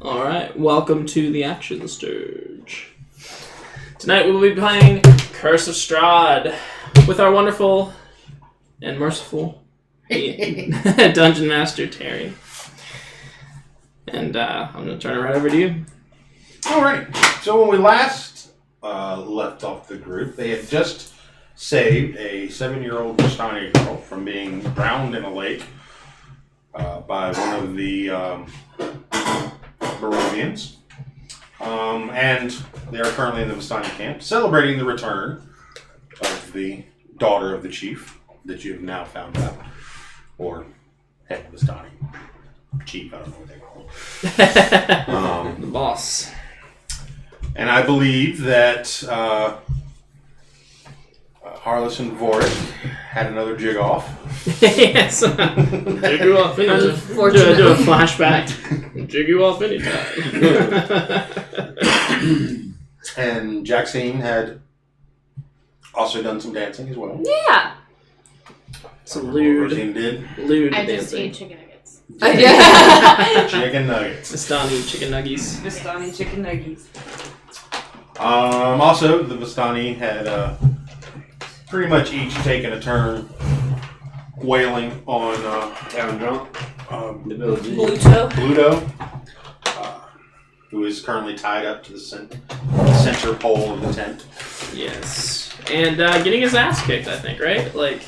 Alright, welcome to the Action Sturge. Tonight we will be playing Curse of Strahd with our wonderful and merciful Dungeon Master Terry. And I'm going to turn it right over to you. Alright, so when we last left off the group, they had just saved a 7-year-old Vistani girl from being drowned in a lake by one of the Barovians. And they are currently in the Vistani camp, celebrating the return of the daughter of the chief that you have now found out. Or head Vistani chief, I don't know what they call him. The boss. And I believe that Harless and Vorik had another jig off. Yes. Jig you off anytime. Do a flashback. Jig you off anytime. And Jaxine had also done some dancing as well. Yeah. Some lewd I just dancing. ate chicken nuggets. Chicken nuggets. Vistani chicken nuggies. Vistani chicken nuggets. Also, the Vistani had pretty much each taken a turn wailing on Town drunk. the Bluto. who is currently tied up to the center pole of the tent. Yes. And getting his ass kicked, I think, right? Like...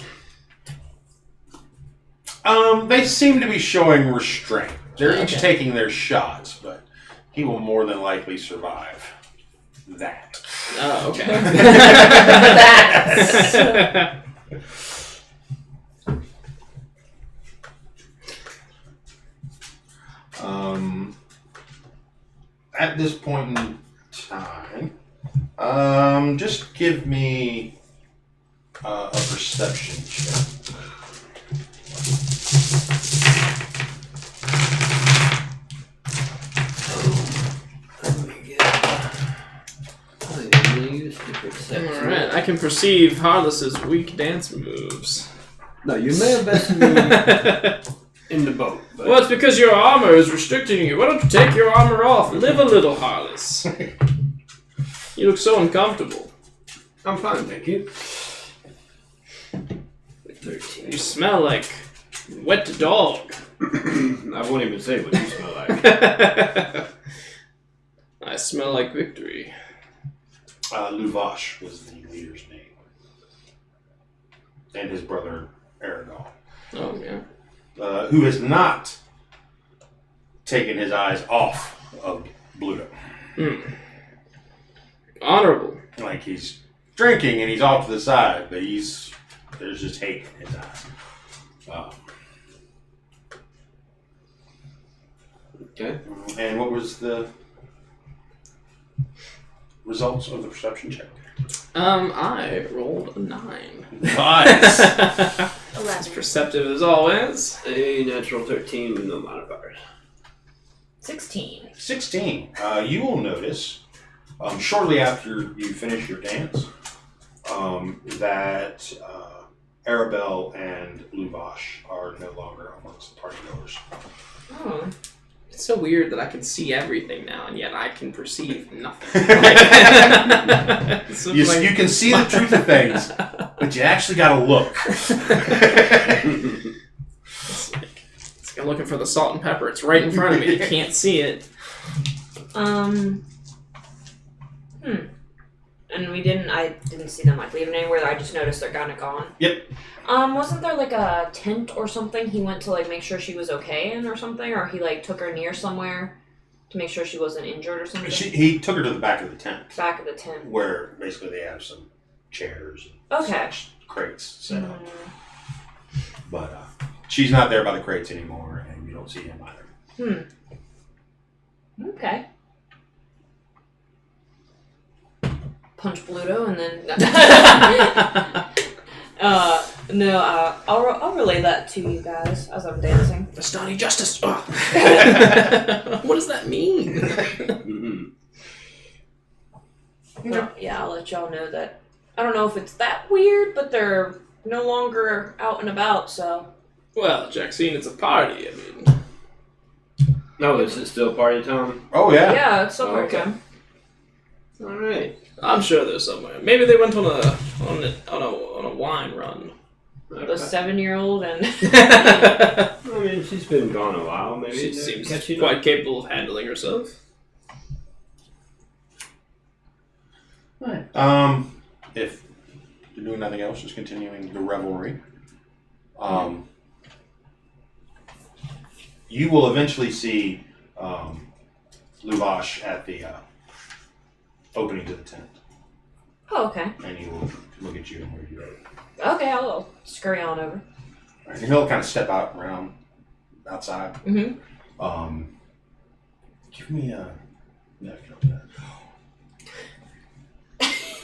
They seem to be showing restraint. They're each Okay. taking their shots, but he will more than likely survive that. Oh, okay. At this point in time, just give me a perception check. Alright, I can perceive Harless's weak dance moves. No, you may have bested me in the boat. But Well, it's because your armor is restricting you. Why don't you take your armor off? Live a little, Harless. You look so uncomfortable. I'm fine, thank you. 13. You smell like wet dog. I won't even say what you smell like. I smell like victory. Luvash was the leader's name. And his brother, Aragorn. Oh, yeah. Who has not taken his eyes off of Bluto. Honorable. Like he's drinking and he's off to the side, but there's just hate in his eyes. Okay. And what was the results of the perception check? I rolled a 9. Nice. It's perceptive as always. A natural 13 with no modifiers. 16. 16. You will notice, shortly after you finish your dance, that Arabelle and Luvash are no longer amongst the party goers. Oh. It's so weird that I can see everything now, and yet I can perceive nothing. You can see the truth of things, but you actually gotta look. It's like I'm looking for the salt and pepper. It's right in front of me. I can't see it. And I didn't see them like leaving anywhere. I just noticed they're kind of gone. Yep. Wasn't there like a tent or something he went to like make sure she was okay in or something? Or he like took her near somewhere to make sure she wasn't injured or something? He took her to the back of the tent, Back of the tent. where basically they have some chairs and Okay. such crates set up. But she's not there by the crates anymore, and you don't see him either. Okay. Punch Bluto and then... I'll relay that to you guys as I'm dancing. Vistani justice. Oh. What does that mean? Well, yeah, I'll let y'all know that. I don't know if it's that weird, but they're no longer out and about, so... Well, Jaxine, it's a party. I mean, No, is it still party time? Oh yeah. Yeah, it's somewhere Okay. time. All right. I'm sure there's somewhere. Maybe they went on a wine run. The Okay. 7-year-old and I mean, she's been gone a while. Maybe She they're seems catching quite up. capable of handling herself. Right. If you're doing nothing else, just continuing the revelry. You will eventually see Luvash at the opening to the tent, oh, okay. and he will look at you and where you go. Okay, I'll scurry on over. Right, and he'll kind of step out around outside. Mm-hmm. Give me a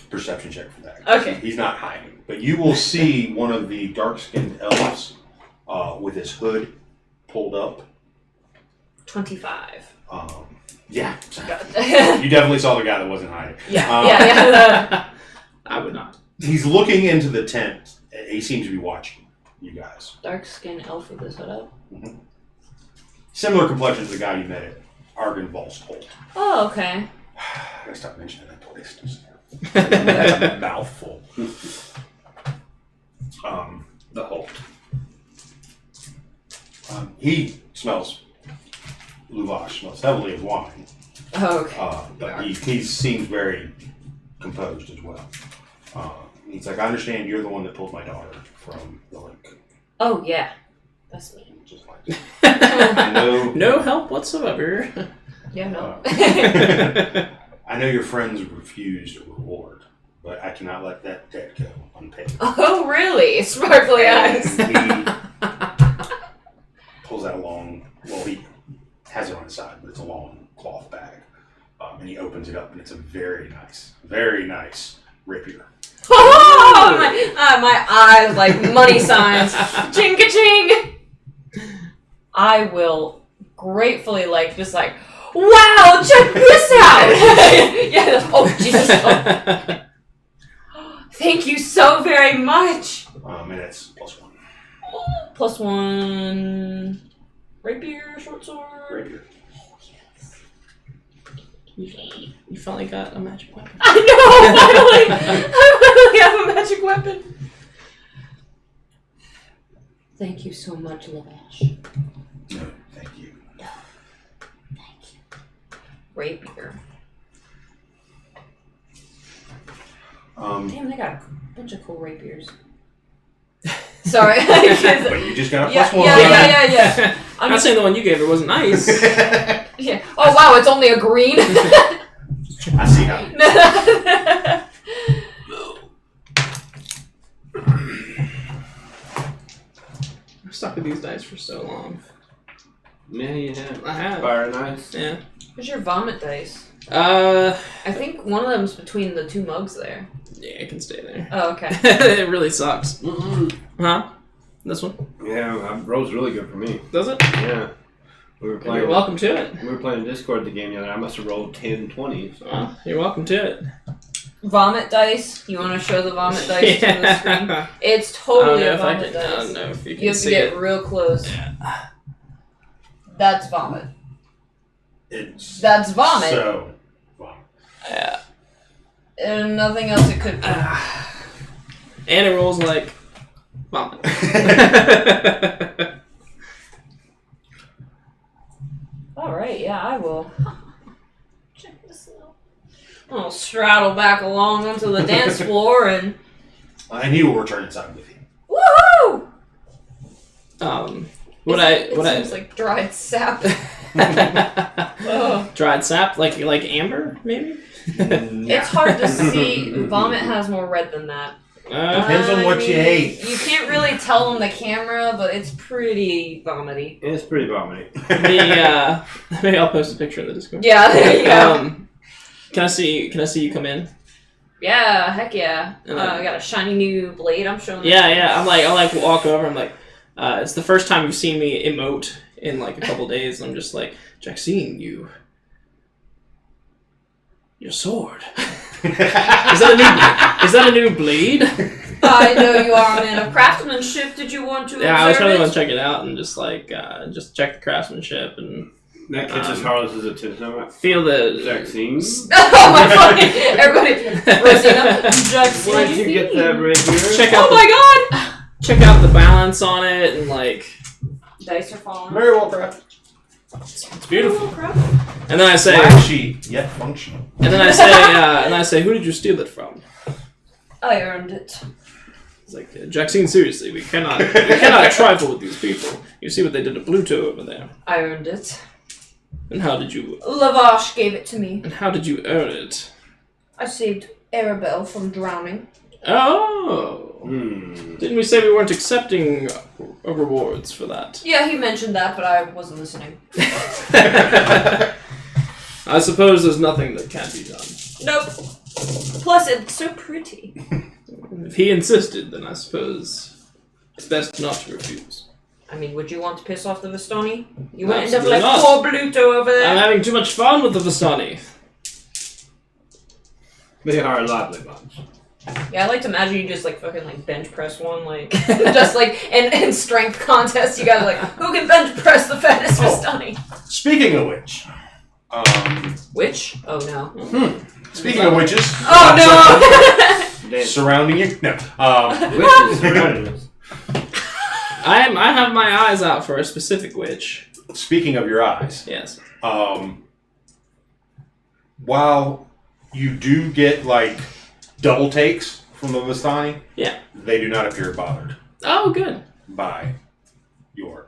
perception check for that. Okay. He's not hiding, but you will see one of the dark-skinned elves with his hood pulled up. 25. Yeah, yeah, you definitely saw the guy that wasn't hiding. yeah. I would not. He's looking into the tent. He seems to be watching you guys. Dark-skinned elf with his hood up. Similar complexion to the guy you met at Argynvost Holt. Oh, okay. I gotta stop mentioning that place. That's a mouthful. The Holt. He smells. Luvash smells heavily of wine. Oh, okay. But he seems very composed as well. He's like, I understand you're the one that pulled my daughter from the lake. Oh, yeah. That's me. Just like, I know. No help whatsoever. Yeah, no. I know your friends refused a reward, but I cannot let that debt go unpaid. Oh, really? Sparkly eyes. And he pulls out a long, well, he has it on his side, but it's a long cloth bag. And he opens it up, and it's a very nice rapier. Oh, my eyes like money signs. Ching-ka-ching. I will gratefully just wow, check this out. Yeah. Oh, Jesus. Oh. Thank you so very much. And it's +1. +1 rapier, short sword. Rapier. You finally got a magic weapon. I finally have a magic weapon. Thank you so much, Lavash. No, thank you. Rapier. Damn, Damn, they got a bunch of cool rapiers. Sorry. but you just got a +1. Yeah. I'm not saying the one you gave her wasn't nice. Yeah. Oh wow, it's only a green. I see how. I've stuck with these dice for so long. Yeah, you have. I have. Fire nice. Yeah. Where's your vomit dice? I think one of them's between the two mugs there. Yeah, it can stay there. Oh, okay. It really sucks. Huh? This one? Yeah, roll's really good for me. Does it? Yeah. We were playing. You're welcome to it. We were playing Discord the game the other night. I must have rolled 10, 20. So. Well, you're welcome to it. Vomit dice. You want to show the vomit dice to the screen? It's totally a vomit I dice. don't know if you can You have to see get it. real close. That's vomit. It's That's vomit. So, vomit. Yeah. And nothing else it could be. And it rolls like vomit. Alright, yeah, I will. Check this out. I'll straddle back along onto the dance floor and And he will return inside with you. woohoo! It seems like dried sap. Oh. Dried sap, like amber, maybe. It's hard to see. Vomit has more red than that. Depends on what you ate. You can't really tell on the camera, but it's pretty vomity. It's pretty vomity. Maybe I'll post a picture in the Discord. Yeah, there you go. Can I see you come in? Yeah, heck yeah. I got a shiny new blade I'm showing. Yeah. I walk over. I'm like, it's the first time you've seen me emote in like a couple days. And I'm just like, Jaxine, your sword. Is that a new blade? I know you are a man of craftsmanship. Did you want to Yeah, I was observe really it? want to check it out and just check the craftsmanship and That catches Carlos's attention. I'm Feel the Jackson. Oh my fucking everybody Rosina Jackson. Where'd you get that right here? check out. Oh my god! Check out the balance on it and like. Dice are falling. Very well crafted. It's beautiful. Oh, crap. And then I say. Flashy, yet functional. And then I say, who did you steal it from? I earned it. It's like, Jackson, seriously, we cannot trifle with these people. You see what they did to Pluto over there. I earned it. And how did you Lavash gave it to me. earn it? I saved Arabelle from drowning. Oh. Didn't we say we weren't accepting rewards for that? Yeah, he mentioned that, but I wasn't listening. I suppose there's nothing that can't be done. Nope. Plus, it's so pretty. If he insisted, then I suppose it's best not to refuse. I mean, would you want to piss off the Vistani? You wouldn't end up Absolutely like not. poor Pluto over there. I'm having too much fun with the Vistani. They are a lively bunch. Yeah, I like to imagine you just like fucking like bench press one, like just like in strength contest. You guys are like, who can bench press the fattest Vistani? Speaking of which, Which? Oh no. speaking of witches, Oh no! surrounding you. No. Witches surrounding us. I have my eyes out for a specific witch. Speaking of your eyes, Yes. while you do get like double takes from the Vistani, Yeah. they do not appear bothered Oh, good. by your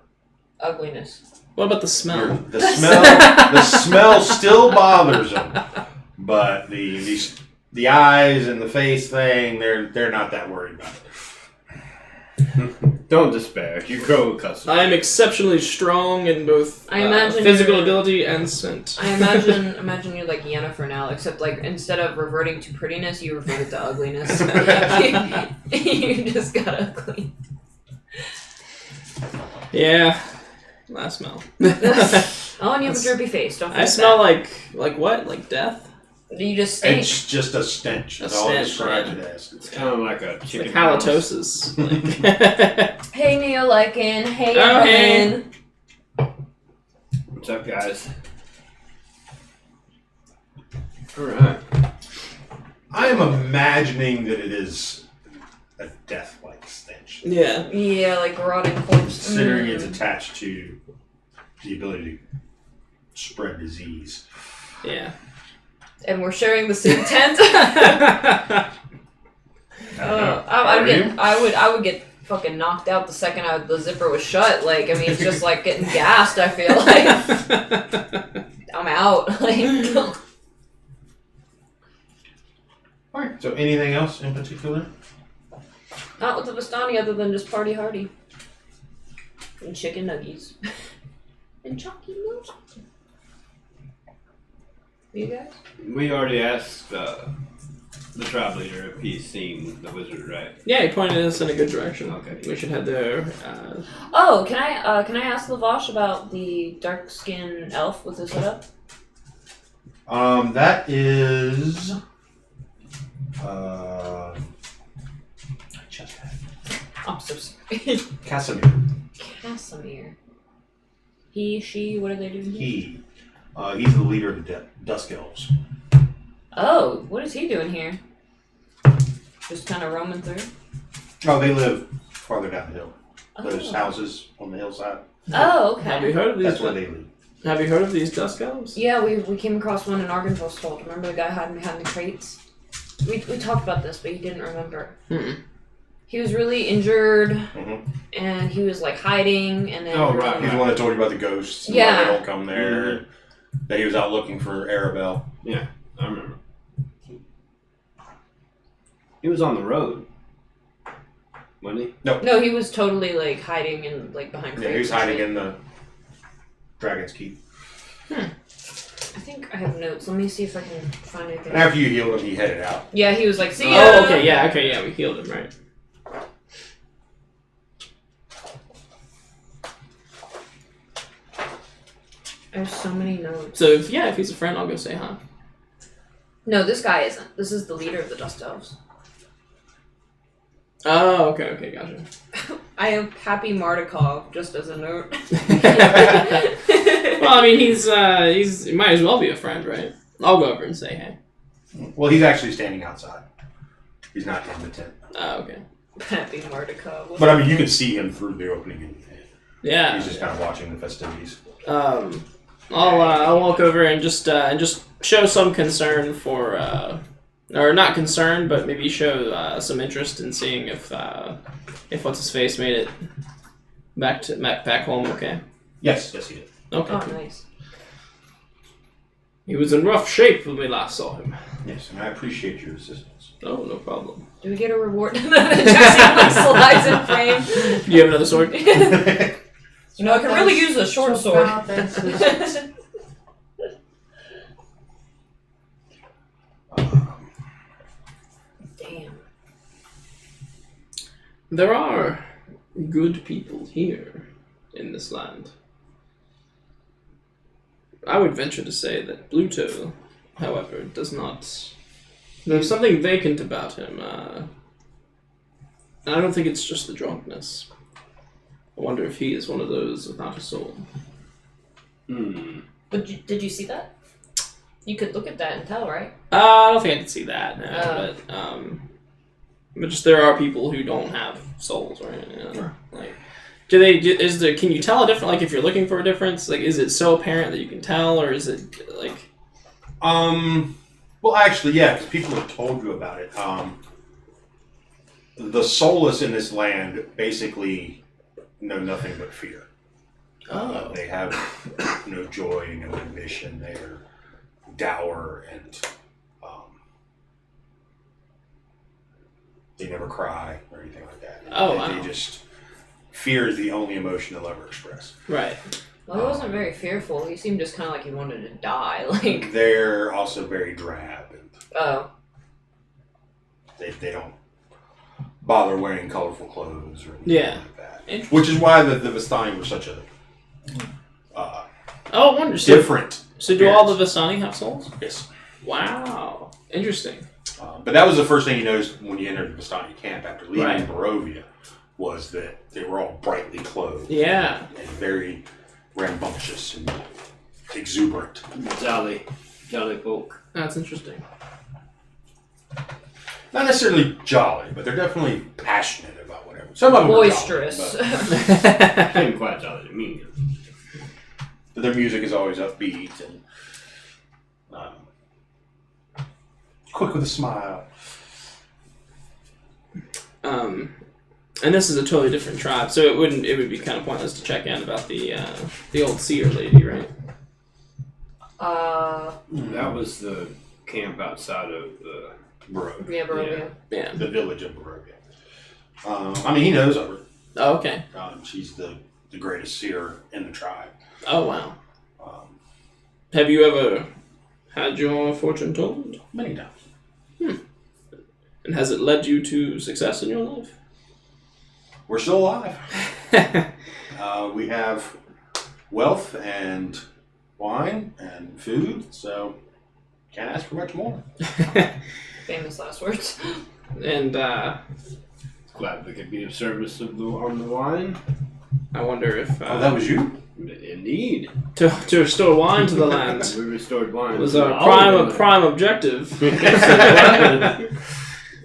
Ugliness. What about the smell? the smell. The smell still bothers them, but the eyes and the face thing, they're not that worried about it. Don't despair. You grow accustomed. I am exceptionally strong in both I imagine physical you're- ability and scent. I imagine you're like Yennefer now, except like instead of reverting to prettiness, you reverted to ugliness. You just got ugly. Yeah. I smell. Oh, and you have a droopy face. Don't forget I smell that. like what? Like death? You just stink. It's just a stench. A That's all I stench, described yeah. it as. It's kind of like a It's chicken. like house. halitosis. Like Hey, Neolycan. Hey, Oh, Evelyn. What's up, guys? Alright. I am imagining that it is a death-like stench, yeah. Yeah, like rotting corpse. considering it's attached to the ability to spread disease. Yeah. And we're sharing the same tent. I would get fucking knocked out the second the zipper was shut. Like, I mean, it's just like getting gassed. I feel like I'm out. Like, Alright, so anything else in particular? not with the Vistani other than just party hardy and chicken nuggies and chalky milk. You guys? We already asked the tribe leader if he's seen the wizard, right? Yeah, he pointed us in a good direction. Okay. We should head there. Oh, can I ask Lavash about the dark skinned elf with his hood up? That is. I just had I'm so sorry. Casimir. Casimir. He, she, what are they doing here? He's the leader of the Dusk Elves. Oh, what is he doing here? Just kind of roaming through? Oh, they live farther down the hill. Those Oh. houses on the hillside. Oh, Have you okay. heard of these? That's where they live. Have you heard of these dusk elves? Yeah, we came across one in Argenthal's. Remember the guy hiding behind the crates? We talked about this, but he didn't remember. Mm-mm. He was really injured, Mhm. and he was like hiding, and then Oh, right, He's the one that told you about the ghosts. And why Yeah. they don't come there. And that he was out looking for Arabelle. Yeah, I remember. He was on the road, wasn't he? No, he was totally like hiding in like behind crates. Yeah, he was and hiding shit. in the Dragon's Keep. I think I have notes. Let me see if I can find anything. And after you healed him, he headed out. Yeah, he was like, "See ya." Oh, okay, yeah, we healed him, right? I have so many notes. So if he's a friend, I'll go say hi. No, this guy isn't. This is the leader of the Dust Elves. Oh, okay, gotcha. I have Happy Mardukov just as a note. Well, I mean, he might as well be a friend, right? I'll go over and say hey. Well, he's actually standing outside. He's not in the tent. Oh, okay. Happy Mardica. But I mean, you can see him through the opening in the tent. Yeah. He's just kind of watching the festivities. I'll walk over and just show some concern for, or not concern, but maybe show some interest in seeing if what's his face made it back home. Okay. Yes, he did. Okay. Oh, nice. He was in rough shape when we last saw him. Yes, and I appreciate your assistance. Oh, no problem. Do we get a reward? Jesse like slides in frame. Do you have another sword? You know, I can really use a short sword. Damn. There are good people here in this land. I would venture to say that Bluto, however, does not. There's something vacant about him. And I don't think it's just the drunkenness. I wonder if he is one of those without a soul. But did you see that? You could look at that and tell, right? I don't think I can see that, no. But just there are people who don't have souls, right? You know? Sure. Like, can you tell a difference? Like, if you're looking for a difference, like, is it so apparent that you can tell, or is it like? Well, actually, yeah, because people have told you about it. The soulless in this land basically know nothing but fear. They have no joy, no ambition. They're dour and they never cry or anything like that. They just fear is the only emotion they'll ever express. Right. Well, he wasn't very fearful. He seemed just kind of like he wanted to die. Like They're also very drab and they don't bother wearing colorful clothes or anything like that. Which is why the Vistani were such a I wonder. different. So do all the Vistani have souls? Yes. Wow. Interesting. But that was the first thing you noticed when you entered the Vistani camp after leaving Right. Barovia, was that they were all brightly clothed. Yeah. And very rambunctious and exuberant. Jolly folk. That's interesting. Not necessarily jolly, but they're definitely passionate about whatever. Some of them boisterous. are jolly, Came quite jolly to me. but their music is always upbeat and quick with a smile. And this is a totally different tribe, so it would be kind of pointless to check in about the old seer lady, right? That was the camp outside of Barovia. Yeah, Barovia. Yeah. The village of Barovia. I mean, he knows of her. Oh, okay. She's the greatest seer in the tribe. Oh, wow. Have you ever had your fortune told? Many times. And has it led you to success in your life? We're still alive. We have wealth and wine and food, so can't ask for much more. Famous last words. And glad we could be of service on the wine. I wonder if That was you? Indeed. to restore wine to the land We restored wine. was to our all of prime objective.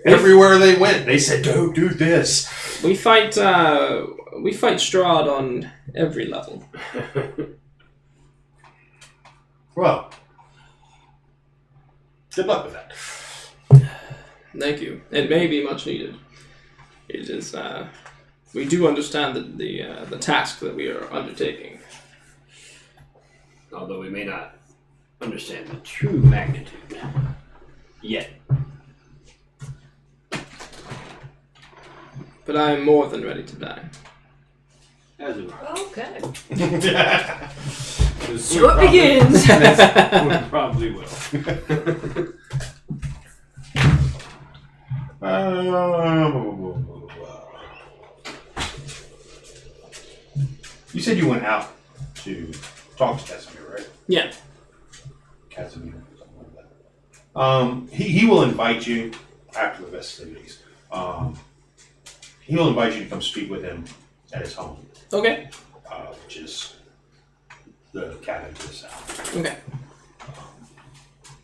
Everywhere they went, they said, "Go do this." We fight Strahd on every level. Well, good luck with that. Thank you. It may be much needed. It is. We do understand the task that we are undertaking. Although we may not understand the true magnitude yet. But I am more than ready to die. As it were. Okay. So it begins. We probably will. You said you went out to talk to Casimir, right? Yeah. Casimir, something like that. He will invite you after the festivities. He will invite you to come speak with him at his home, Okay. which is the cabin to the south. Okay.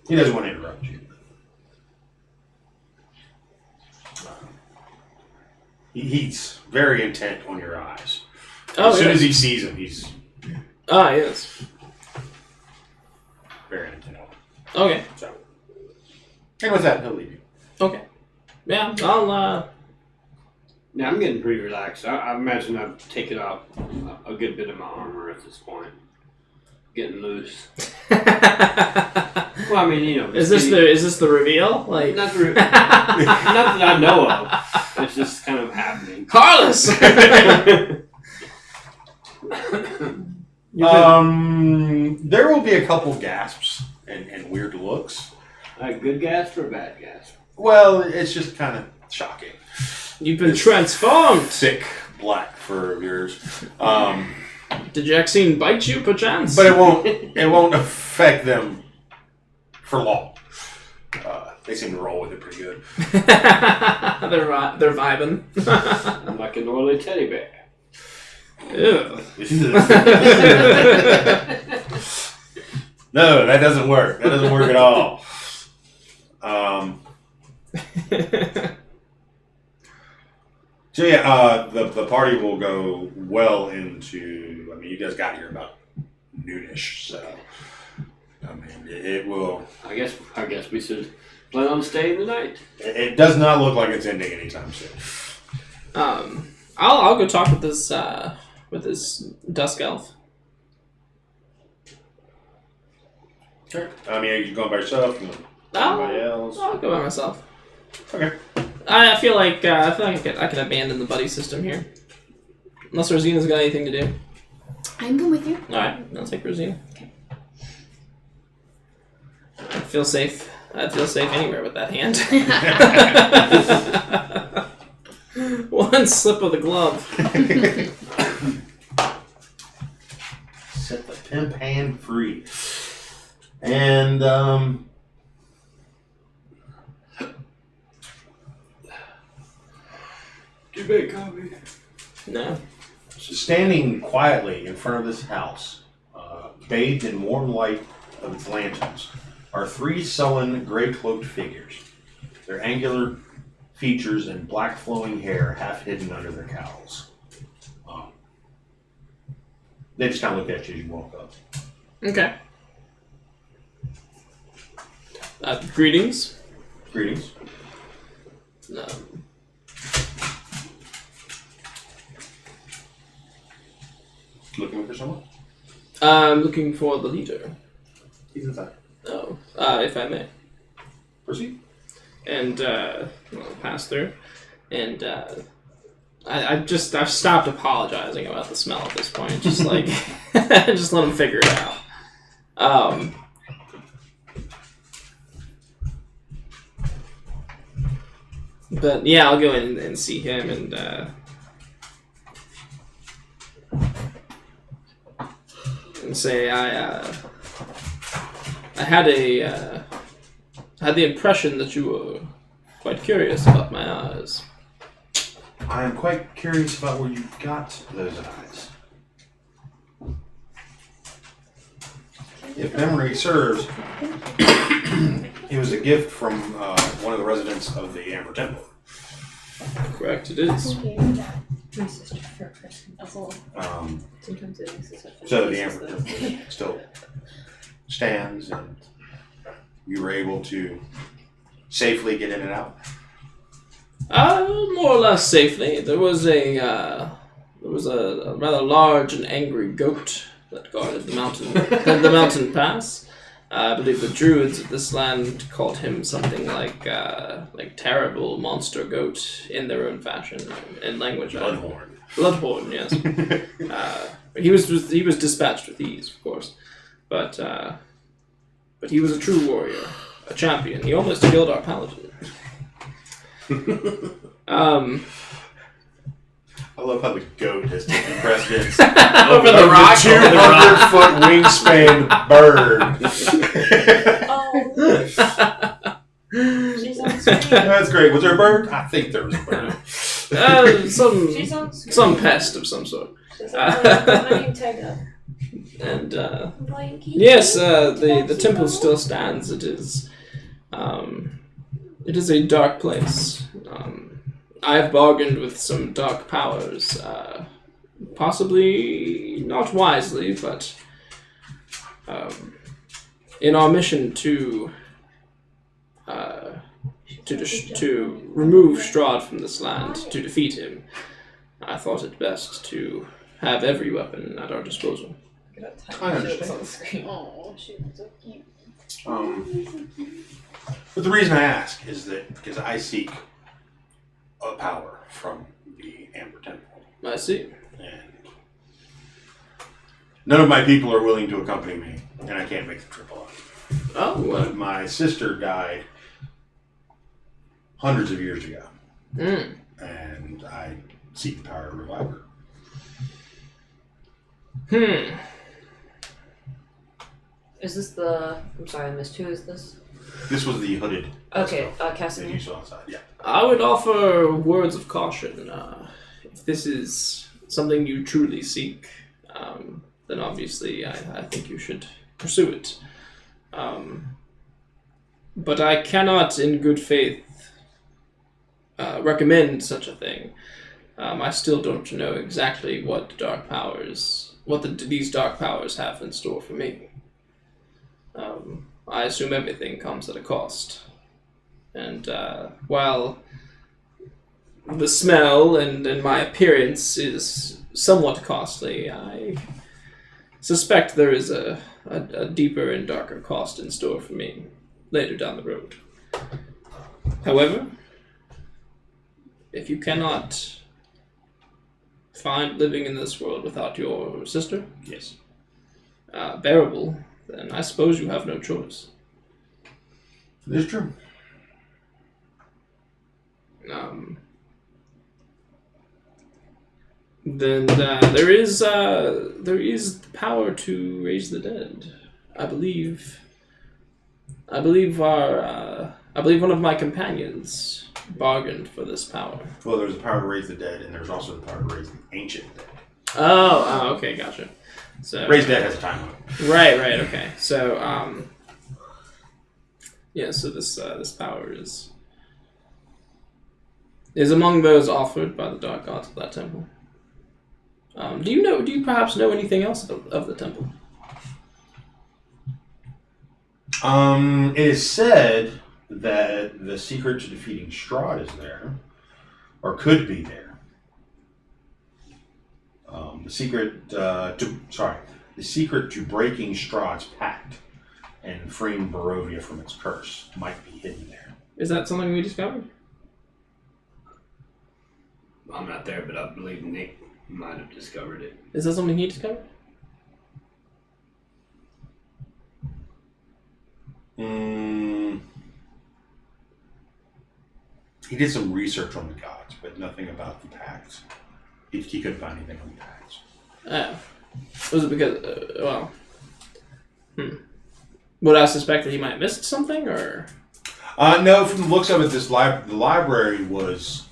He doesn't want to interrupt you. He's very intent on your eyes. As soon as he sees him, he's yes. very intent. Okay. So, and with that, he'll leave you. Okay. Yeah, I'll, Yeah, I'm getting pretty relaxed. I imagine I've taken out a good bit of my armor at this point. Getting loose. Well, I mean, you know. Is this the reveal? Like Not that I know of. It's just kind of happening. Carlos. There will be a couple gasps and weird looks. Like good gasp or bad gasp? Well, it's just kind of shocking. You've been transformed. Thick black fur of yours. Did Jaxine bite you, perchance? But it won't affect them for long. They seem to roll with it pretty good. they're vibing. I'm like an oily teddy bear. Ew. No, that doesn't work. That doesn't work at all. So yeah, the party will go well into. I mean, you guys got here about noonish, so I mean, it will. I guess we should plan on staying the night. It does not look like it's ending anytime soon. I'll go talk with this dusk elf. Sure. I mean, are you going by yourself? Somebody else? I'll go by myself. Okay. I feel like I can abandon the buddy system here, unless Rosina's got anything to do. I can go with you. All right, I'll take Rosina. Okay. I feel safe. I'd feel safe anywhere with that hand. One slip of the glove. Set the pimp hand free. And Too big coffee. No. standing quietly in front of this house, bathed in warm light of its lanterns, are three sullen, gray-cloaked figures. Their angular features and black flowing hair half hidden under their cowls. They just kind of look at you as you walk up. Okay. Greetings. Greetings. Looking for someone? I'm looking for the leader. He's inside. Oh, if I may. Proceed. And I'll pass through. And I've stopped apologizing about the smell at this point. Just like, just let them figure it out. But yeah, I'll go in and see him and say I had the impression that you were quite curious about my eyes. I am quite curious about where you got those eyes. If memory serves, it was a gift from one of the residents of the Amber Temple. Correct, it is. My sister for a person. Sometimes it makes us So the Amber Temple still stands, and you were able to safely get in and out. More or less safely. There was a rather large and angry goat that guarded the mountain, the mountain pass. I believe the druids of this land called him something like terrible monster goat in their own fashion and language. Bloodhorn. Bloodhorn, yes. He was dispatched with ease, of course, but he was a true warrior, a champion. He almost killed our paladin. I love how the goat has taken precedence Over the rock. 200-foot wingspan bird. Oh. She's on screen. That's great. Was there a bird? I think there was a bird. She's on screen. Some pest of some sort. She's on my name tag up. And Like, yes, the temple still stands. It is a dark place. I have bargained with some dark powers, possibly not wisely, but in our mission to remove Strahd from this land, to defeat him, I thought it best to have every weapon at our disposal. I understand. On the screen. Oh, she was so cute. But the reason I ask is that because I seek a power from the Amber Temple, I see. and none of my people are willing to accompany me, and I can't make the trip alone. Oh, But well. my sister died hundreds of years ago, and I seek the power to revive her. Is this the? I'm sorry, I missed. Who is this? This was the hooded Okay, stuff that Cassidy. you saw outside. Yeah. I would offer words of caution. If this is something you truly seek, then obviously I think you should pursue it. But I cannot, in good faith, recommend such a thing. I still don't know exactly what these dark powers have in store for me. I assume everything comes at a cost. And while the smell and my appearance is somewhat costly, I suspect there is a deeper and darker cost in store for me later down the road. However, if you cannot find living in this world without your sister, Yes. bearable, then I suppose you have no choice. This is true. Then there is the power to raise the dead. I believe one of my companions bargained for this power. Well, there's the power to raise the dead, and there's also the power to raise the ancient dead. Oh, okay, gotcha. So Raise dead has a time limit. right, okay. So yeah, so this power is among those offered by the dark gods of that temple. Do you perhaps know anything else of the temple? It is said that the secret to defeating Strahd is there, or could be there. The secret to breaking Strahd's pact and freeing Barovia from its curse might be hidden there. Is that something we discovered? I'm not there, but I believe Nick might have discovered it. Is that something he discovered? He did some research on the gods, but nothing about the pact. He couldn't find anything on the pacts. Oh. Was it because, Would I suspect that he might have missed something, or? No, from the looks of it, the library was...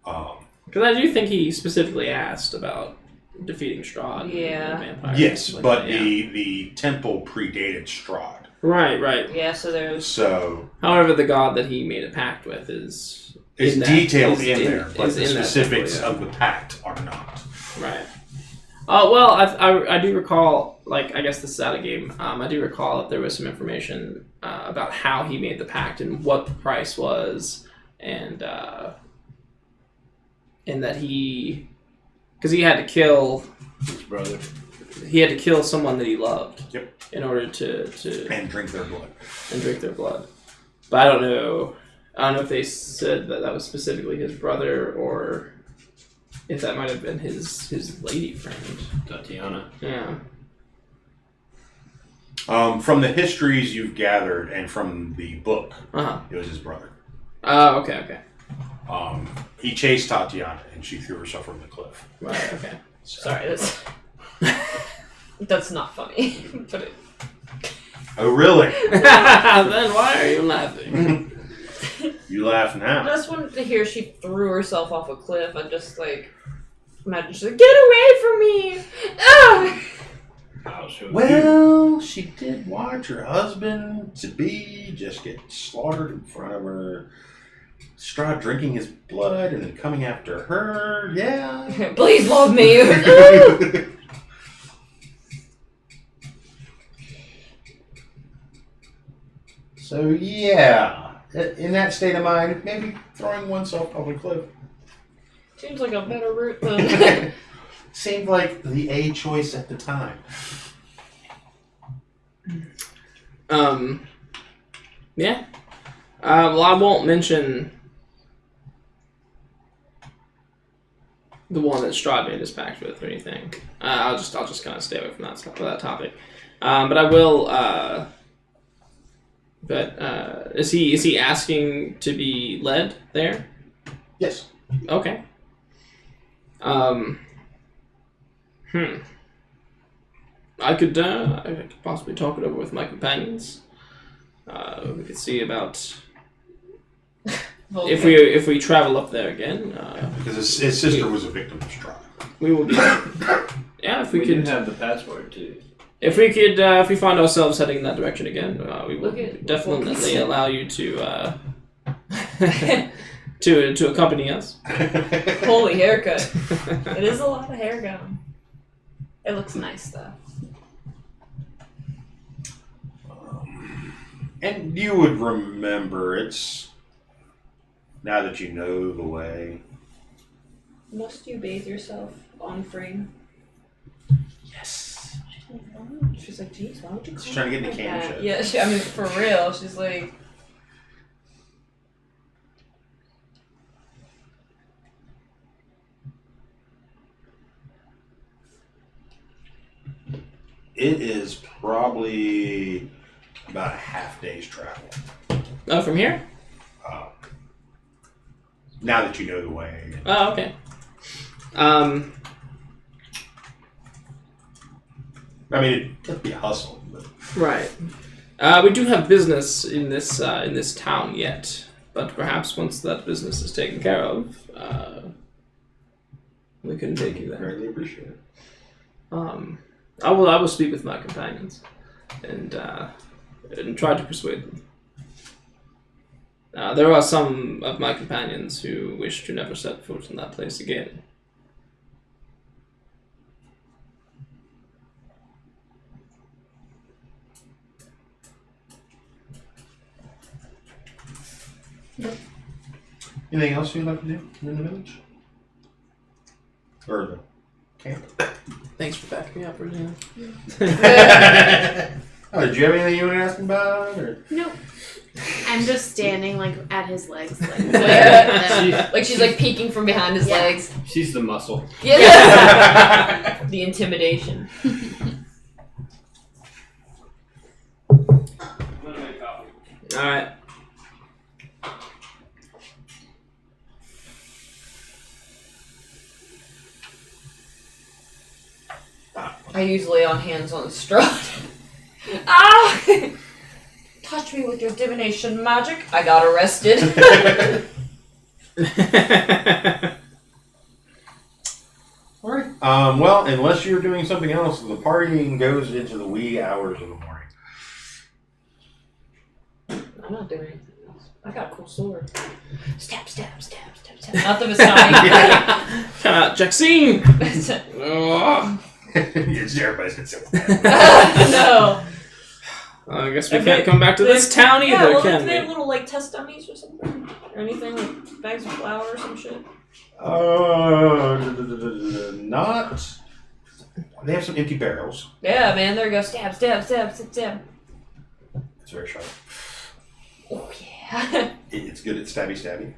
Because I do think he specifically asked about defeating Strahd Yeah. and vampires. yes, like but that, yeah. the temple predated Strahd. Right. Yeah, so there's. So... However, the god that he made a pact with is... It's in that- detailed is in there, but is the in that specifics temple, of the pact are not. yeah. Right. Oh, well, I do recall, like, I guess this is out of game, I do recall that there was some information about how he made the pact and what the price was, and that he... Because he had to kill... His brother. He had to kill someone that he loved. Yep. In order to And drink their blood. and drink their blood. But I don't know if they said that was specifically his brother or if that might have been his lady friend. Tatiana. Yeah. From the histories you've gathered and from the book, it was his brother. Okay. He chased Tatiana and she threw herself from the cliff. Right, okay. Sorry, that's not funny. But it, Oh, really? Then why are you laughing? You laugh I now. just wanted to hear she threw herself off a cliff. I'm just like, Imagine she's like, get away from me! Ah! I'll show you. Well, she did watch her husband to be just get slaughtered in front of her. Strahd drinking his blood and then coming after her. Yeah. Please love me! So yeah, in that state of mind, maybe throwing oneself off a cliff Seems like a better route than... seemed like the A choice at the time. Yeah. Well, I won't mention the one that Strahd made his pact with or anything. I'll just kind of stay away from that topic. But I will. Is he asking to be led there? Yes. Okay. I could possibly talk it over with my companions. We could see about if we travel up there again. Because his sister was a victim of Strahd. We will be. Yeah, if we could have the password too. If we could, if we find ourselves heading in that direction again, we will Look at- definitely allow you to to accompany us. Holy haircut. It is a lot of hair going. It looks nice though. And you would remember, it's now that you know the way. Must you bathe yourself on frame? Yes. She's like, geez, why would you call She's trying to get it into like cam that? shit. Yeah, I mean, for real. She's like, It is probably about a half day's travel. Oh, from here? Now that you know the way. Oh, okay. I mean, it'd be a hustle, but Right. We do have business in this town yet, but perhaps once that business is taken care of, we can take you there. greatly appreciate it. I will speak with my companions and try to persuade them. There are some of my companions who wish to never set foot in that place again. Anything else you'd like to do in the village? Or the camp? Thanks for backing me up, Regina. Oh, did you have anything you want to ask him about? Or? Nope. I'm just standing like at his legs, like Yeah. Like she's like peeking from behind his Yeah. legs. She's the muscle. Yeah. The intimidation. All right. I usually on hands on Strahd. Ah! Touch me with your divination magic. I got arrested. Alright. Well, unless you're doing something else, the partying goes into the wee hours of the morning. I'm not doing anything else. I got a cool sword. Stab, stab, stab, stab, stab. Not the Vistani. Jackson! Oh, It's everybody's been so No. I guess we can't come back to this town Yeah, either, well, can do they have we? little like test dummies or something? Or anything like bags of flour or some shit? Not. They have some empty barrels. Yeah, man. There you go. Stab, stab, stab, stab, stab. It's very sharp. Oh yeah. It's good at stabby stabby.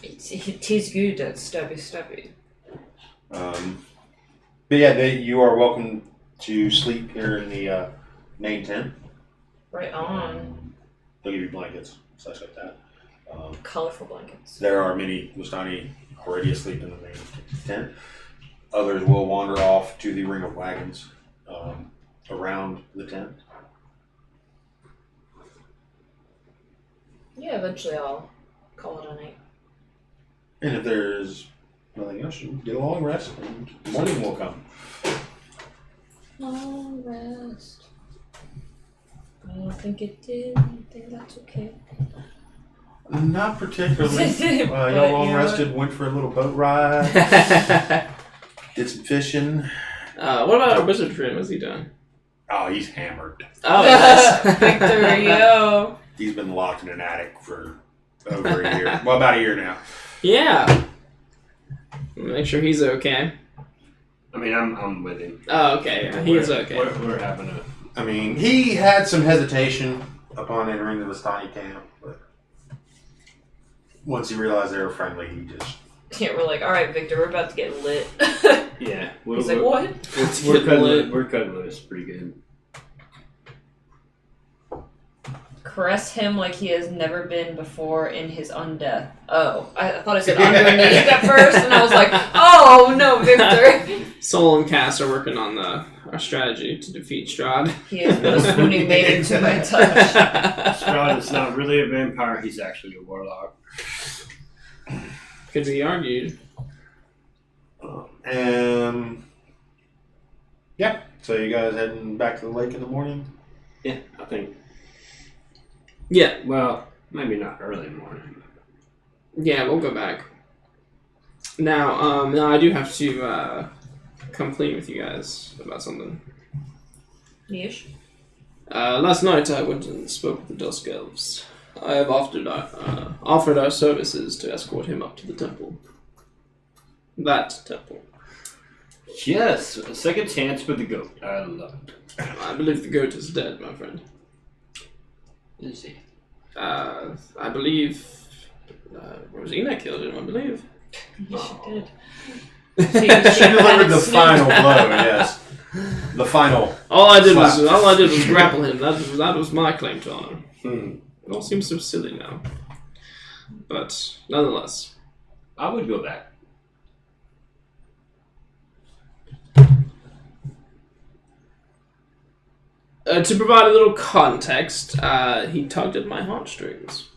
It is good at stabby stabby. But yeah, you are welcome to sleep here in the main tent. Right on. They'll give you blankets, such like that. Colorful blankets. There are many Mustani already asleep in the main tent. Others will wander off to the ring of wagons around the tent. Yeah, eventually I'll call it a night. And if there's nothing else, you get a long rest, and morning will come. Long rest. I don't think it did. I think that's okay. Not particularly. But, Y'all long you know rested, went for a little boat ride, did some fishing. What about our wizard friend? What's he doing? Oh, he's hammered. Oh, nice. Victor, yo. He's been locked in an attic for over a year. Well, about a year now. Yeah. Make sure he's okay. I mean, I'm with him. Oh, okay. Yeah, he is okay. We're having a. I mean, he had some hesitation upon entering the Vistani camp, but once he realized they were friendly, he just... Yeah, we're like, all right, Victor, we're about to get lit. Yeah. He's like, what? We're cutting loose pretty good. Caress him like he has never been before in his undeath. Oh, I thought I said underneath at first, and I was like, oh no, Victor. Sol and Cass are working on our strategy to defeat Strahd. He is but a swooning maiden to my touch. Strahd is not really a vampire, he's actually a warlock. Could be argued. Yeah, so you guys heading back to the lake in the morning? Yeah, I think. Yeah. Well, maybe not early morning. Yeah, we'll go back. Now, I do have to come clean with you guys about something. Niche. Last night I went and spoke with the Dusk Elves. I have offered our services to escort him up to the temple. That temple. Yes, a second chance with the goat. I love it. I believe the goat is dead, my friend. Is he? I believe Rosina killed him, I believe. Yes, she did. She delivered the final blow, yes. The final. All I did slap. was grapple him. That was my claim to honor. It all seems so silly now. But nonetheless. I would go back. To provide a little context, he tugged at my heartstrings.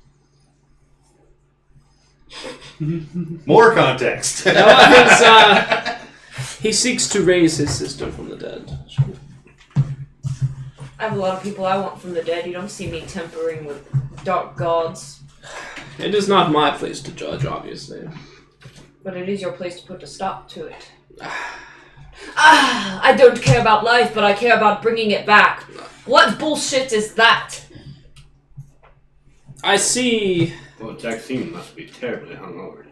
More context. He seeks to raise his sister from the dead. I have a lot of people I want from the dead. You don't see me tempering with dark gods. It is not my place to judge, obviously. But it is your place to put a stop to it. I don't care about life, but I care about bringing it back. What bullshit is that? I see... Well, Jackson must be terribly hungover.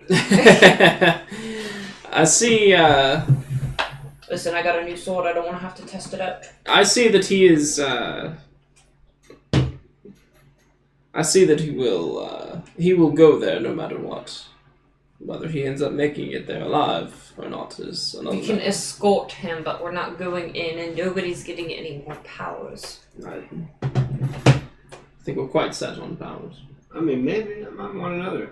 I see, Listen, I got a new sword. I don't want to have to test it out. I see that he is, I see that he will go there no matter what. Whether he ends up making it there alive or not is another We can matter. escort him, but we're not going in, and nobody's getting any more powers. I think we're quite set on powers. I mean, maybe I might want another.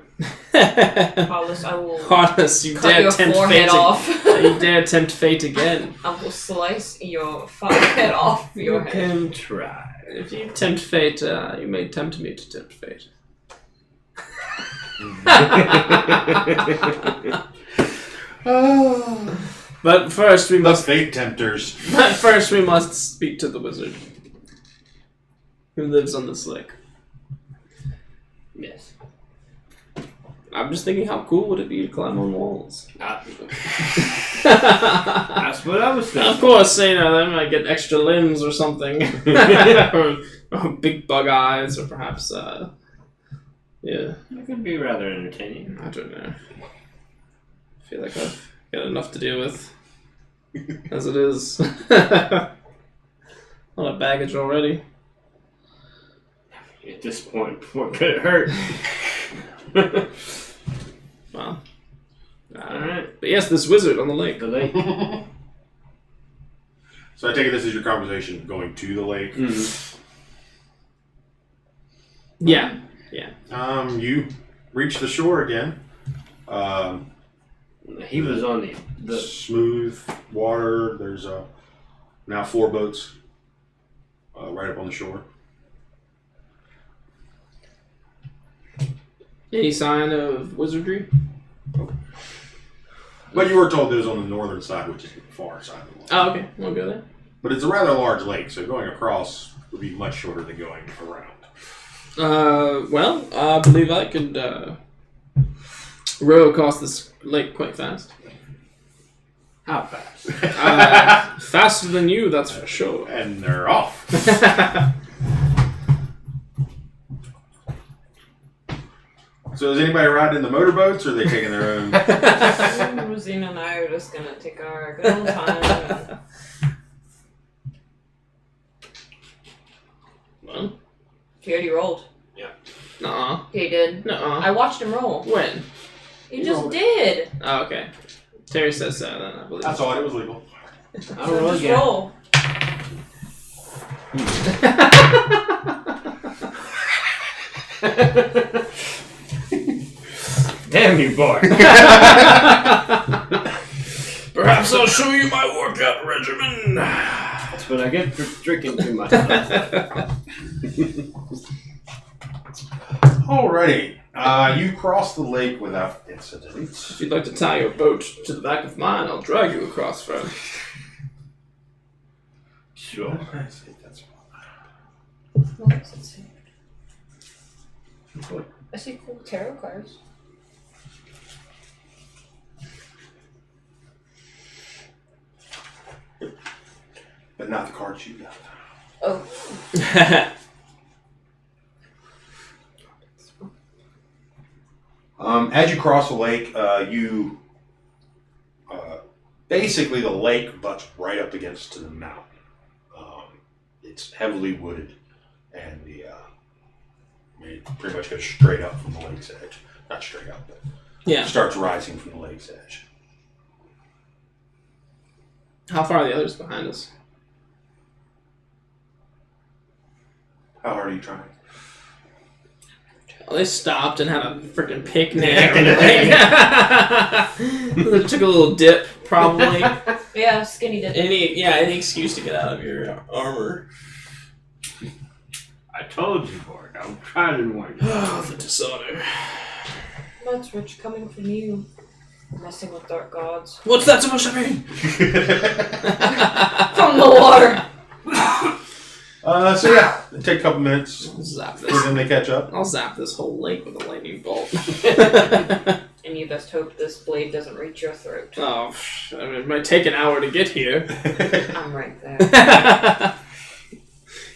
Paulus, I will Heartless, you cut dare your tempt forehead fate. off. You dare tempt fate again. I will slice your forehead off your You head. can try. If you tempt fate, you may tempt me to tempt fate. But first we The must. fate tempters. But first we must speak to the wizard, who lives on this lake. Yes. I'm just thinking, how cool would it be to climb on walls? That's what I was thinking. Of course, you know, they might get extra limbs or something, or big bug eyes, or perhaps, yeah. It could be rather entertaining. I don't know. I feel like I've got enough to deal with as it is. A lot of baggage already. At this point, what could it hurt? Well, Alright. but yes, this wizard on the lake. The lake. So I take it this is your conversation going to the lake. Yeah. You reach the shore again. He was on the Smooth water. There's now 4 boats right up on the shore. Any sign of wizardry? But you were told it was on the northern side, which is the far side of the lake. Oh, okay. We'll go there. But it's a rather large lake, so going across would be much shorter than going around. Well, I believe I could row across this lake quite fast. How fast? Faster than you, that's for sure. And they're off. So is anybody riding the motorboats, or are they taking their own? Rosina and I are just gonna take our good old time. Well, He already rolled. nuh-uh. He did. Nuh-uh. I watched him roll. When? He He just rolled. did. Oh, okay. Terry says so, then I believe. I thought it was legal. I'll So roll just again. roll. Damn you, boy. Perhaps I'll show you my workout regimen. That's what I get for drinking too much. Alrighty. You cross the lake without incident. If you'd like to tie your boat to the back of mine, I'll drag you across from. Sure. What does it say? I see cool tarot cards. But not the cards you got. Oh. As you cross the lake, you basically the lake butts right up against the mountain. It's heavily wooded, and it pretty much goes straight up from the lake's edge. Not straight up, but Yeah. starts rising from the lake's edge. How far are the others behind us? How hard are you trying? Well, they stopped and had a freaking picnic. And they took a little dip, probably. Yeah, skinny dip. Any excuse to get out of your armor. I told you, Borg. I'm trying to warn you. Oh, the disorder. That's rich coming from you. Messing with dark gods. What's that supposed to mean? From the water! So yeah, it take a couple minutes I'll zap for this. them to catch up. I'll zap this whole lake with a lightning bolt. And you best hope this blade doesn't reach your throat. Oh, I mean, it might take an hour to get here. I'm right there.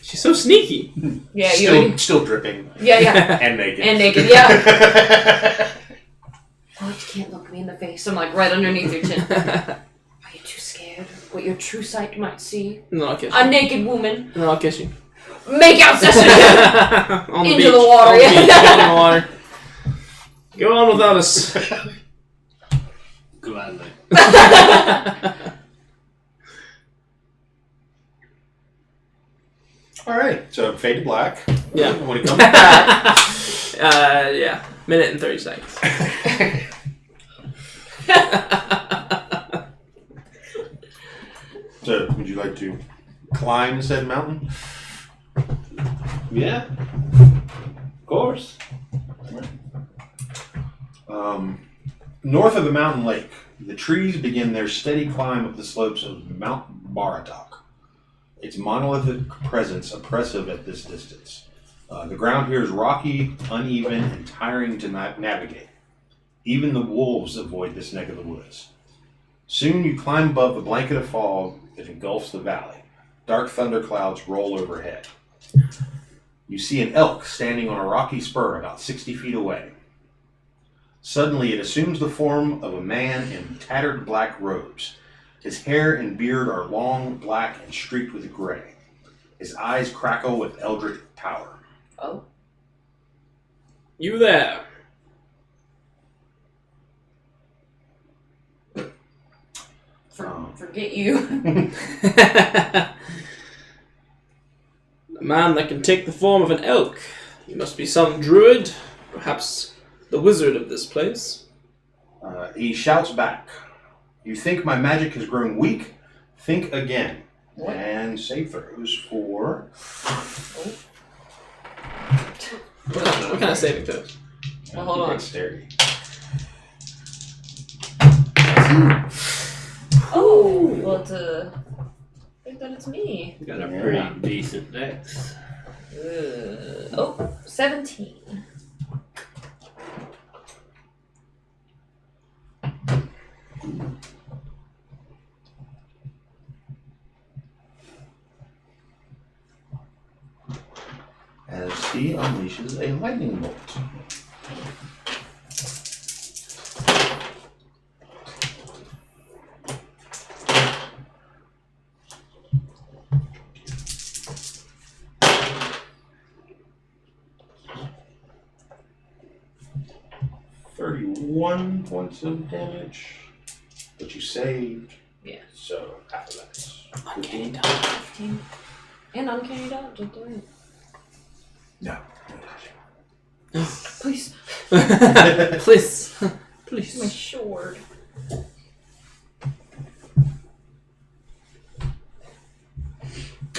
She's so sneaky. Yeah, you. Still dripping Yeah. and naked. And naked, yeah. Oh, you can't look me in the face. I'm like right underneath your chin. Are you too scared? What your true sight might see? No, I'll kiss you. A naked woman. No, I'll kiss you. Make out session! On the Into beach. the water, On the yeah. beach. On the water. Go on without us. Gladly. Alright, so fade to black. Yeah. When it comes back. Yeah. Minute and 30 seconds. So, would you like to climb said mountain? Yeah. Of course. North of the mountain lake, the trees begin their steady climb up the slopes of Mount Baratok. Its monolithic presence oppressive at this distance. The ground here is rocky, uneven, and tiring to navigate. Even the wolves avoid this neck of the woods. Soon you climb above the blanket of fog that engulfs the valley. Dark thunderclouds roll overhead. You see an elk standing on a rocky spur about 60 feet away. Suddenly it assumes the form of a man in tattered black robes. His hair and beard are long, black, and streaked with gray. His eyes crackle with eldritch power. Oh. You there. Forget you. A man that can take the form of an elk. You must be some druid, perhaps the wizard of this place. He shouts back. You think my magic has grown weak? Think again. What? And save throws for... What kind of saving throws? Well, hold on. Dexterity. Oh, well, it's I think that it's me. Got a pretty decent dex. 17. As he unleashes a lightning bolt. "31 points of damage, but you saved. Yeah. So half of that. Uncanny dodge. 15. And uncanny dodge at the end. No. Please. Please. My Please. sword.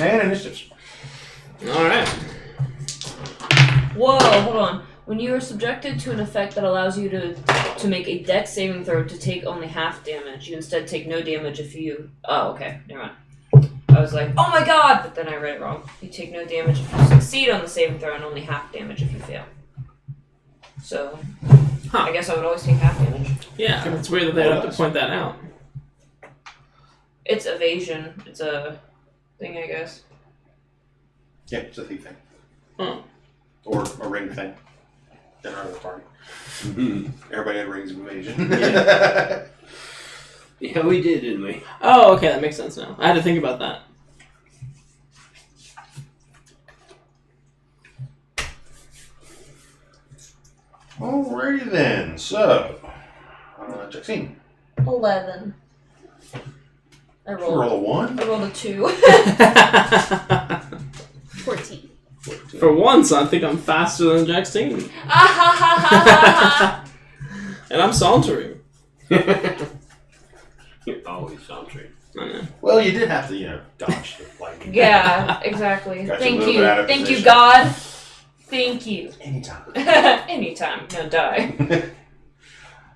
And initiatives. Alright. Whoa, hold on. When you are subjected to an effect that allows you to make a dex saving throw to take only half damage, you instead take no damage if you... Oh, okay. Never mind. I was like, oh my god! But then I read it wrong. You take no damage if you succeed on the saving throw and only half damage if you fail. So, I guess I would always take half damage. Yeah, it's weird that they have to point that out. It's evasion. It's a thing, I guess. Yeah, it's a thief thing. Oh. Or a ring thing. In our other party. Everybody had rings of evasion. Yeah, we did, didn't we? Oh, okay, that makes sense now. I had to think about that. Alrighty then. So, Jackson. 11. I You rolled. roll a 1? I rolled a 2. 14. For once, I think I'm faster than Jackson. And I'm sauntering. You're always sauntering. I know. Well, you did have to, dodge the lightning. Yeah, exactly. Got you a Thank little you. bit out of Thank you, position. God. Thank you. Anytime. Anytime. No, die.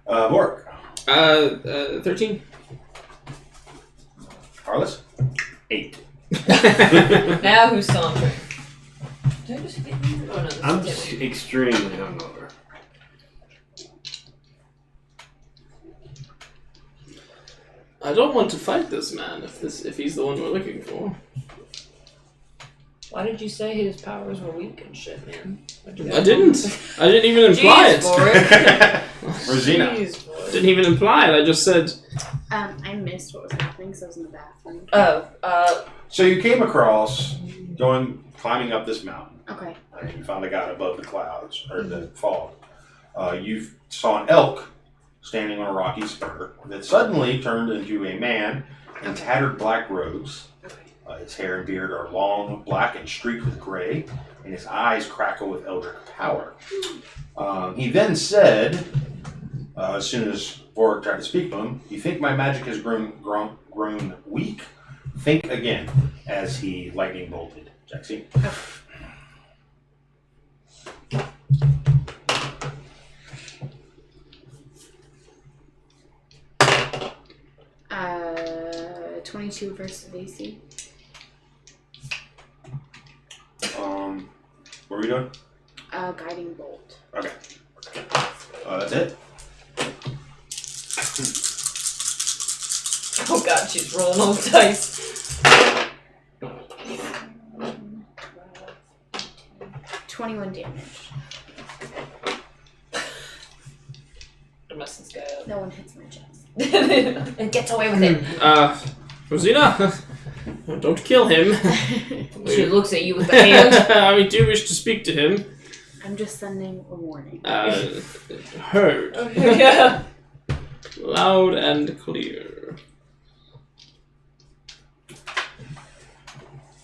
Vork. 13. Carlos. 8. Now who's sauntering? Did I just hit you? Oh, no, this I'm is just different. extremely hungover. I don't want to fight this man if he's the one we're looking for. Why did you say his powers were weak and shit, man? I didn't. I didn't even imply Jeez, Boric. Rosina. Jeez, Boric. Didn't even imply it. I just said. I missed what was happening because I was in the bathroom. Oh, So you came across, climbing up this mountain. Okay. And you found a guy above the clouds, or the fog. You saw an elk standing on a rocky spur that suddenly turned into a man in tattered black robes. His hair and beard are long, black, and streaked with gray, and his eyes crackle with eldritch power. He then said, as soon as Vork tried to speak to him, "You think my magic has grown weak? Think again," as he lightning bolted Jackson. 22 versus AC. What are we doing? Guiding bolt. Okay. That's it. oh god, she's rolling all the dice. 21 damage. I'm messing this guy up. No one hits my chest. And gets away with it. Rosina, don't kill him. She looks at you with the hand. We do wish to speak to him. I'm just sending a warning. Heard. Yeah. Loud and clear.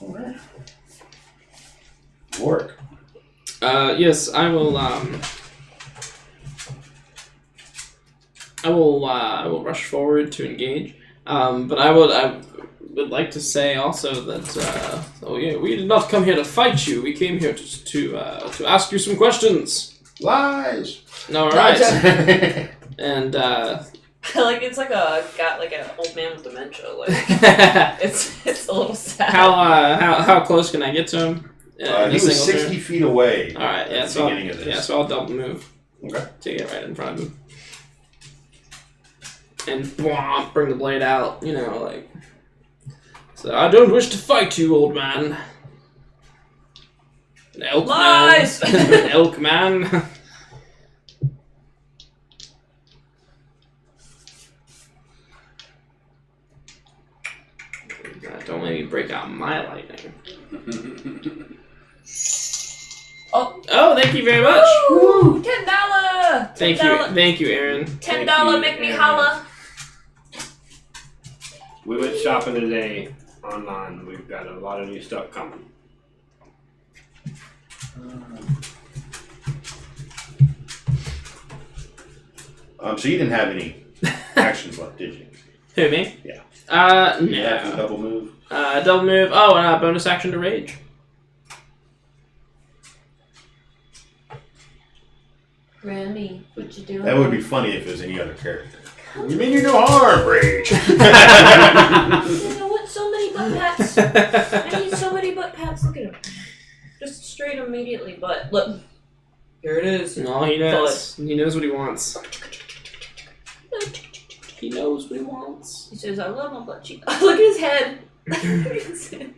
Alright. Work. Yes, I will, I will rush forward to engage. But I would like to say also that, we did not come here to fight you. We came here to ask you some questions. Lies. All right. And Like it's like got like an old man with dementia. Like it's a little sad. how close can I get to him? He was 60 feet away. All right, at the beginning of this. so I'll double move. Okay. To get right in front of him. And bwomp, bring the blade out, like. So, I don't wish to fight you, old man. An elk Lies! man. An elk man. Don't let me break out my lightning. Oh, thank you very much. Woo! $10. Thank you, Aaron. $10 make me holla. We went shopping today online. We've got a lot of new stuff coming. So you didn't have any actions left, did you? Who, me? Yeah. No. You have to double move. Double move. Oh, and bonus action to rage. Randy, what you doing? That would be funny if it was any other character. You mean you no harm, Rage? You know what? So many butt pats. I need so many butt pats. Look at him. Just straight immediately butt. Look. Here it is. No, he knows. He knows what he wants. He knows what he wants. He says, I love my butt cheek. Look at his head. Look at his head.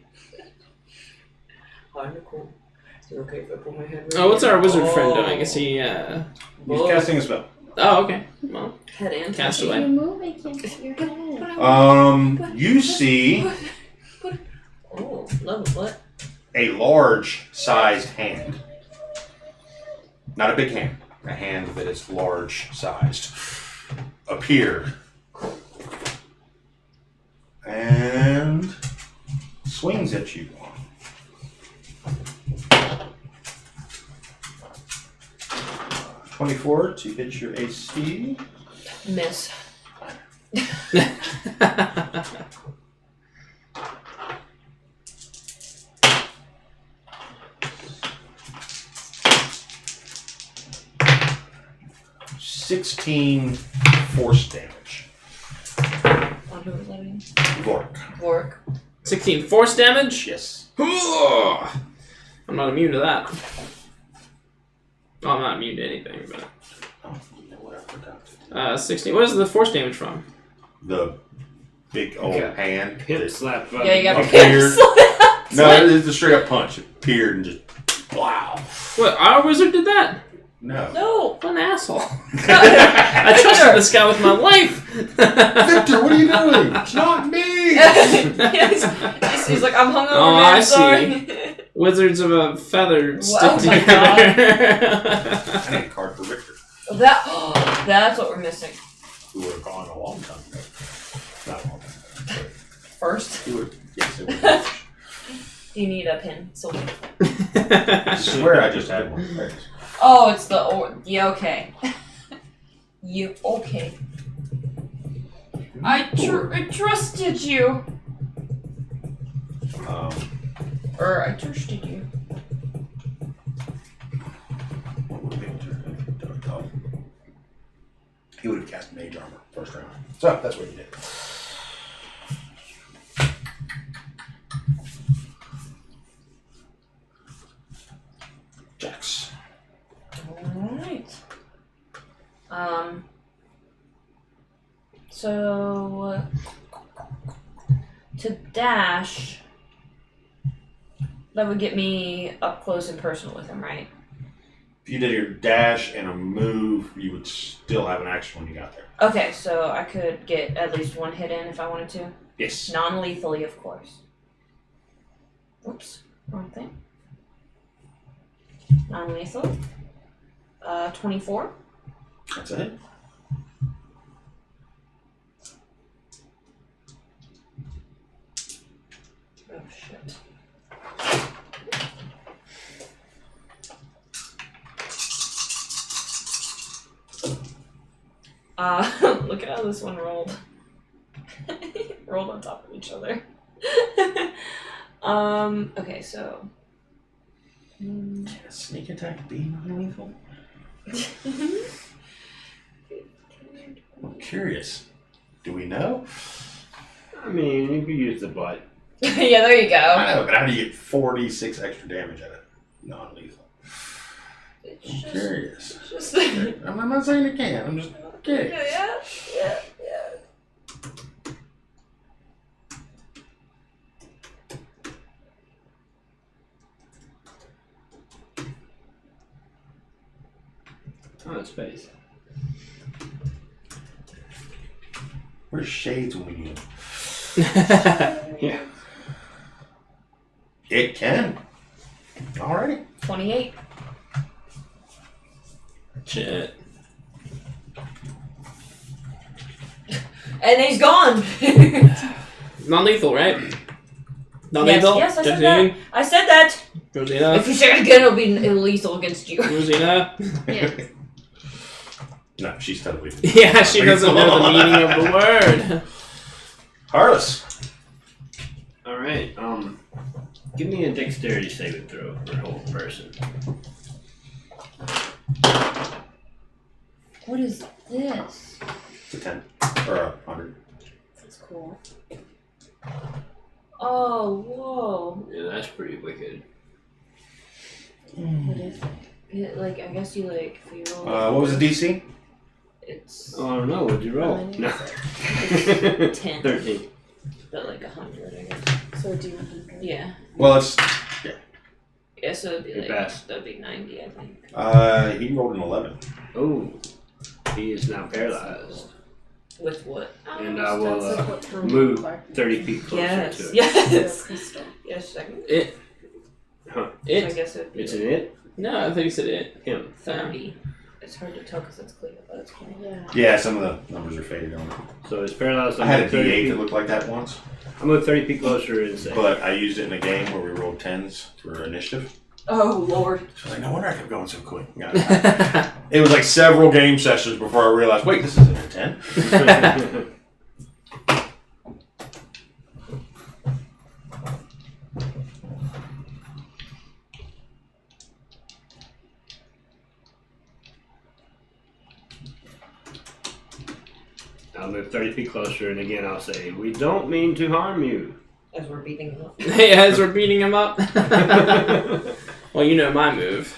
Hi, Nicole. Is it okay if I put my head right Oh, what's here? our wizard friend doing? Is he, He's casting a spell. Oh, okay. Well, Head and cast If away. you move, I can't get your head. You see Oh, love a butt. a large-sized hand. Not a big hand. A hand that is large-sized. Appear. And swings at you. $24 to hit your AC. Miss. 16 force damage. On who was that again? Vork. Vork. 16 force damage? Yes. I'm not immune to that. Well, I'm not immune to anything, but... Oh, you know what I forgot to do. 16. What is the force damage from? The big old Yeah. hand. Hip that- slap. Yeah, you got Up me here. slapped. No, it's a straight up punch. It appeared and just wow. What, our wizard did that? No. No. What an asshole. I trusted this guy with my life. Victor, what are you doing? It's not me. He's like, I'm hungover, Oh, man. I Sorry. Wizards of a feather stick Oh my together. I need a card for Victor, That's what we're missing. who would have gone a long time ago. Not a long time ago. First, He would. Yes, it would. do you need a pin? So. I swear I just had one. There it is. Oh, it's the yeah. Okay. You okay? I trusted you, or I trusted you. What would Victor have done? He would have cast Mage Armor first round. So that's what he did. Jax. Alright. So to dash, that would get me up close and personal with him, right? If you did your dash and a move, you would still have an action when you got there. Okay, so I could get at least one hit in if I wanted to. Yes. Non-lethally, of course. Oops, wrong thing. Non-lethal. 24. That's a hit. Oh shit. Look at how this one rolled. Rolled on top of each other. Okay, so. Can a sneak attack be non-lethal? 15, 20, curious. Do we know? I mean, you could use the butt. Yeah, there you go. I know, but how do you get 46 extra damage out of non-lethal? It's I'm just, curious. just I'm not saying you can't. I'm just curious. yeah. Oh, it's face. Where's shades when we need them? Yeah. It can. Alrighty. 28. Shit. And he's gone. Non-lethal, right? Non-lethal? Yes, I said Justine? that. I said that. Rosina? If you say it again, it'll be lethal against you. Rosina? Yeah. No, she's totally. Yeah, she doesn't know the meaning of the word. Harless. Alright, give me a dexterity saving throw for a whole person. What is this? It's a 10. Or a 100. That's cool. Oh, whoa. Yeah, that's pretty wicked. What is it? Like, I guess you like, if you roll. What was the DC? It's Oh, I don't know. What'd you roll? How many No. is 10. 13. But like 100, I guess. So do 100. Yeah. Well, it's. Yeah, so it'd be Your like, best. that'd be 90, I think. He rolled an 11. Oh, he is now paralyzed. With what? And I will That's like what Tony move Clark 30 feet closer Yes. to it. Yes. Crystal. Yes, second. It. Huh. I It. guess it'd be It's like an it? No, I think you said it. Him. 30. It's hard to tell because it's clear, but it's cool. Yeah. Yeah, some of the numbers are faded on it. So it's paralyzed. I had a I'm 30 D8 feet- that looked like that once, I'm moving 30 feet closer and say. but I used it in a game where we rolled 10s for initiative. Oh, Lord. So I was like, no wonder I kept going so quick. It was like several game sessions before I realized, wait, this isn't a 10. I'll move 30 feet closer, and again I'll say, we don't mean to harm you. As we're beating him up. Hey, as we're beating him up. Well, you know my move.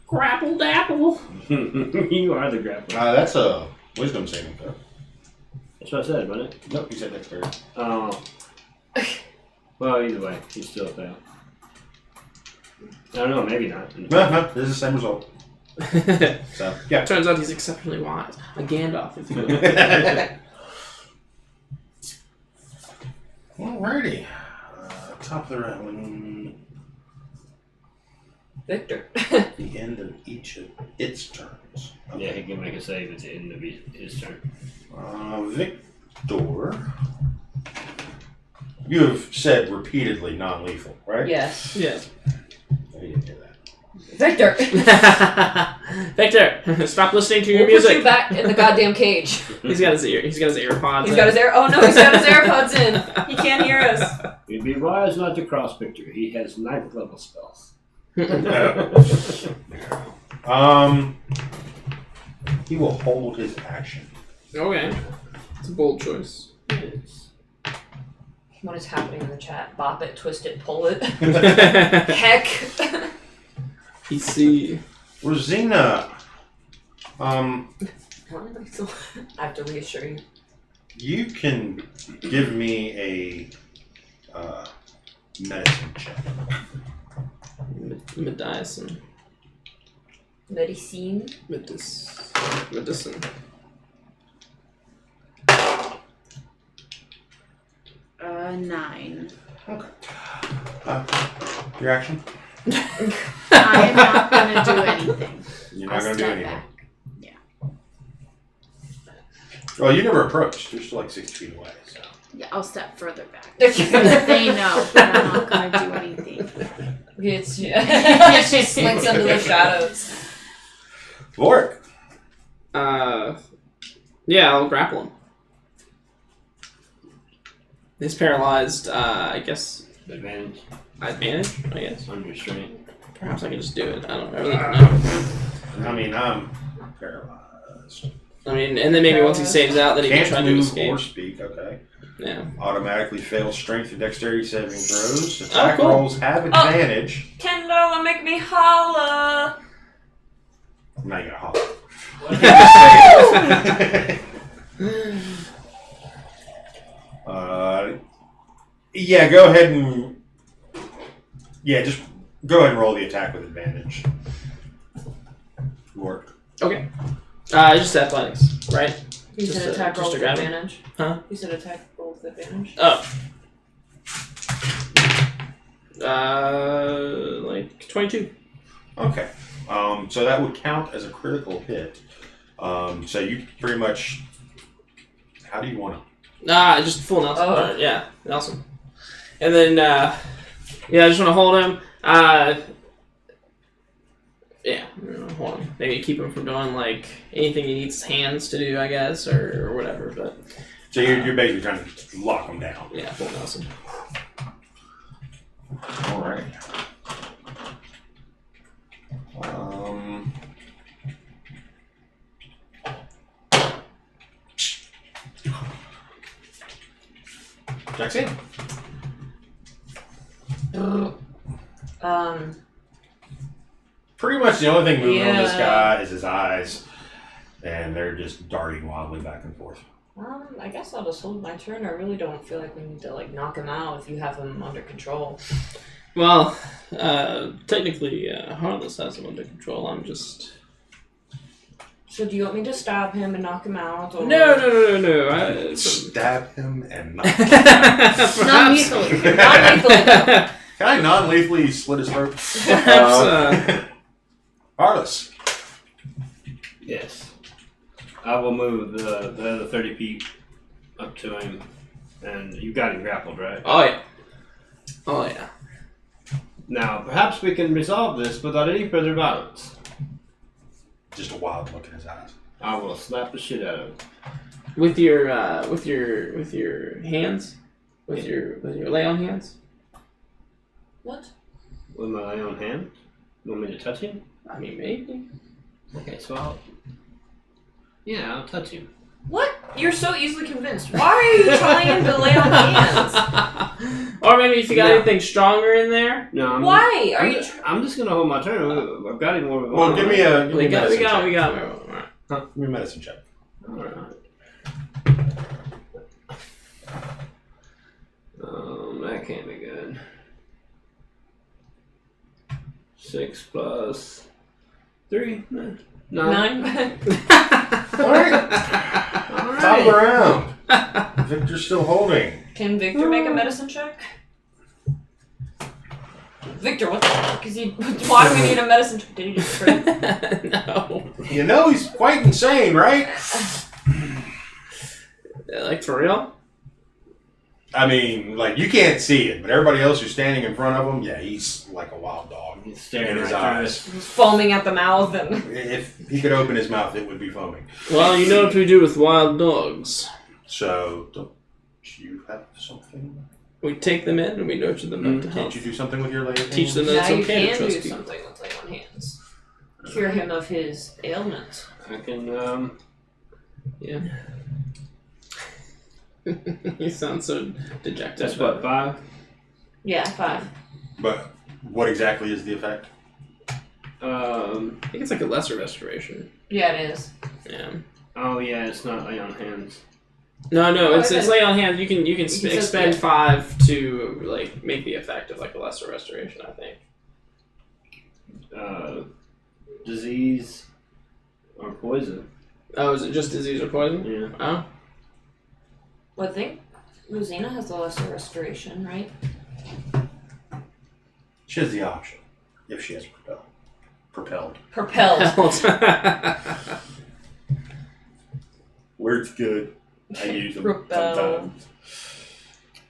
Grapple dapple. You are the grappler. That's a wisdom saving throw. That's what I said, wasn't it? Nope, you said dexterity. Oh. Well, either way, he still failed. I don't know, maybe not. No, this is the same result. So, yeah. Turns out he's exceptionally wise. A Gandalf, if you will. Alrighty. Top of the round. Victor. The end of each of its turns. Yeah, he can make a save at the end of his turn. Victor. You have said repeatedly non-lethal, right? Yes. Yeah. I didn't hear that. Victor! Victor, stop listening to your We'll put music. you back in the goddamn cage. He's got his AirPods. He's got his air. Oh no, he's got his AirPods in. He can't hear us. You'd be wise not to cross Victor. He has 9th level spells. He will hold his action. Okay. It's a bold choice. What is happening in the chat? Bop it, twist it, pull it. Heck. Heck. PC. Rosina, I have to reassure you. you can give me a medicine check. Medicine. Medicine. Medicine. 9. Okay. Your action? I am not gonna do anything. You're I'll not going to do step anything. back. Well, you never approached. You're still like 6 feet away. So. Yeah, I'll step further back. They know that I'm not gonna do anything. She slinks under the shadows. Vorik. Yeah, I'll grapple him. He's paralyzed, I guess. Advantage. Advantage, I guess. On restraint. Perhaps I can just do it. I really don't know. I mean, I'm paralyzed. I mean, and then maybe once he saves out, then he can Can't try to move escape. or speak. Okay. Yeah. Automatically fails strength and dexterity saving throws. Attack cool. rolls have advantage. $10 make me holla. I'm not gonna holler. Yeah, go ahead and just go ahead and roll the attack with advantage. Work. Okay. Just athletics, right? You Just said a- attack just roll a with grab. advantage. Huh? You said attack roll with advantage. Oh. Like 22. Okay. So that would count as a critical hit. So you pretty much. How do you want to? Just full Nelson. Oh. Yeah, Nelson. And then, I just want to hold him. Hold him. Maybe keep him from doing, like, anything he needs his hands to do, I guess, or whatever, but... So you're basically trying to lock him down. Yeah, full Nelson. All right. Jackson. Pretty much the only thing moving on this guy is his eyes, and they're just darting wildly back and forth. I guess I'll just hold my turn. I really don't feel like we need to like knock him out if you have him under control. Well, technically, Heartless has him under control. I'm just... So do you want me to stab him and knock him out? Or... No. Stab him and knock. Non-lethally. Non-lethally, though. Can I non-lethally slit his throat? Perhaps, Arliss. Yes. I will move the other 30 feet up to him. And you got him grappled, right? Oh, yeah. Now, perhaps we can resolve this without any further violence. Just a wild look in his eyes. I will slap the shit out of him. With your hands? With your lay on hands? What? With my own hand? You want me to touch him? I mean, maybe. Okay, so I'll touch him. What? You're so easily convinced. Why are you trying to lay on hands? Or maybe if you got anything stronger in there. No, Why are you? I'm just gonna hold my turn. I've got him more of a Well, give me a medicine check. We got. All right. Huh? Give me a medicine check. Alright. That can't be good. 6 plus 3. 9. 9? Alright. Top of the round. Victor's still holding. Can Victor make a medicine check? Victor, what the fuck is he? Why do we need a medicine check? Did he just trip? No. You know he's quite insane, right? Like, for real? I mean, like, you can't see it, but everybody else who's standing in front of him, yeah, he's like a wild dog. He's staring in his right through eyes. He's foaming at the mouth and. If he could open his mouth, it would be foaming. Well, you know what we do with wild dogs. So, don't you have something? We take them in and we nurture them back to Can't health. you do something with your lay of Teach them hands? that Now it's you okay to can trust do people. something with lay on hands. Cure him of his ailment. I can, Yeah. You sound so dejected. that's what, 5? Yeah, 5. But what exactly is the effect? I think it's like a lesser restoration. Yeah, it is. Yeah. Oh yeah, it's not lay on hands. No, Oh, it's lay on hands. You can says- expend yeah. 5 to like make the effect of like a lesser restoration. I think. Disease or poison. Oh, is it just disease or poison? Yeah. Oh. Well, I think Rosina has the lesser restoration, right? She has the option if she has propelled. Propelled. Word's good. I use them Propelled.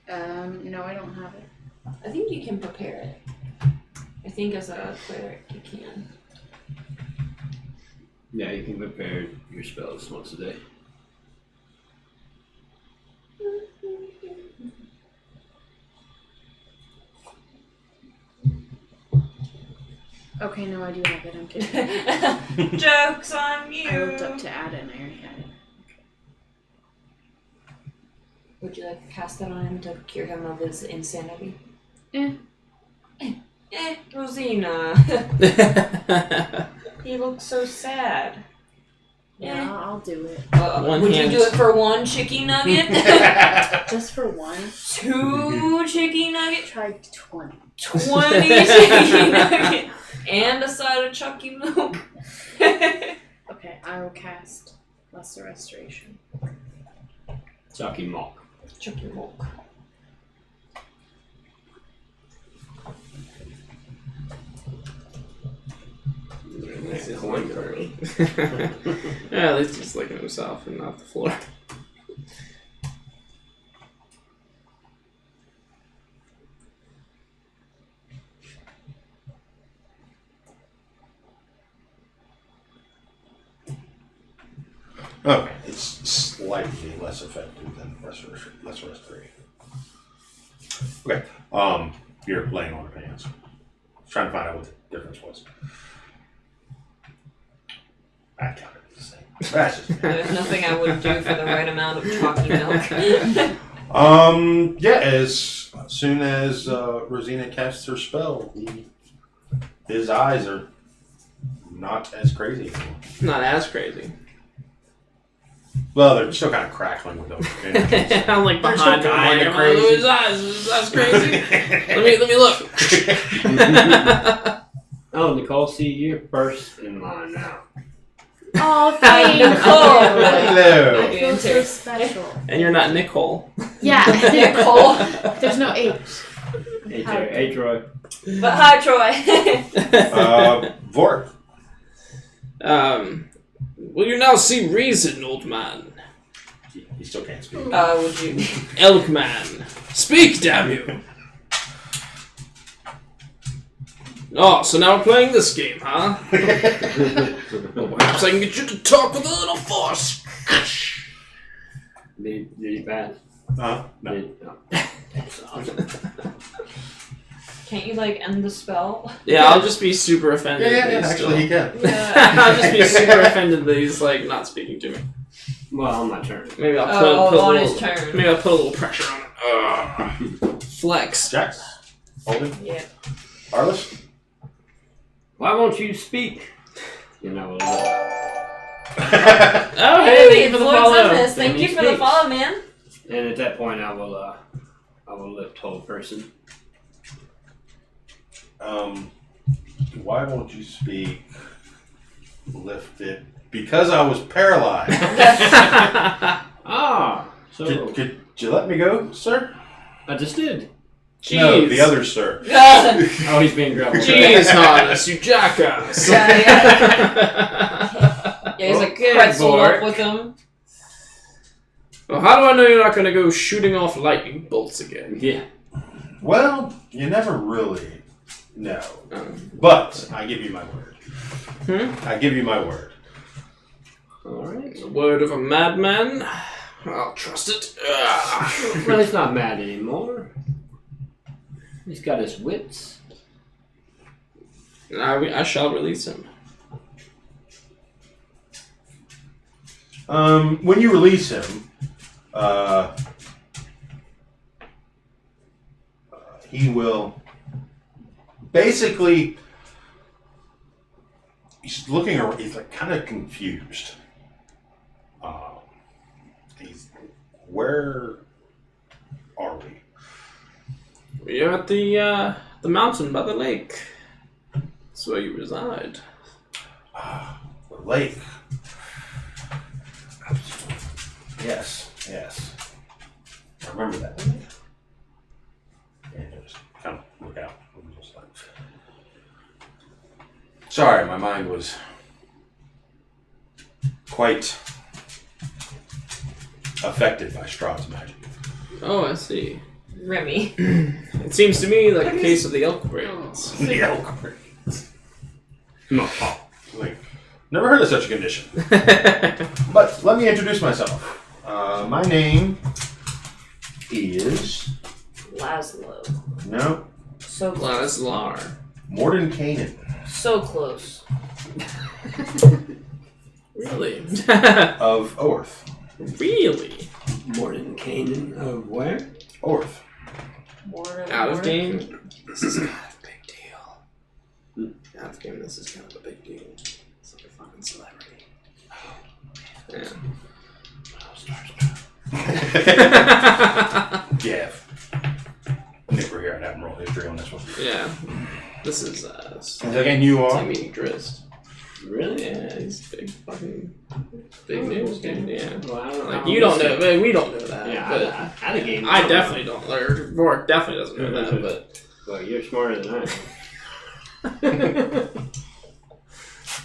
sometimes. No, I don't have it. I think you can prepare it. I think as a cleric you can. Yeah, you can prepare your spells once a day. Okay, no, I do have it. I'm kidding. Joke's on you. I looked up to add it and I already had it. Would you like to cast that on him to cure him of his insanity? Rosina. He looks so sad. Yeah, I'll do it. Would you do it for one chicken nugget? Just for one? 2 chicken nuggets? Try 20. 20 chicken nuggets? And a side of Chucky milk? Okay, I will cast Lesser Restoration. Chucky Mock. Chucky milk. Yeah, at least he's looking at himself and not the floor. Okay, it's slightly less effective than lesser restoration. Okay, you're laying on her hands, trying to find out what the difference was. I counted it the same. That's just There's nothing I would do for the right amount of chalky milk. Yeah, as soon as Rosina casts her spell, his eyes are not as crazy anymore. Not as crazy. Well, they're still kind of crackling with them. I'm like They're behind still him, like, kinda am I losing crazy. his eyes? Is his eyes crazy? let me look. Oh, Nicole, see, you're first in line now. Oh, thank you. Hello. I feel so special. And you're not Nicole. Yeah, Nicole. There's no H. Hey, Troy. But hi, Troy. Vork. Will you now see reason, old man? He still can't speak. Would you? Elk man, speak, damn you! Oh, so now we're playing this game, huh? Well, perhaps I can get you to talk with a little force. Did he pass? No. That's awesome. Can't you, end the spell? Yeah, I'll just be super offended. Yeah, that he's actually he can. I'll just be super offended that he's not speaking to me. Well, on my turn. Maybe I'll put on a his little, turn. maybe I'll put a little pressure on it. Flex. Jax. Holden. Yeah. Arliss. Why won't you speak? You know. Oh, hey, thank you for the Floyd's follow. on this. Thank you for the follow, man. And at that point, I will lift whole person. Why won't you speak? Lift it. Because I was paralyzed. So Could you let me go, sir? I just did. Jeez. No, the other sir. Oh, he's being grappled. Jeez, Harness, you jackass. Yeah, he's Okay, pretzel Bork. up with him. Well, how do I know you're not going to go shooting off lightning bolts again? Yeah. Well, you never really know. But I give you my word. I give you my word. Alright. The word of a madman. I'll trust it. Well, he's not mad anymore. He's got his wits. I shall release him. When you release him, he will basically. He's looking around. He's kind of confused. Where are we? We're at the mountain by the lake. That's where you reside. The lake. Yes. I remember that. And just kind of look out. Just like, sorry, my mind was quite affected by Strahd's magic. Oh, I see. Remy. It seems to me like a case of the elk brains. The elk brains. Like, never heard of such a condition. But let me introduce myself. My name is Laszlo. no So Laszlar. Morden Kanan. So close. Really? Of Orth. Really? Morton Canaan of where? Orth. Out of game? This is kind of a big deal. Out of game, this is kind of a big deal. It's like a fucking celebrity. Yeah. Yeah. Nick, we're here at Admiral History on this one. Yeah. This is, And you are? Timmy Drist. Really? Yeah, he's big fucking big news, dude. Yeah. Well, I don't know. Like, you don't know, man, we don't know that. Yeah, but I had a game. I definitely don't. Or Rourke definitely doesn't know that, but. Well, you're smarter than I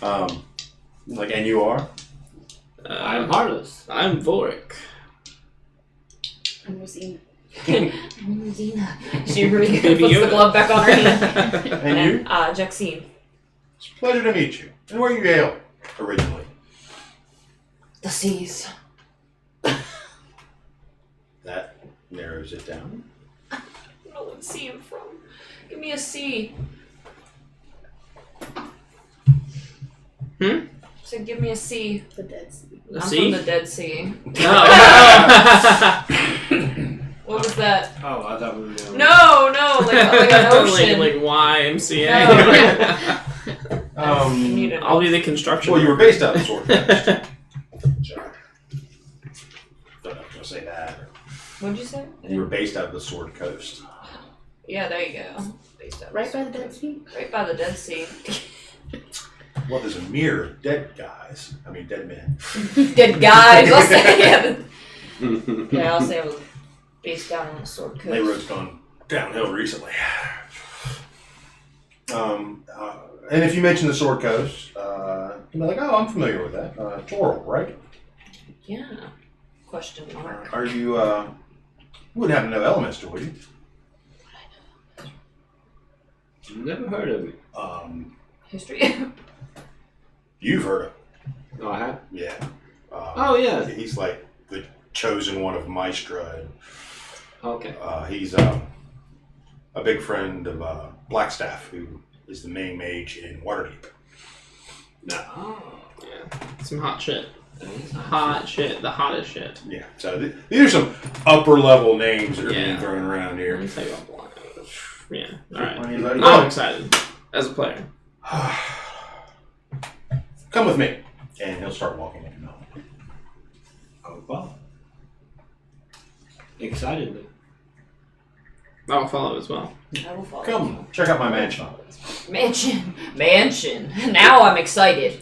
am. And you are? I'm heartless. I'm Vorik. I'm Rosina. She really Baby puts the Yoda. glove back on her hand. And you? Jaxine. It's a pleasure to meet you. And where you hail originally? The seas. That narrows it down. I don't know what sea I'm from. Give me a C. So give me a C. The Dead Sea. The I'm sea? from the Dead Sea. No. What was that? Oh, I thought we were doing. No, like an ocean. like YMCA. You need an I'll be the construction. Well, you were based out of Sword Coast. Sorry. Don't know if I was going to say that. What'd you say? You were based out of the Sword Coast. Yeah, there you go. Based out Right by the Dead Sea? Right by the Dead Sea. Well, there's a mirror of dead guys. I mean, dead men. Dead guys. I'll say. Yeah, I'll say I was based down on the Sword Coast. They road's gone downhill recently. And if you mention the Sword Coast, you'll be like, oh, I'm familiar with that. Toril, right? Yeah. Question mark. Are you, you wouldn't happen to know Elminster, would you? Never heard of it. History. You've heard of him. Oh, I have. Yeah. Oh, yeah. He's like the chosen one of Maestra. And, Okay. he's a big friend of Blackstaff, who is the main mage in Waterdeep. No. Yeah. Some hot shit. Hot shit. The hottest shit. Yeah. So these are some upper level names that are being Yeah. thrown around Let here. me tell you about Blind. Yeah. Alright. Anybody? I'm excited. As a player. Come with me. And he'll start walking into the mountain. Oh, well. Excitedly. I will follow as well. I will follow. Come, check out my mansion. Mansion. Now I'm excited.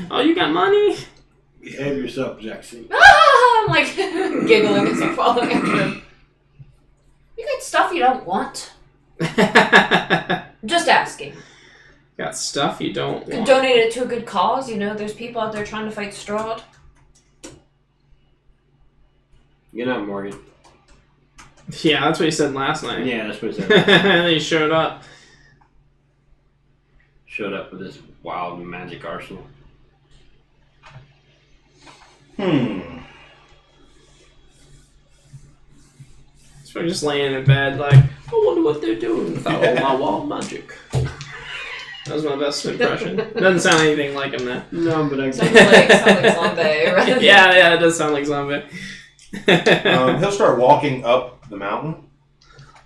Oh, you got money? Behave yourself, Jackson. Ah, I'm like giggling as I'm following after him. You got stuff you don't want? Just asking. Got stuff you don't Could want. donate it to a good cause. You know, there's people out there trying to fight Strahd. Good night, Morgan. Yeah, that's what he said last night. Yeah, that's what he said. And then he showed up. Showed up with this wild magic arsenal. So we're just laying in bed like, I wonder what they're doing without all my wild magic. That was my best impression. Doesn't sound anything like him though. No, but I Sounds like zombie, right? Yeah, it does sound like zombie. He'll start walking up the mountain.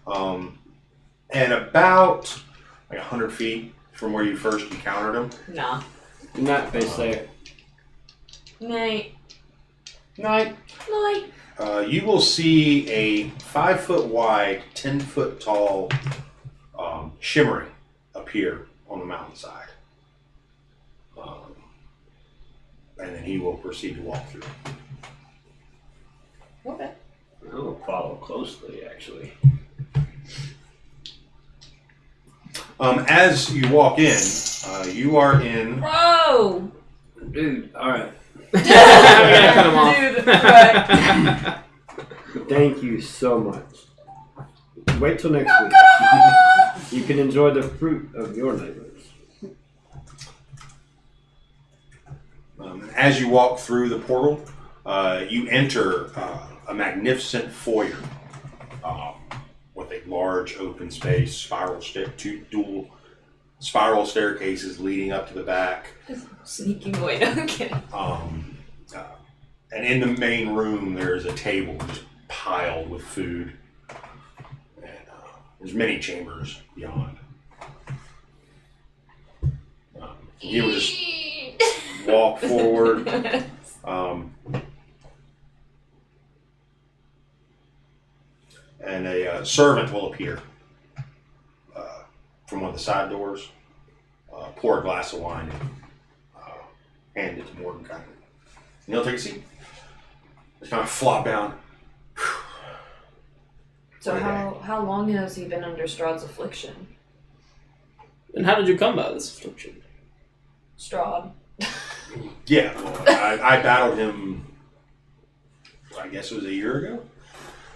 And about like 100 feet from where you first encountered him. Nah. not face there. Night. Night. Night. You will see a 5 foot wide, 10 foot tall shimmering appear on the mountainside. And then he will proceed to walk through. Okay. I will follow closely, actually. As you walk in, you are in. Bro! Dude, alright. We gotta cut him off. Dude, right. Thank you so much. Wait till next week. You can enjoy the fruit of your labors. As you walk through the portal, you enter a magnificent foyer with a large open space, spiral step, two dual spiral staircases leading up to the back. Sneaking away. No, I'm kidding. And in the main room, there's a table just piled with food. And there's many chambers beyond. You would just walk forward. And a servant will appear from one of the side doors, pour a glass of wine, and hand it to Mordecai. And he'll take a seat. Just kind of flop down. So how long has he been under Strahd's affliction? And how did you come by this affliction? Strahd. Yeah, well, I battled him, I guess it was a year ago.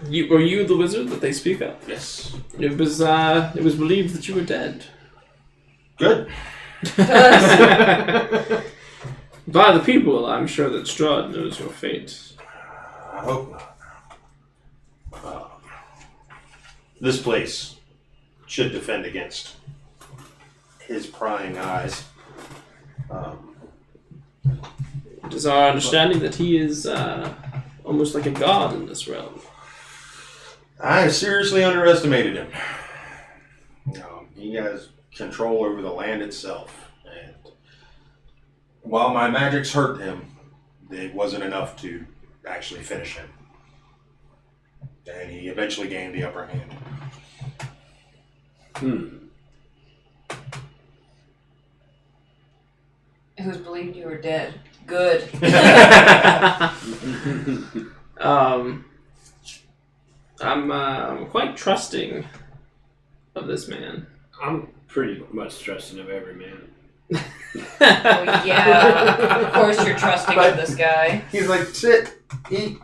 Were you the wizard that they speak of? Yes. It was believed that you were dead. Good. By the people, I'm sure that Strahd knows your fate. I hope not. This place should defend against his prying eyes. It is our understanding that he is almost like a god in this realm. I seriously underestimated him. He has control over the land itself, and while my magics hurt him, it wasn't enough to actually finish him. And he eventually gained the upper hand. It was believed you were dead. Good. I'm quite trusting of this man. I'm pretty much trusting of every man. Oh, yeah. Of course you're trusting of this guy. He's like, sit, eat,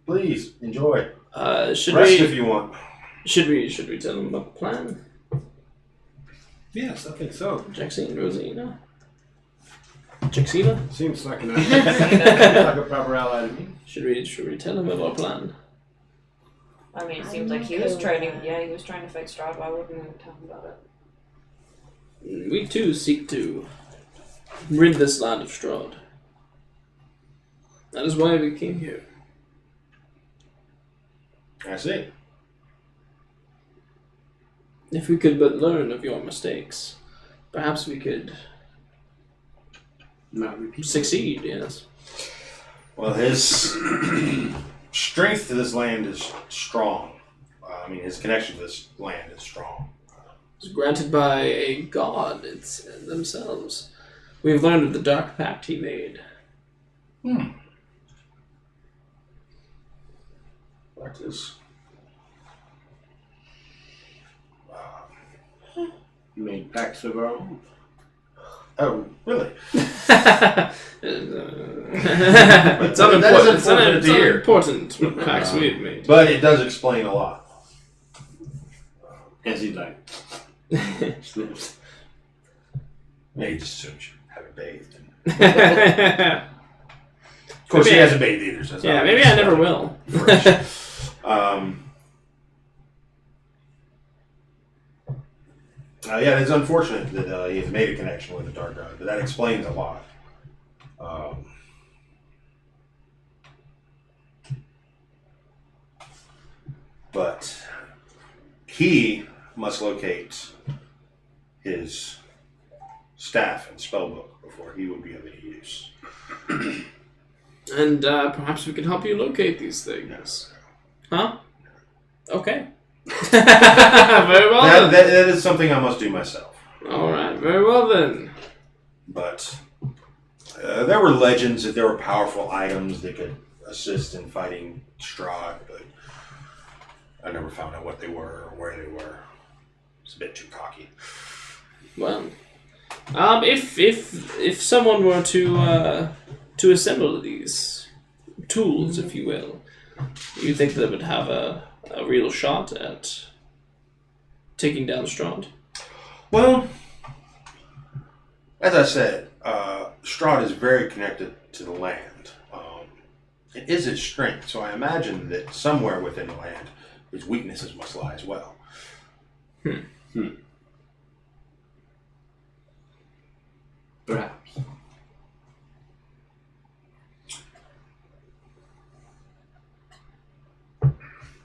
please, enjoy. Should Rest we? if you want. Should we tell him about the plan? Yes, I think so. Jaxine, Rosina. Jaxina? Seems like an seems like a proper ally to me. Should we tell him of our plan? I mean, it seems like he was trying to. Yeah, he was trying to fight Strahd. Why wouldn't we tell him about it? We too seek to rid this land of Strahd. That is why we came here. I see. If we could but learn of your mistakes, perhaps we could Not repeat. succeed, yes. Well, his strength to this land is strong. His connection to this land is strong. It was granted by a god themselves. We have learned of the dark pact he made. That is. Made pacts of our own. Oh, really? It's unimportant. It's unfortunate to hear. unimportant what pacts we have made. But it does explain a lot. As he like sniffs. Yeah, he just assumes you haven't bathed. Of Of course, Maybe he I- hasn't bathed either. So it's yeah, not maybe like I never he's will. fresh. Yeah, it's unfortunate that he has made a connection with the Dark God, but that explains a lot. But he must locate his staff and spellbook before he would be of any use. And perhaps we can help you locate these things. Huh? Okay. Very well then. That is something I must do myself. Alright, very well then. But there were legends that there were powerful items that could assist in fighting Strahd, but I never found out what they were or where they were. It's a bit too cocky. Well, if someone were to assemble these tools, if you will, you think they would have a real shot at taking down Strahd? Well, as I said, Strahd is very connected to the land. It is its strength, so I imagine that somewhere within the land, its weaknesses must lie as well. Perhaps.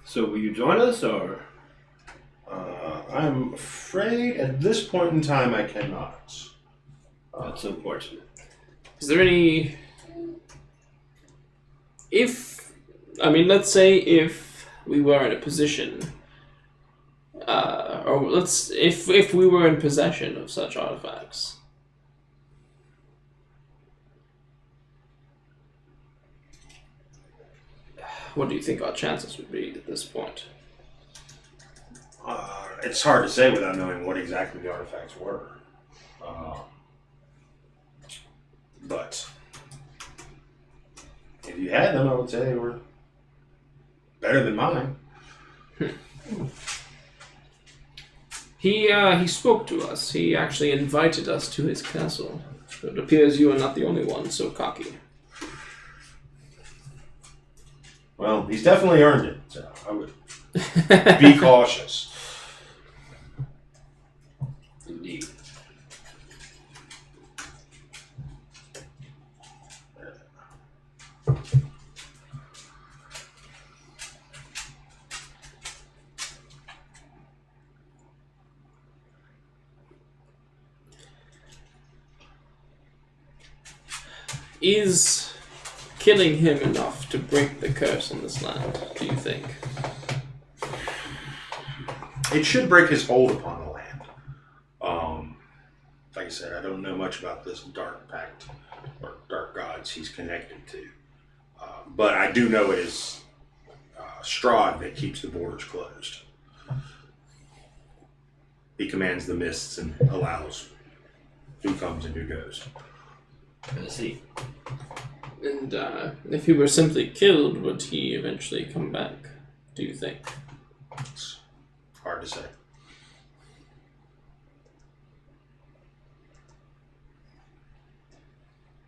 So will you join us, or? I'm afraid at this point in time I cannot. That's unfortunate. Is there any... let's say if we were in a position, if we were in possession of such artifacts, what do you think our chances would be at this point? It's hard to say without knowing what exactly the artifacts were. But if you had them, I would say they were better than mine. He spoke to us. He actually invited us to his castle. It appears you are not the only one so cocky. Well, he's definitely earned it, so I would be cautious. Indeed. Is killing him enough to break the curse on this land, do you think? It should break his hold upon the land. Like I said, I don't know much about this dark pact or dark gods he's connected to. But I do know it is Strahd that keeps the borders closed. He commands the mists and allows who comes and who goes. I see. And if he were simply killed, would he eventually come back, do you think? It's hard to say.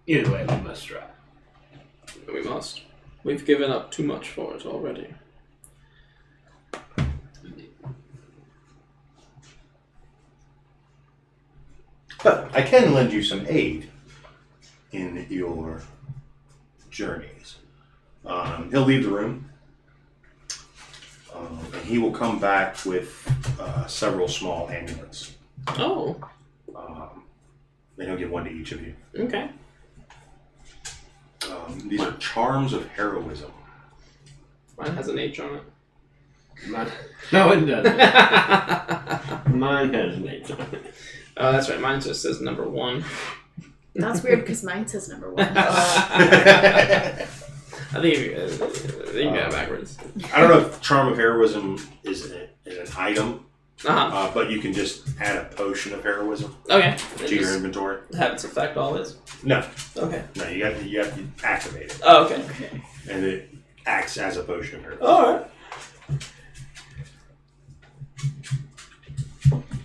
Either way, we must try. We must. We've given up too much for it already. But I can lend you some aid in your journeys. He'll leave the room. And he will come back with several small amulets. Oh, And he'll give one to each of you. okay. These are charms of heroism. Mine has an H on it. Mine, no, it doesn't. Mine has an H on it. Oh, that's right. Mine just says number 1. That's weird because mine says number 1. I think you got it backwards. I don't know if charm of heroism is an item, Uh-huh. but you can just add a potion of heroism Okay. to your inventory. Have its effect always? No, Okay. no, you have to activate it, Oh, okay. and it acts as a potion of heroism. Alright.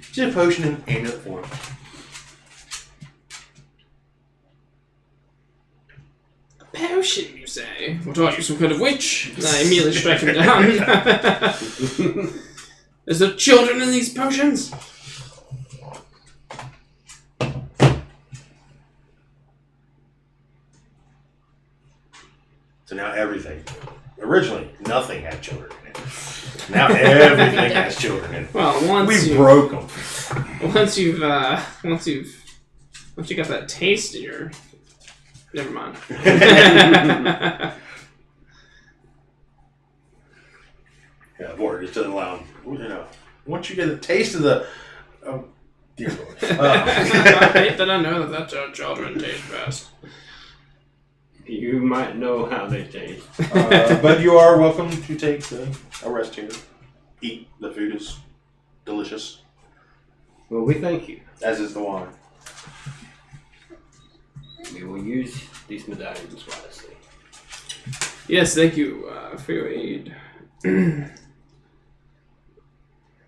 It's a potion in amulet form. Potion, you say? What are you, some kind of witch? And I immediately strike him down. Is there children in these potions? So now everything. Originally, nothing had children in it. Now everything has children in it. Well, once We you broke them. once you got that taste in your, never mind. Yeah, board just doesn't allow them. Once you get a taste of the, oh, dear Lord. I hate that I know that children taste best. You might know how they taste. But you are welcome to take a rest here. Eat. The food is delicious, Well, we thank you. as is the wine. We will use these medallions wisely. Yes, thank you for your aid.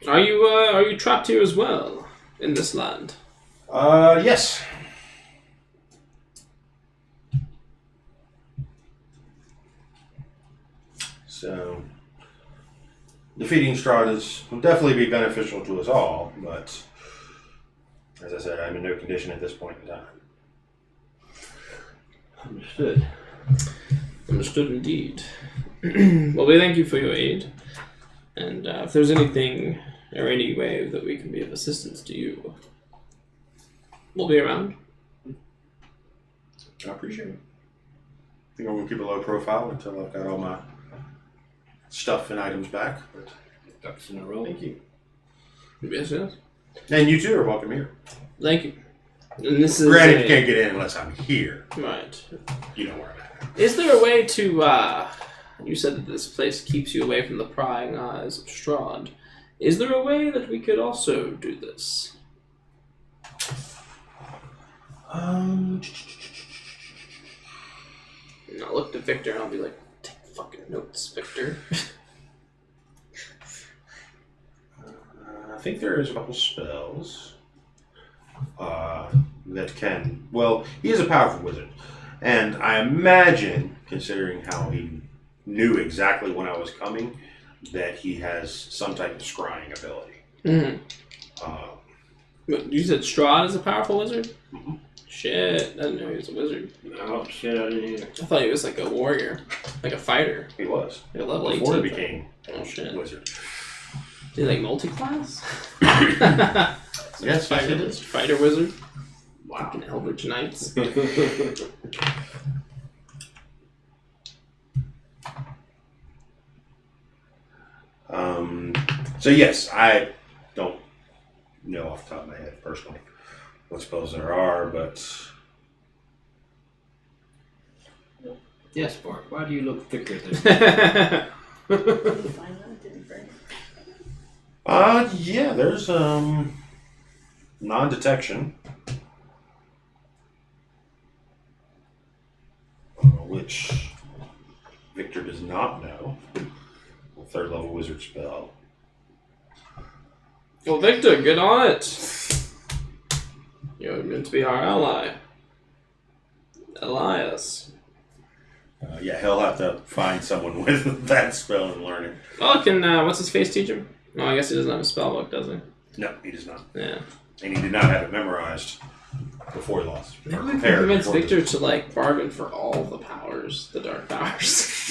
Are you trapped here as well in this land? Yes. So, defeating Strahd will definitely be beneficial to us all, but as I said, I'm in no condition at this point in time. Understood. Understood indeed. Well, we thank you for your aid. And if there's anything or any way that we can be of assistance to you, we'll be around. I appreciate it. I think I'm going to keep a low profile until I've got all my stuff and items back. But Ducks in a row. thank you. Yes, yes. And you too are welcome here. Thank you. And this is Granted, you can't get in unless I'm here. right. You know where I'm at. Is there a way to? You said that this place keeps you away from the prying eyes of Strahd. Is there a way that we could also do this? And I'll look to Victor and I'll be like, take fucking notes, Victor. I think there is a couple spells that can. Well, he is a powerful wizard, and I imagine, considering how he knew exactly when I was coming, that he has some type of scrying ability. Mm-hmm. You said Strahd is a powerful wizard? Mhm. Shit, I didn't know he was a wizard. Oh shit, I didn't either. I thought he was like a warrior, like a fighter. He was Like a level before 18. he became Oh shit. a wizard. Is he like multi-class? Yes, fighter, yes, it is. Fighter wizard? Wow. Fucking Eldritch Knights. So yes, I don't know off the top of my head personally what spells there are, but Yes, Bart. Why do you look thicker than? Did you find that? Did it break? yeah, there's non-detection, which Victor does not know. A third level wizard spell. Well, Victor, get on it. You're meant to be our ally. Elias. Yeah, he'll have to find someone with that spell and learn it. Oh, can, what's his face teach him? Oh, I guess he doesn't have a spell book, does he? No, he does not. Yeah. And he did not have it memorized before he lost. Or Maybe we can prepared convince before Victor to, like, bargain for all the powers, the dark powers.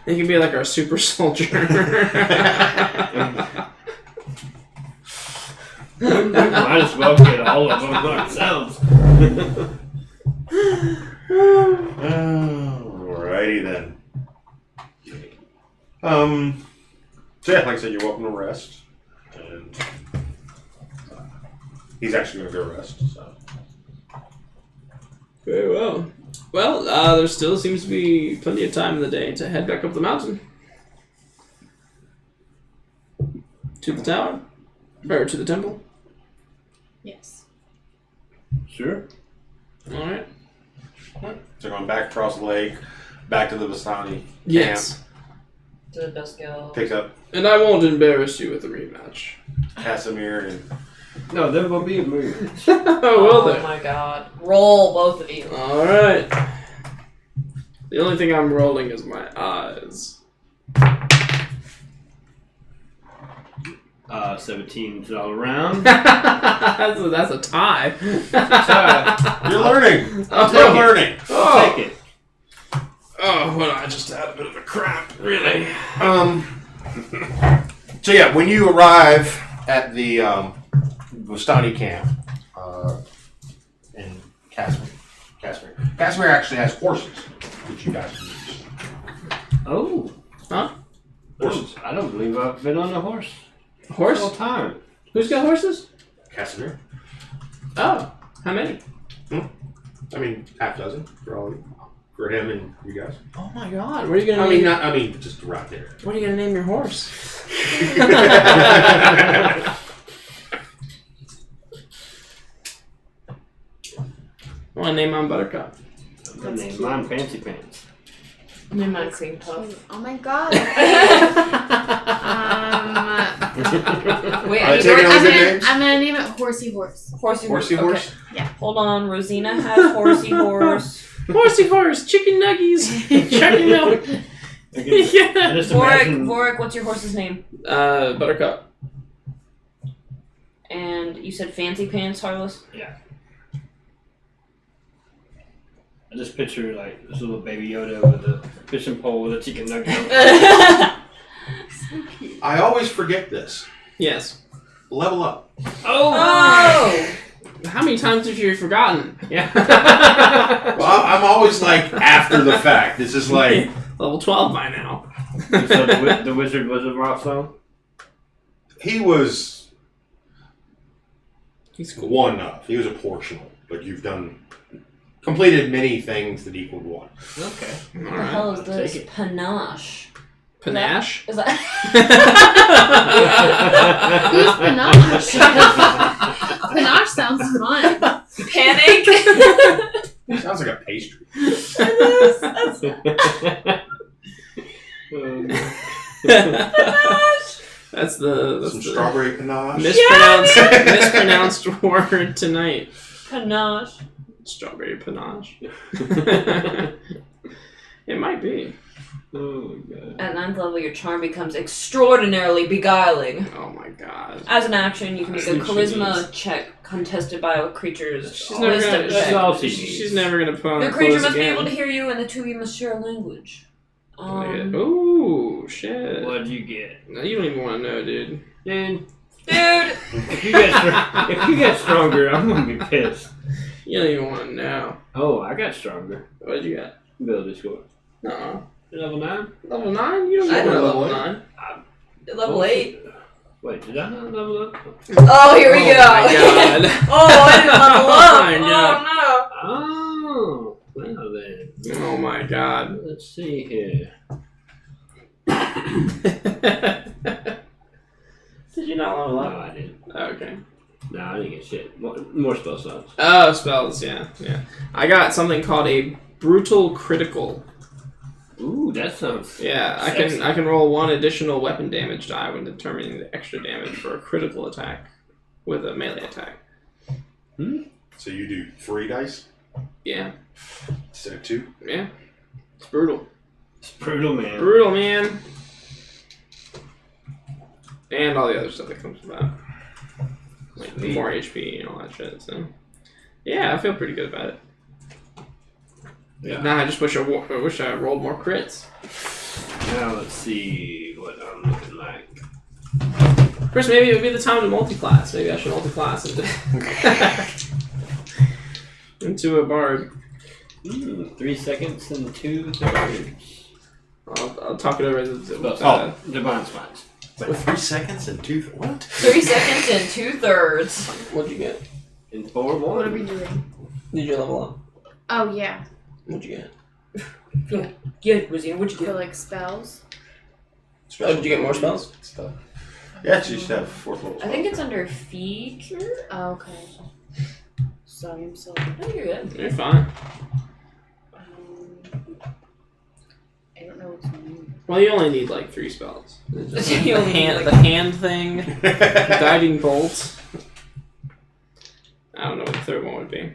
He can be like our super soldier. Might as well get all of them ourselves. Alrighty then. So yeah, like I said, you're welcome to rest. And he's actually going to go rest. So. Very well. Well, there still seems to be plenty of time in the day to head back up the mountain. To the tower? Or to the temple? Yes. Sure. Alright. So going back across the lake, back to the Vistani Yes. To the best go. picks up And I won't embarrass you with a rematch. Casimir and No, there will be a movie. Oh, will Oh there? my god. Roll, both of you. Alright. The only thing I'm rolling is my eyes. 17's all around. that's a tie. you're learning. I'll You're take it. learning. Oh. Take it. Oh, well, I just had a bit of a cramp, really. So yeah, when you arrive at the Vistani camp in Casimir actually has horses, which you guys can use. Oh. Huh? Horses. I don't believe I've been on a horse Horse? all time. Who's got horses? Casimir. Oh, how many? I mean, half dozen for all of you. For him and you guys. Oh my god, what are you gonna I mean, name? just right there. What are you gonna name your horse? I want to name mine Buttercup. I'm gonna name mine Fancy Pants. Name mine Cream Puff. Oh my god. Wait, Are I you need taking all the good to names? I'm gonna name it Horsey Horse. Horsey Horsey Okay. horse? Hold on, Rosina has Horsey Horse. Horsey horse, chicken nuggies, chucking milk. I Yeah. just imagine Vorik, what's your horse's name? Buttercup. And you said Fancy Pants, Harless? I just picture like this little baby Yoda with a fishing pole with a chicken nugget. I always forget this. Yes. Level up. Oh! How many times have you forgotten? Yeah. Well, I'm always like after the fact. It's just like Level 12 by now. So the wizard was a Rothstone? he was He's cool. one of. He was a portional, but you've completed many things that equaled one. Okay. What the hell is I'll this? take it. Panache. Panache? Is that? Who's Panache? Panache sounds fun. Panic? Sounds like a pastry. That's Some the strawberry panache. mispronounced word tonight. Panache. Strawberry panache. It might be. Oh my god. At 9th level, your charm becomes extraordinarily beguiling. Oh my god. As an action, you can make a I think she charisma needs- check contested by a creature's She's never wisdom gonna. That's check. all she needs. She's never gonna put on The her creature clothes must be again. able to hear you, and the two of you must share a language. Ooh, shit. What'd you get? No, you don't even want to know, dude. Dude, Dude! if you get stronger, I'm gonna be pissed. You don't even want to know. Oh, I got stronger. What did you got? Ability score. Uh-uh. Level 9? Level 9? You don't I get know level level 9. Level 8. Wait, did I not level up? Oh, here we Oh go! my god. Oh, I didn't level up! Oh my god. Oh, well then. Oh my god. Let's see here. Did you not level No, up? I didn't. Okay. No, I didn't get shit. More spell slots. Oh, spells, yeah. I got something called a brutal critical. Ooh, that sounds. Yeah, sexy. I can roll 1 additional weapon damage die when determining the extra damage for a critical attack with a melee attack. So you do 3 dice Yeah, instead of 2. yeah. It's brutal. It's brutal, man. Brutal, man. And all the other stuff that comes with that. Like Sweet. more HP and all that shit, so. Yeah, I feel pretty good about it. Yeah. Now I just wish I rolled more crits. Now let's see what I'm looking like. Chris, maybe it would be the time to multi-class. Maybe I should multi-class into a bard. 3 seconds and 2 thirds. I'll talk it over. Divine Smite. Like 3 seconds and 2. What? 3 seconds and 2/3. What'd you get? In 4 What are we 1. doing? Did you level up? Oh yeah, What'd you get? Yeah, Rosina, what'd you for get? like spells. Oh, did you get more spells? Stuff. Yeah, she used to have 4 levels. I think it's under feature. Oh, okay. Sorry, I'm so. No, you're good. You're fine. I don't know what's new. Well, you only need like 3 spells. You only need, like- The hand thing, diving bolt. I don't know what the third one would be.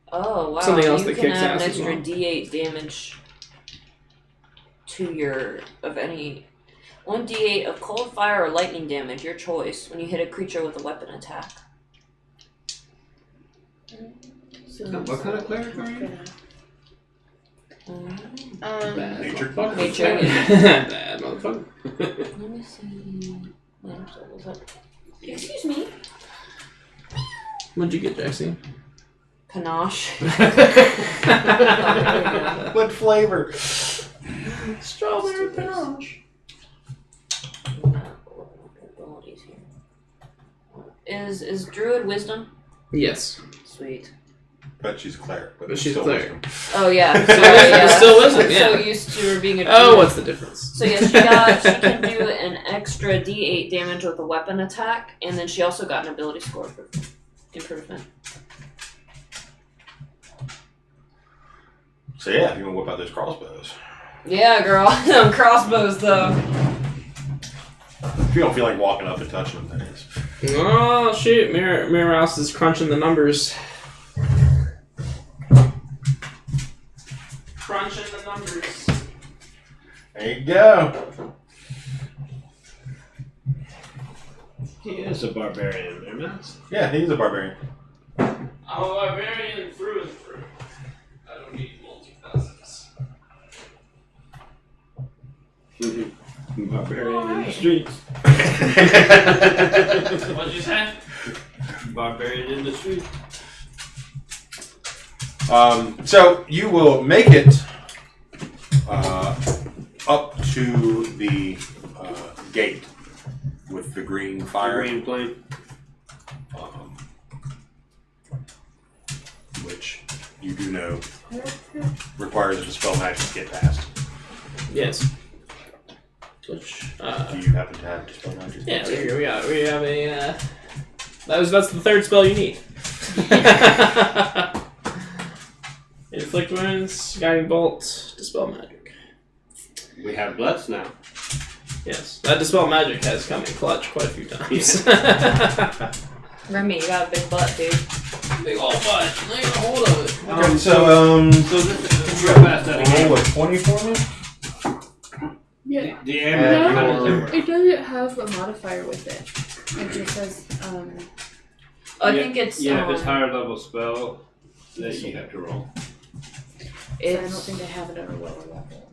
Oh wow! Something else you that can kicks add ass an as extra well. D8 damage to your of any 1d8 of cold, fire, or lightning damage, your choice, when you hit a creature with a weapon attack. What kind of cleric are you? Bad Nature. motherfucker. Nature. Bad motherfucker. Let me see. Excuse me. What'd you get, Jesse? Panache. What flavor? Strawberry panache. Is Druid wisdom? Yes. Sweet. But she's a cleric. But But she's still a cleric. wisdom. Oh yeah. Still Sorry, wisdom, yeah. still wisdom, yeah. So used to her being a Oh, druid. what's the difference? So yes, she can do an extra D8 damage with a weapon attack, and then she also got an ability score improvement. So yeah, if you want to whip out those crossbows. Yeah, girl. Them crossbows though. If you don't feel like walking up and touching them, that is. Oh shoot, Mirror Mouse is crunching the numbers. Crunching the numbers. There you go. He is a barbarian, there, Mouse. Yeah, he's a barbarian. I'm a barbarian through and through. Barbarian in the streets. What'd you say? Barbarian in the streets. So you will make it up to the gate with the green fire, Green plane. which you do know requires a dispel magic to get past. Yes. Which, Do you happen to have dispel magic? yeah, we have a, that's the third spell you need. Inflict wounds, guiding bolt, dispel magic. We have bloods now. Yes, that dispel magic has come in clutch quite a few times. Remy, you got a big butt, dude. Big old butt. Lay a hold of it. Okay, so So this go past that again. roll a 20 for me. Yeah. The amulet, how does it work? It doesn't have a modifier with it. It just says, I think it's Yeah, it's higher level spell that you have to roll. so I don't it's think I have it at a lower level.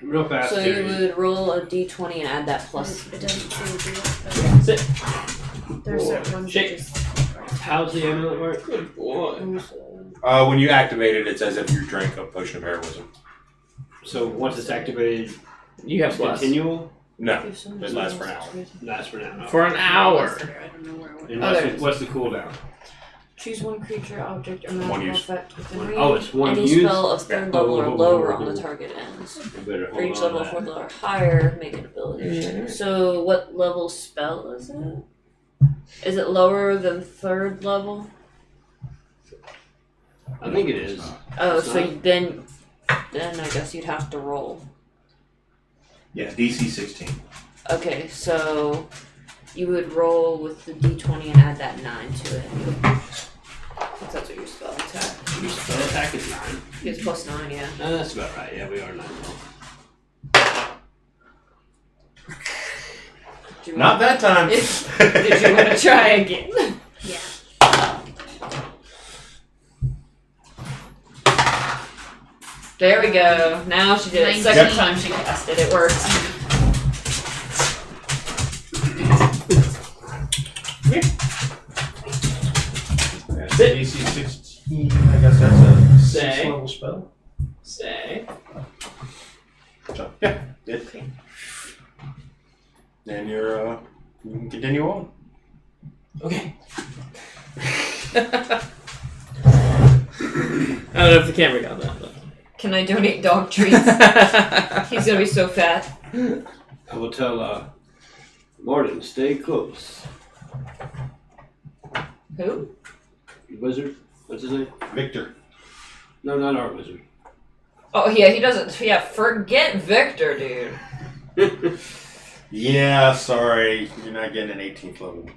Real fast. so here. you would roll a d20 and add that plus. It doesn't say do that. Sit. There's certain ones that Shake. just. How's the amulet work? Good boy. When you activate it, it's as if you drank a potion of heroism. So once it's activated, You have it's plus. continual. No, it lasts for an hour. Lasts for now. For an hour. I don't know where it went. And Oh, there it is. what's the cooldown? Choose one creature, object, or One magical use. effect within range. Oh, it's one Any use? spell of third level or Oh, lower oh, on oh. the target ends. I better For hold each on level, to that. fourth level or higher, make an ability. Yeah. So, what level spell is it? Is it lower than third level? I think it is. Oh, It's so not. then I guess you'd have to roll. Yeah, DC 16. Okay, so you would roll with the d20 and add that 9 to it. If that's what your spell attack. Your spell attack is 9. It's plus 9, yeah. That's about right. Yeah, we are 9. Do you Not that time. Did you want to try again? Yeah. There we go. Now she did it. 19. Second time she cast it. It worked. Sit. DC 16, I guess that's a Say. 6th level spell. Say. So, yeah, it. Then you can continue on. Okay. I don't know if the camera got that, but. Can I donate dog treats? He's gonna be so fat. I will tell Morton, stay close. Who? Wizard? What's his name? Victor. No, not our wizard. Oh yeah, he doesn't. Yeah, forget Victor, dude. Yeah, sorry. You're not getting an 18th level.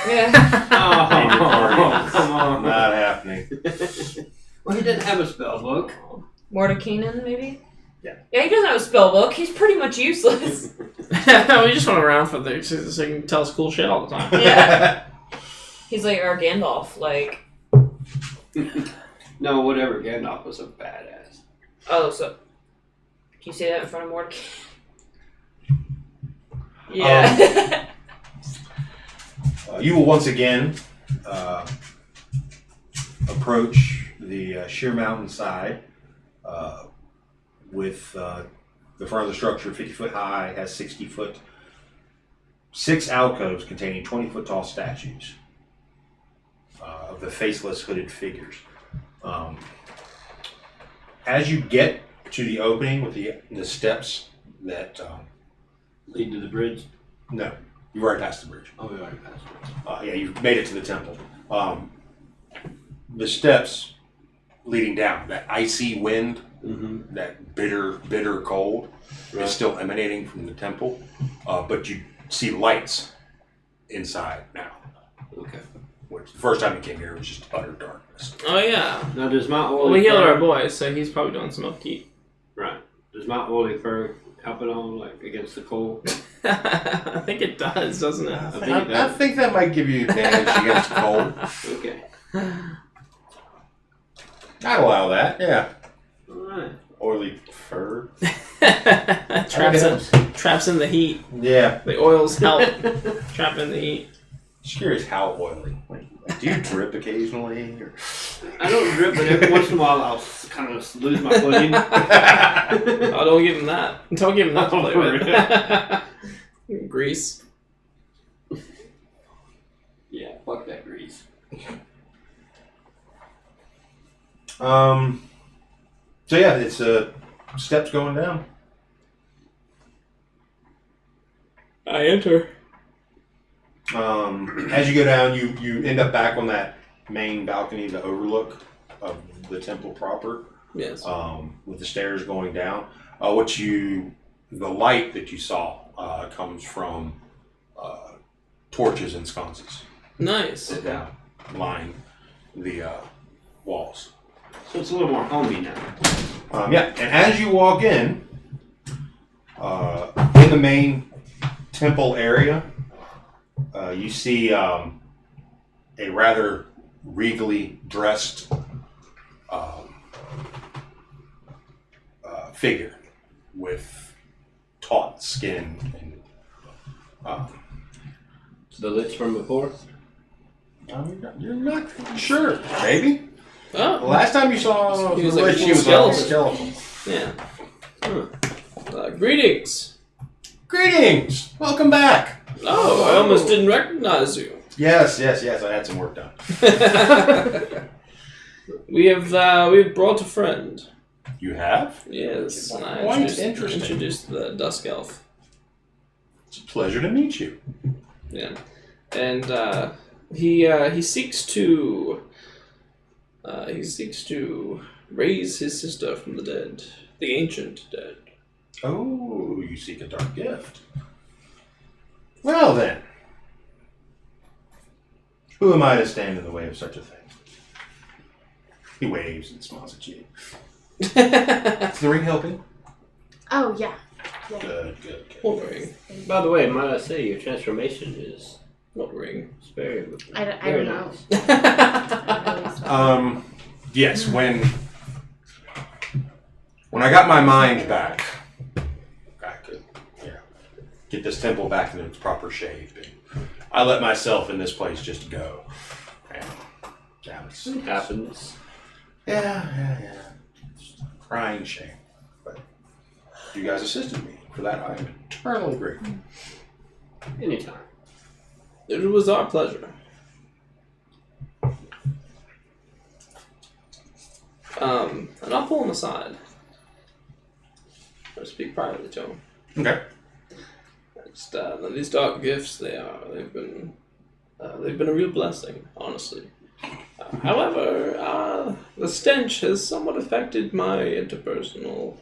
Yeah. Oh, come on. Not happening. Well, he didn't have a spell book. Mordekainan, maybe? Yeah. Yeah, he doesn't have a spell book. He's pretty much useless. We just went around for the so he can tell us cool shit all the time. Yeah. He's like our Gandalf, like. No, whatever. Gandalf was a badass. Oh, so. Can you say that in front of Mordekainan? Yeah. You will once again approach the sheer mountainside with the front of the structure 50 foot high, has 60 foot, 6 alcoves containing 20 foot tall statues of the faceless hooded figures. As you get to the opening with the steps that Lead to the bridge. no, you've already passed the bridge. Oh, we already passed it. Yeah, you've made it to the temple. The steps leading down, that icy wind, Mm-hmm. that bitter cold Right. is still emanating from the temple, but you see lights inside now. Okay. Which the first time you came here, it was just utter darkness. Oh yeah. Now, does my Well, oily we healed fur... our boy, so he's probably doing some upkeep. Right. Does my oily fur help it on, like, against the cold? I think it does, doesn't it? I think that might give you advantage against cold. Okay. I'd allow that, yeah. Alright. Oily fur. traps in the heat. Yeah. The oils help trap in the heat. Just curious how oily. Like, do you drip occasionally? Or? I don't drip, but every once in a while I'll kind of lose my footing. Oh, don't give him that. Don't give him that to play with. Grease. Yeah, fuck that grease. So yeah, it's steps going down. I enter. As you go down, you end up back on that main balcony, the overlook of the temple proper. Yes. With the stairs going down. The light that you saw comes from torches and sconces Nice. that line the walls. So it's a little more homey now. Yeah, and as you walk in the main temple area, you see a rather regally dressed figure with taut skin and The lips from before? you're not sure, maybe. The Oh, last time you saw He was like a she was full a skeleton. yeah. Greetings. Greetings! Welcome back! Oh, I almost didn't recognize you. Yes, I had some work done. We have brought a friend. You have? Yes, and I Quite introduced interesting. the Dusk Elf. It's a pleasure to meet you. Yeah, and he seeks to raise his sister from the dead, the ancient dead. Oh, you seek a dark gift. Well then, who am I to stand in the way of such a thing? He waves and smiles at you. Is the ring helping? Oh, yeah. Good. What ring? By the way, might I say your transformation is What ring? very, I very don't know. nice. Yes, when I got my mind back, I could get this temple back in its proper shape. And I let myself in this place just go. And It happens. Yeah. It's a crying shame. But you guys assisted me. For that, I am eternally grateful. Anytime. It was our pleasure. And I'll pull him aside. I'll speak privately to him. Okay. Just, these dark gifts, they've been a real blessing, honestly. However, the stench has somewhat affected my interpersonal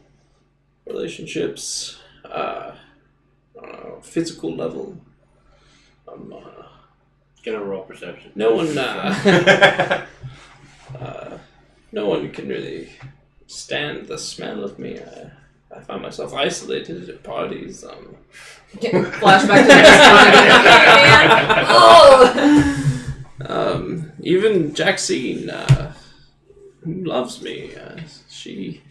relationships, on a physical level. Can I roll perception? No one can really stand the smell of me. I find myself isolated at parties. Flashback to Even Jaxine, who loves me, she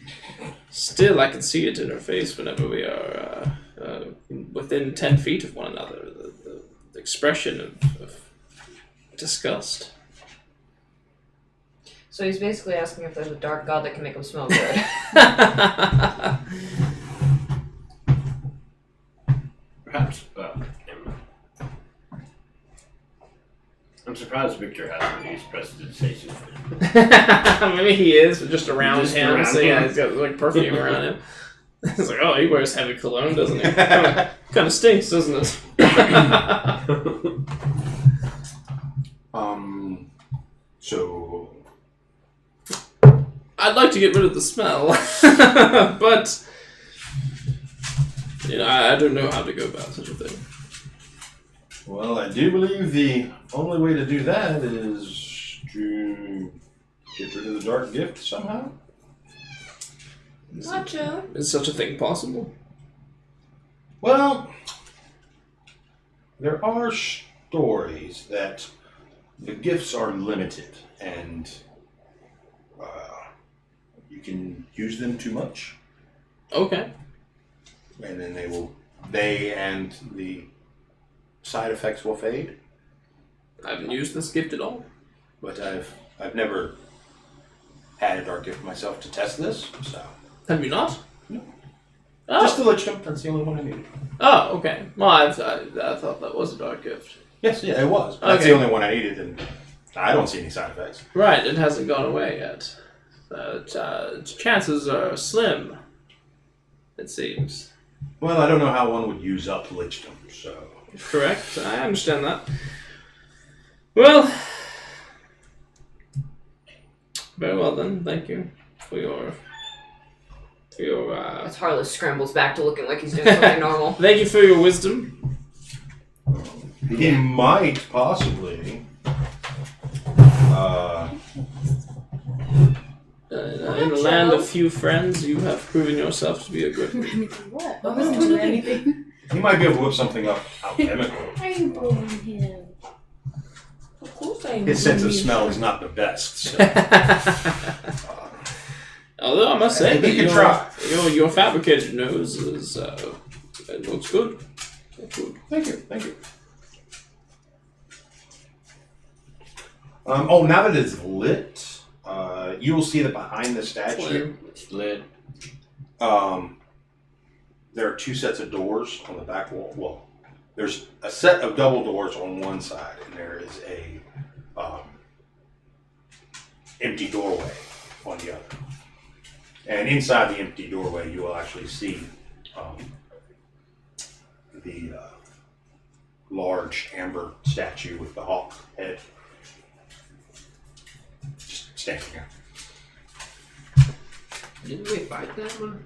still, I can see it in her face whenever we are within 10 feet of one another. The expression of disgust. So he's basically asking if there's a dark god that can make him smell good. Perhaps. I'm surprised Victor hasn't used prestidigitation. Maybe he is, but just around Just him. around So yeah, him. he's got like perfume around him. It's like, oh, he wears heavy cologne, doesn't he? Kind of stinks, doesn't it? So I'd like to get rid of the smell, but I don't know how to go about such a thing. well, I do believe the only way to do that is to get rid of the dark gift somehow. Gotcha. Is such a thing possible? Well, there are stories that the gifts are limited and you can use them too much. Okay. and then they and the side effects will fade. I haven't used this gift at all. But I've never had a dark gift myself to test this, so Have you not? No. Oh. just the Lich Jump. That's the only one I needed. Oh, okay. Well, I thought that was a dark gift. Yes, yeah, it was. That's Okay. the only one I needed, and I don't see any side effects. Right, it hasn't gone away yet. Chances are slim, it seems. Well, I don't know how one would use up Lich Jump, so Correct, I understand that. Well, very well then, thank you for your As Harless scrambles back to looking like he's doing something normal. thank you for your wisdom. he might possibly. In a land of few friends, you have proven yourself to be a good one. What? I wasn't doing anything. He might be able to whip something up alchemical. I'm bullying him. Of course I am. His sense of smell is not the best. So. Although I must say He that could try. your fabricated nose is it looks good. Looks good. Thank you. Now that it's lit, you will see that behind the statue, It's lit. there are two sets of doors on the back wall. Well, there's a set of double doors on one side, and there is a empty doorway on the other. And inside the empty doorway, you will actually see the large amber statue with the hawk head just standing there. Didn't we fight that one?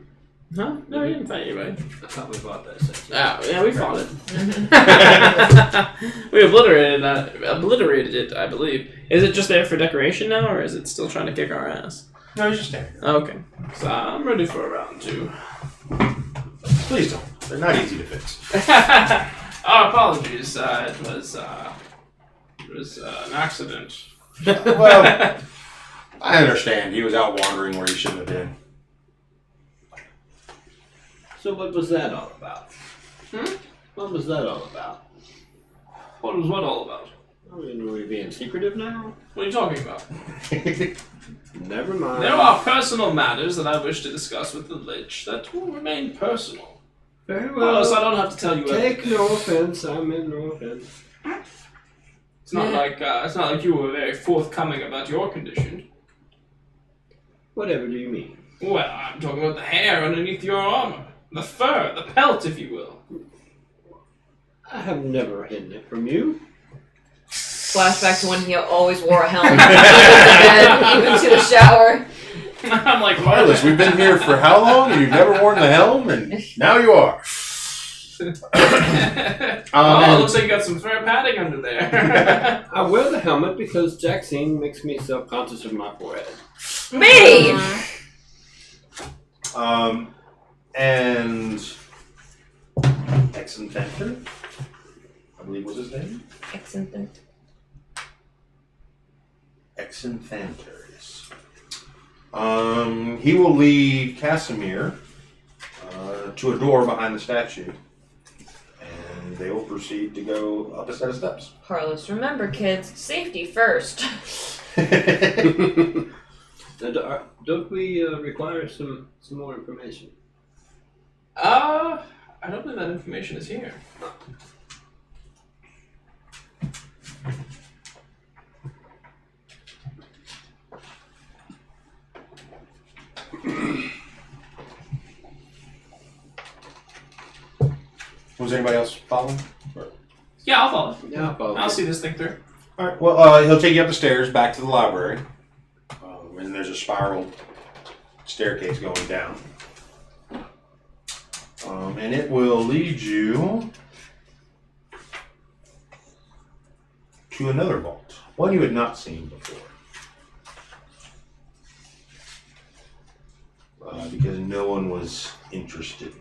Huh? No, we didn't fight anybody. I thought we bought that section. Yeah, we fought it. We obliterated it, I believe. Is it just there for decoration now, or is it still trying to kick our ass? No, he's just standing there. Okay, so I'm ready for a round two. Please don't. They're not easy to fix. Apologies. It was an accident. Well, I understand. He was out wandering where he shouldn't have been. So what was that all about? Hmm? What was that all about? What was what all about? I mean, are we being secretive now? What are you talking about? Never mind. There are personal matters that I wish to discuss with the Lich that will remain personal. Very Well, well. so I don't have to tell you. Take no offense. I meant no offense. It's not like you were very forthcoming about your condition. Whatever do you mean? Well, I'm talking about the hair underneath your armor, the fur, the pelt, if you will. I have never hidden it from you. Flashback to when he always wore a helmet. Even to the shower. I'm like, Carlos, we've been here for how long and you've never worn the helm, and now you are. Oh, it looks like you got some fur padding under there. I wear the helmet because Jackson makes me self-conscious of my forehead. Me! And Exenfenter, I believe was his name. Excellent. Exenfenter, yes. He will lead Casimir to a door behind the statue, and they will proceed to go up a set of steps. Harless, remember kids, safety first. Now, don't we require some more information? I don't think that information is here. Was anybody else following? Yeah, I'll follow. Yeah, I'll see this thing through. All right. Well, he'll take you up the stairs back to the library, and there's a spiral staircase going down, and it will lead you to another vault, one you had not seen before, because no one was interested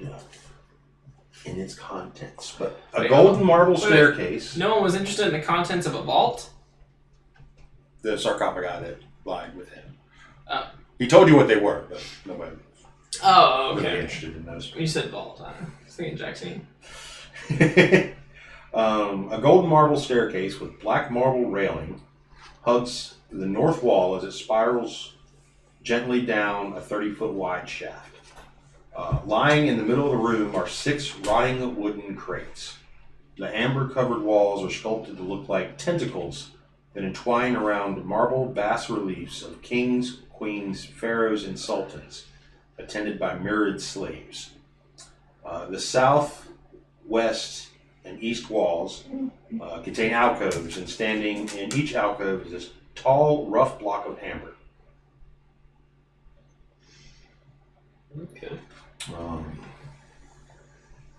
in its contents. But a golden marble staircase. No one was interested in the contents of a vault? The sarcophagi that lied with him. Oh. He told you what they were, but nobody. Oh, Really okay. interested in those. You said volatile. I was thinking Jackson. A golden marble staircase with black marble railing hugs the north wall as it spirals gently down a 30-foot wide shaft. Lying in the middle of the room are 6 rotting wooden crates. The amber-covered walls are sculpted to look like tentacles that entwine around marble bas-reliefs of kings, queens, pharaohs, and sultans, attended by mirrored slaves. The south, west, and east walls contain alcoves, and standing in each alcove is this tall, rough block of amber. Okay.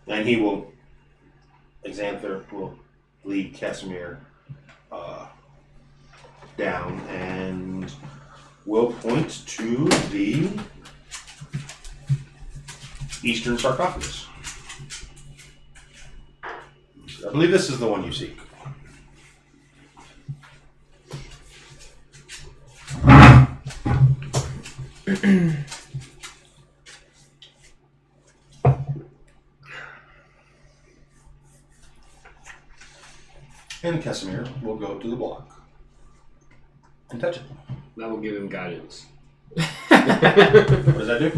And he will, Xanther will lead Casimir down and will point to the eastern sarcophagus. I believe this is the one you seek. And Casimir will go to the block and touch it. That will give him guidance. What does that do?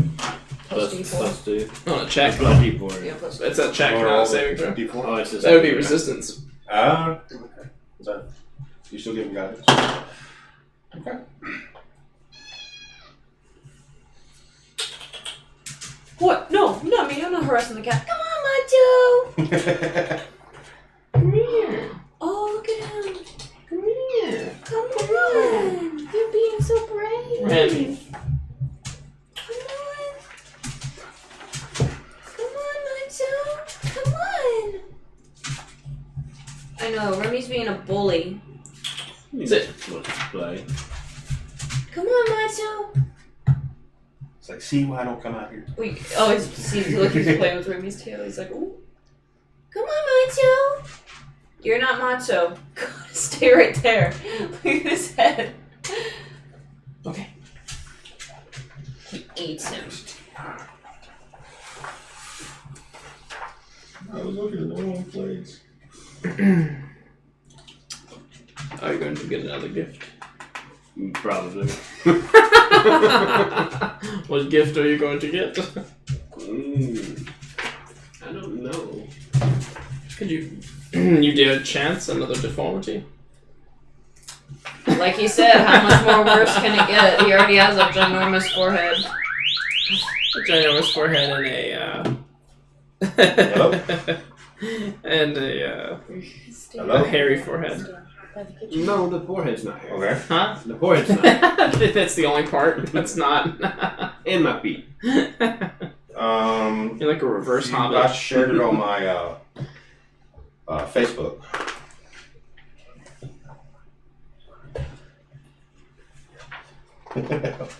Plus D4. Plus 2. I want to check. Plus D4. Yeah, plus It's a check, not a saving throw. D4? Oh, it's just That would be resistance. Okay. Is that, you still give him guidance? Okay. What? No, not me. I'm not harassing the cat. Come on, Macho. Come here. Oh, look at him. Come here. Come on. You're being so brave. Remy. Come on. Come on, Macho. Come on. I know, Remy's being a bully. Sit. Let's play. Come on, Macho. It's like, see why I don't come out here. We always see look he's playing with Remy's tail. He's like, ooh. Come on, Macho. You're not Macho. Stay right there. Look at his head. Okay. He eats him. I was looking in the wrong place. Are you going to get another gift? Probably. What gift are you going to get? I don't know. Could you... you dare chance another deformity? Like he said, how much more worse can it get? He already has a ginormous forehead. A ginormous forehead and a, Hello? and a Hello? hairy forehead. No, the forehead's not here. Okay. Huh? The forehead's not. That's the only part that's not. And my feet. You're like a reverse I hobbit. shared it on my Facebook.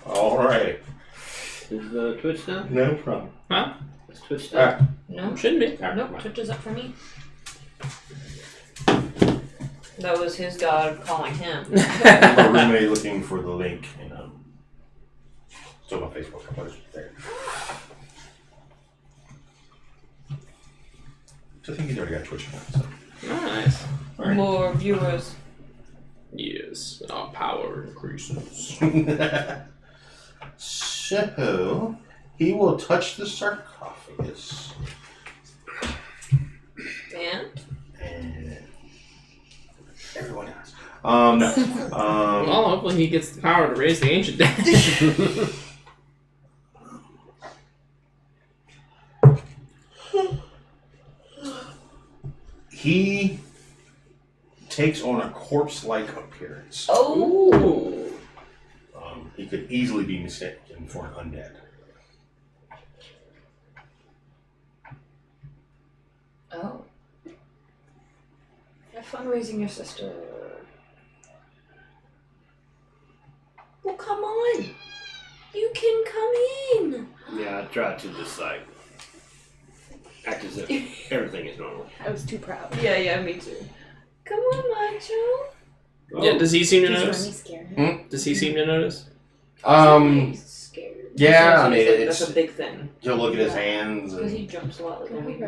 All right. Is the Twitch down? No problem. Huh? Is Twitch down? No, Shouldn't be. nope. Twitch is up for me. That was his god calling him. My roommate looking for the link, and it's on my Facebook. I put it there. So I think he's already got Twitch now. So. Nice. Alright. More viewers. Yes, our power increases. So he will touch the sarcophagus. And And everyone else. Well, hopefully he gets the power to raise the ancient dead. He takes on a corpse-like appearance. oh, He could easily be mistaken for an undead. oh. Have fun raising your sister. Well, come on. You can come in. Yeah, I tried to just like act as if everything is normal. I was too proud. Yeah, me too. Come on, Macho. Oh, Yeah, does he seem to Does notice? Remy scare him? Does he seem to notice? He's scared. Yeah, I mean, that's a big thing. He'll look at his hands Because he and jumps a lot like we do.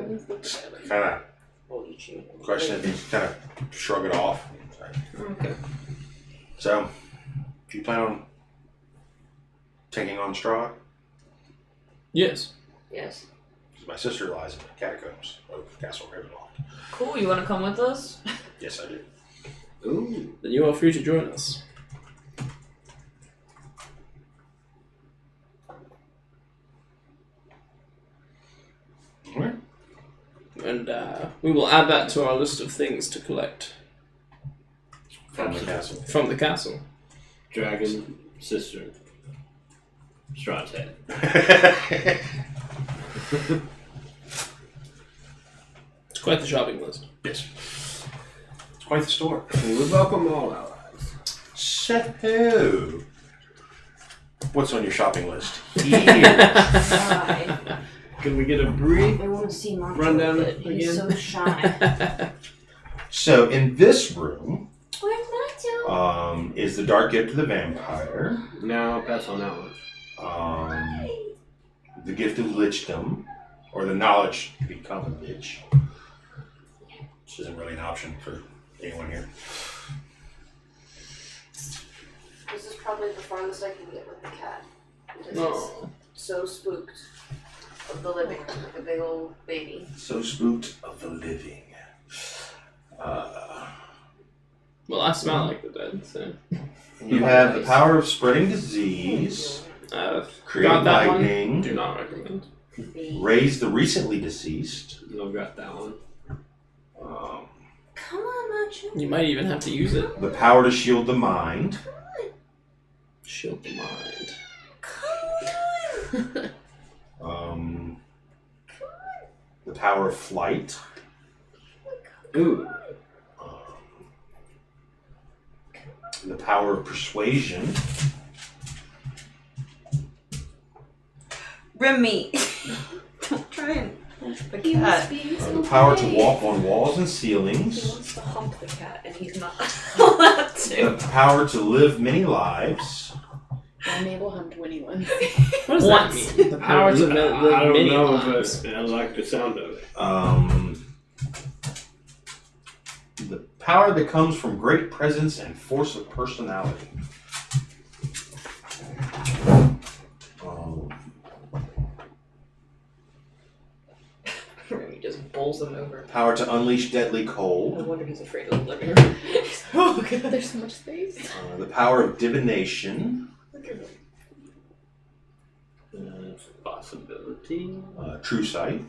kind of We'll eat you. question it, and kind of shrug it off. Okay. So, do you plan on taking on Strahd? Yes. Yes. My sister lies in the catacombs of Castle Ravenloft. Cool, you want to come with us? Yes, I do. Ooh. Then you are free to join us. Alright. And we will add that to our list of things to collect From the castle. from the castle. Dragon, sister, Strahd's head. It's quite the shopping list. Yes. It's quite the store. We welcome all allies. So, what's on your shopping list? Here. Shy. Can we get a brief I want to see Mark. rundown but he's again? so shy. So, in this room Where's Nacho? is the Dark Gift of the Vampire, No, I'll pass on that one. the Gift of Lichdom, or the Knowledge to become a Lich, which isn't really an option for anyone here. This is probably the farthest I can get with the cat. Because No. it's so spooked of the living room, like a big old baby. So spooked of the living. Well, I smell like the dead, so. You have the power of spreading disease, create Got that lightning, one. Do not recommend. raise the recently deceased. I've got that one. Come on, Nacho. You might even have to use it. The power to shield the mind. Shield the mind. Come on. The power of flight. Ooh. The power of persuasion. Remy. Don't try and hump the He was cat. being so The power to brave. walk on walls and He ceilings. wants to hump the cat, and he's not allowed to. The power to live many lives. Unable humped Winnie once. What does Once. that mean? The power to I live don't many know, lives. but I like the sound of it. The power that comes from great presence and force of personality. Remy just bowls him over. Power to unleash deadly No cold. wonder he's afraid of the living room. Oh, God. There's so much space. The power of divination. Look at him. It's a possibility. True sight.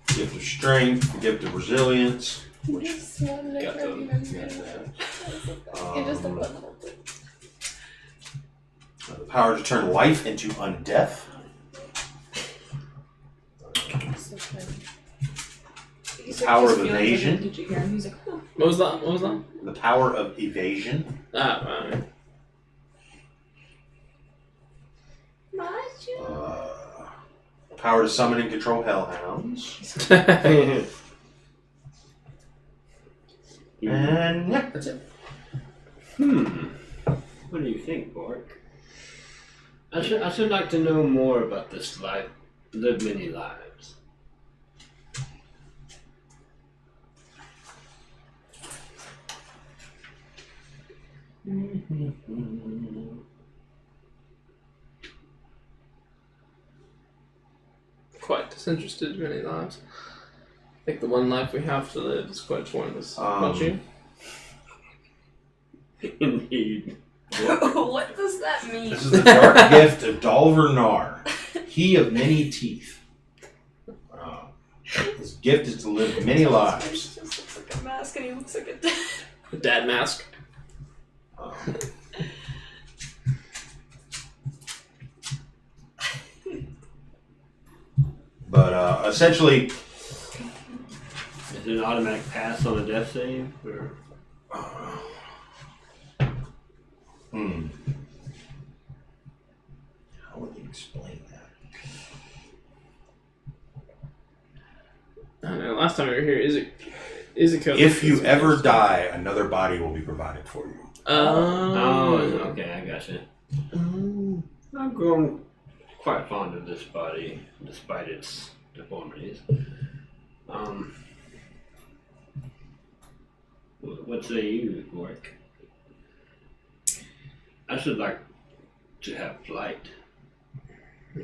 Gift of strength. Gift of resilience. Which Just one got never them. even Got read that. it. Just a little bit. the power to turn life into undeath. So funny. He's Power just of feeling evasion. like, did you hear him? He's like, oh. What was that? What was that? The power of evasion. Ah, right. Power to summon and control hellhounds. And yeah, that's it. What do you think, Bork? I should like to know more about this life. Live many lives. Quite disinterested in many lives. I think the one life we have to live is quite pointless. Don't you? Indeed. What does that mean? This is the dark gift of Dalver Nar, he of many teeth. His gift is to live many He lives. just looks like a mask and he looks like a dad. The dad mask. But essentially, Is it an automatic pass on a death save? Or? How would you explain that? I don't know. Last time we were here, Izuko. If you ever die, another body will be provided for you. Oh, okay, I gotcha. I've grown quite fond of this body, despite its deformities. What say you, Gork? I should like to have flight.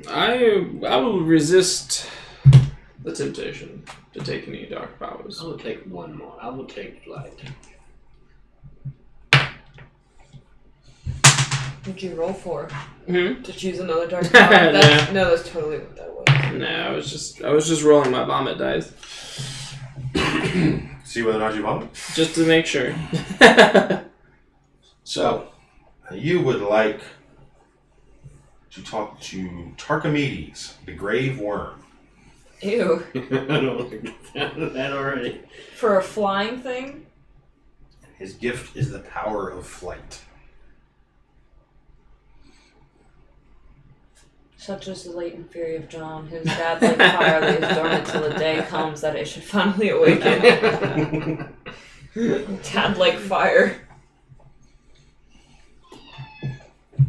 I will resist the temptation to take any dark powers. I will take one more. I will take flight. What'd you roll for? Hmm? To choose another dark power? No, that's totally what that was. No, I was just rolling my vomit dice See whether or not you vomit. just to make sure. So, you would like to talk to Tarchimedes, the grave worm. Ew. I don't like the sound of that already. For a flying thing? His gift is the power of flight. Such is the latent fury of John, whose dad like fire lays dormant till the day comes that it should finally awaken. Dad like fire.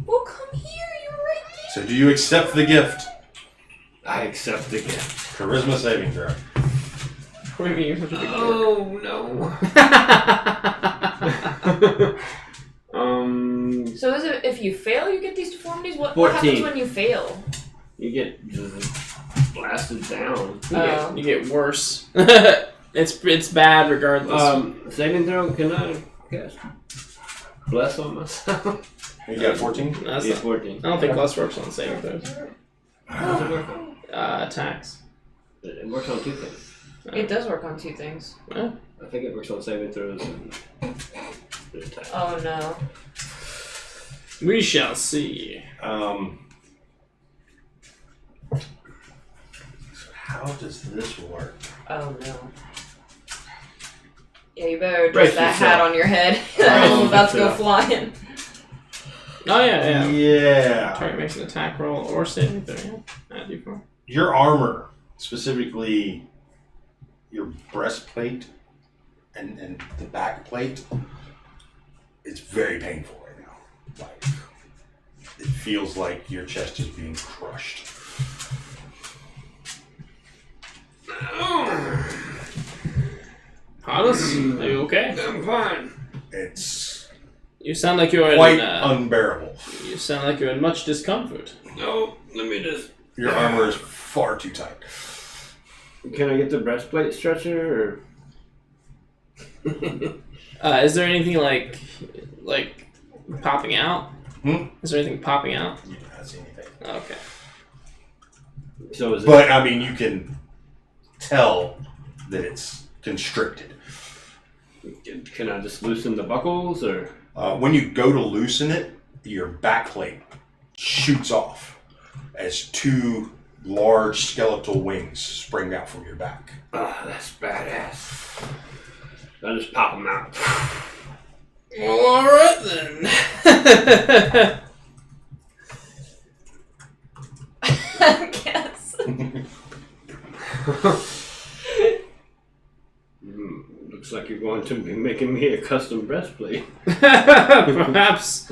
Well, come here, you're right there. So, do you accept the gift? I accept the gift. Charisma saving throw. What do you mean you're such a big jerk? Oh no. So is it if you fail you get these deformities? What 14. happens when you fail? You get blasted down. You get worse. It's bad regardless. Saving throw, can I cast bless on myself? You got 14? That's Yeah, not, 14. I don't think bless works on saving throws. How does it work on? Attacks. It works on two things. It does work on two things. I think it works on saving throws and attacks. Oh no. We shall see. So how does this work? Oh no. Yeah, you better Brace dress that yourself. hat on your head. I'm about to go flying. Oh yeah. Yeah. Target makes an attack roll or saving throw. Yeah. Add D4. Your armor, specifically your breastplate and the back plate, it's very painful right now. Like, it feels like your chest is being crushed. Hollis, are you okay? I'm fine. It's You sound like you're quite in. unbearable. You sound like you're in much discomfort. No, let me just. Your armor is far too tight. Can I get the breastplate stretcher? Is there anything like popping out? Hmm? Is there anything popping out? You do not see anything. Okay. So is it? But, I mean, you can tell that it's constricted. Can I just loosen the buckles or? When you go to loosen it, your back plate shoots off as two large skeletal wings spring out from your back. Ah, that's badass. I just pop them out. Well, all right then. I guess. Looks like you're going to be making me a custom breastplate. perhaps,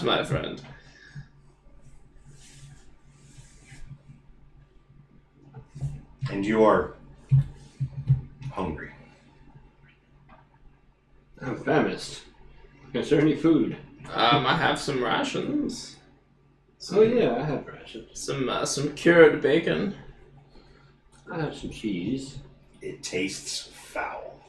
my friend. And you are hungry. I'm famished. Is there any food? I have some rations. Oh yeah, I have rations. Some cured bacon. I have some cheese. It tastes foul.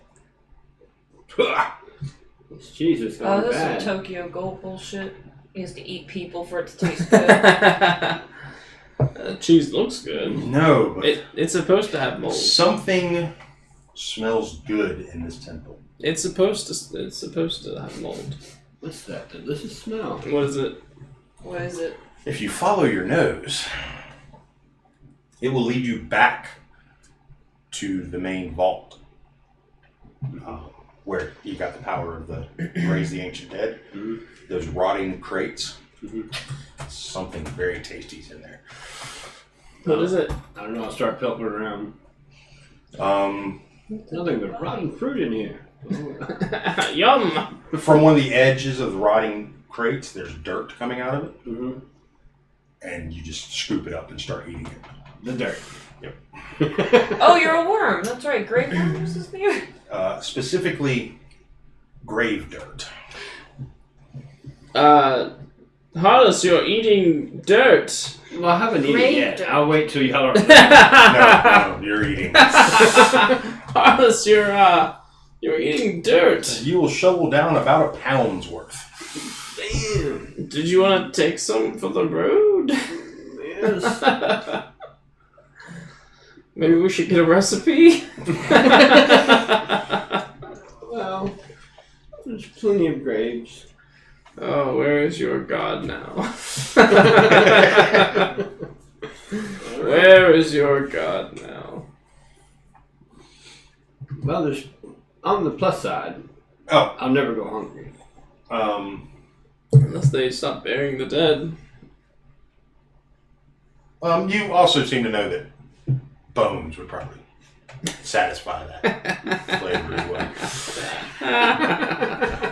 This cheese is Oh, gone this is bad. some Tokyo Gold bullshit. He has to eat people for it to taste good. Cheese looks good. No, but It's supposed to have mold. something smells good in this temple. It's supposed to have mold. What's that delicious smell? What is it? What is it? If you follow your nose, it will lead you back to the main vault, where you got the power of the raise the ancient dead. Mhm. Those rotting crates. Mhm. Something very tasty's in there. What is it? I don't know. I'll start pilfering around. Um, Nothing but rotten fruit in here. Yum! From one of the edges of the rotting crates, there's dirt coming out of it, Mm-hmm. and you just scoop it up and start eating it. The dirt. Oh, you're a worm. That's right. Grave worm was his name. Specifically, grave dirt. Hollis, you're eating dirt. Well, I haven't eaten it Grave yet. dirt. I'll wait till y'all are. No, you're eating. Hollis, you're eating dirt. You will shovel down about a pound's worth. Damn. Did you want to take some for the road? Yes. Maybe we should get a recipe? Well, there's plenty of graves. Oh, where is your god now? Where is your god now? Well, there's on the plus side. Oh. I'll never go hungry. Unless they stop burying the dead. You also seem to know that bones would probably satisfy that flavor as well.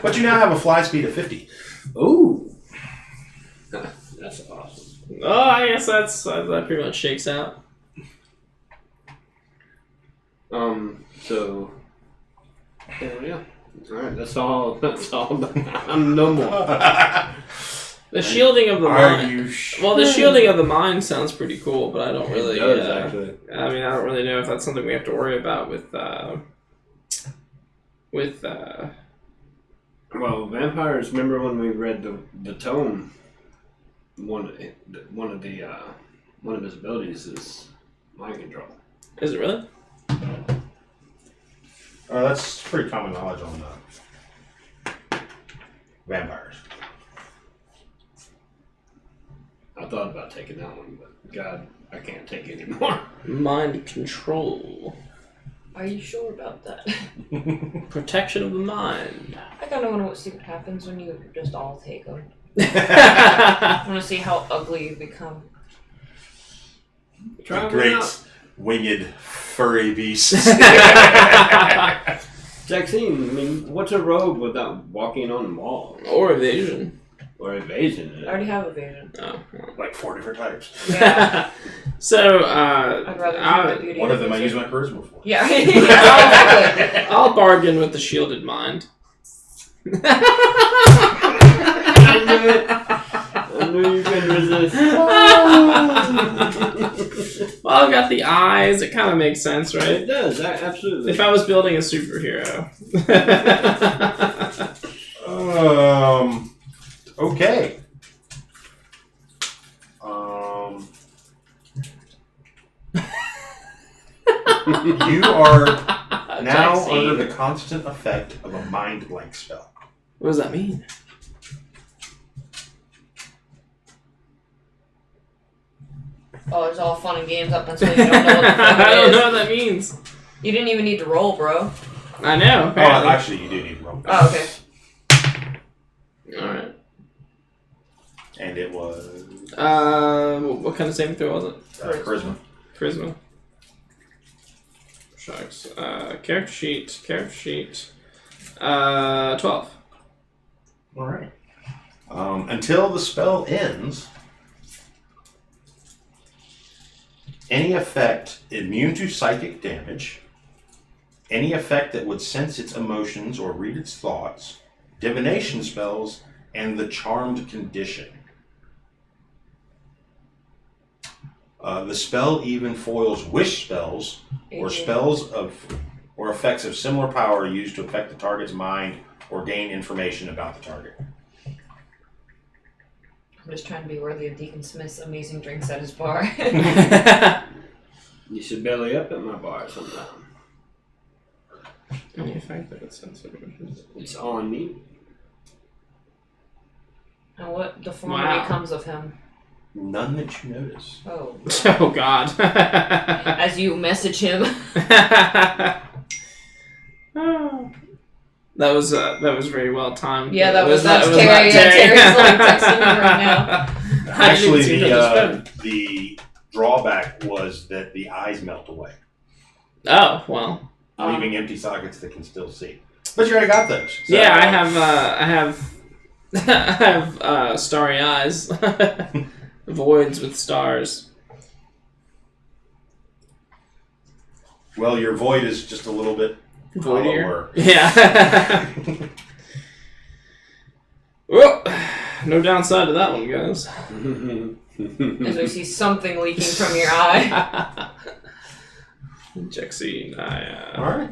But you now have a fly speed of 50. Ooh. That's awesome. Oh, I guess that pretty much shakes out. So. Yeah. Alright, that's all. I'm no more. The shielding of the Are mine. you Well, the shielding of the mine sounds pretty cool, but I don't really. It does, actually. I mean, I don't really know if that's something we have to worry about with. Well, vampires. Remember when we read the tome? One of his abilities is mind control. Is it really? That's pretty common knowledge on vampires. I thought about taking that one, but God, I can't take it anymore. Mind control. Are you sure about that? Protection of the mind. I kind of want to see what happens when you just all take them. I want to see how ugly you become. Try The one great out. winged furry beasts. Jackson, I mean, what's a rogue without walking on walls Or evasion. or evasion? I already have evasion. Oh. Well. Like 4 different types. Yeah. So, I'd rather keep my beauty. One of them I evasion. use my charisma for. Yeah. Exactly. I'll bargain with the shielded mind. I knew it. I knew you couldn't resist. Well, I've got the eyes. It kind of makes sense, right? It does, absolutely. If I was building a superhero. Okay. You are now Jackson. under the constant effect of a mind blank spell. What does that mean? Oh, it's all fun and games up until you don't know what the fuck I it don't is. know what that means. You didn't even need to roll, bro. I know. Oh, Apparently. actually, you do need to roll. Oh, okay. Alright. And it was What kind of saving throw was it? charisma. Charisma. Shucks. Character sheet. 12. All right. Until the spell ends, any effect immune to psychic damage, any effect that would sense its emotions or read its thoughts, divination spells, and the charmed condition. The spell even foils wish spells or spells or effects of similar power used to affect the target's mind or gain information about the target. I'm just trying to be worthy of Deacon Smith's amazing drinks at his bar. You should belly up at my bar sometime. Any effect that it's sensitive. It's on me. And what deformity Wow. comes of him? None that you notice. Oh. Oh God. As you message him. That was very well timed. Yeah, that was not Terry. Yeah, Terry's like texting me right now. I didn't Actually, see that just then. the drawback was that the eyes melt away, Oh well. leaving empty sockets that can still see. But you already got those. So, Yeah, I have starry eyes. Voids with stars. Well, your void is just a little bit Voidier. hollower. Yeah. Well, no downside to that one, guys. As we see something leaking from your eye. Jexine, All right.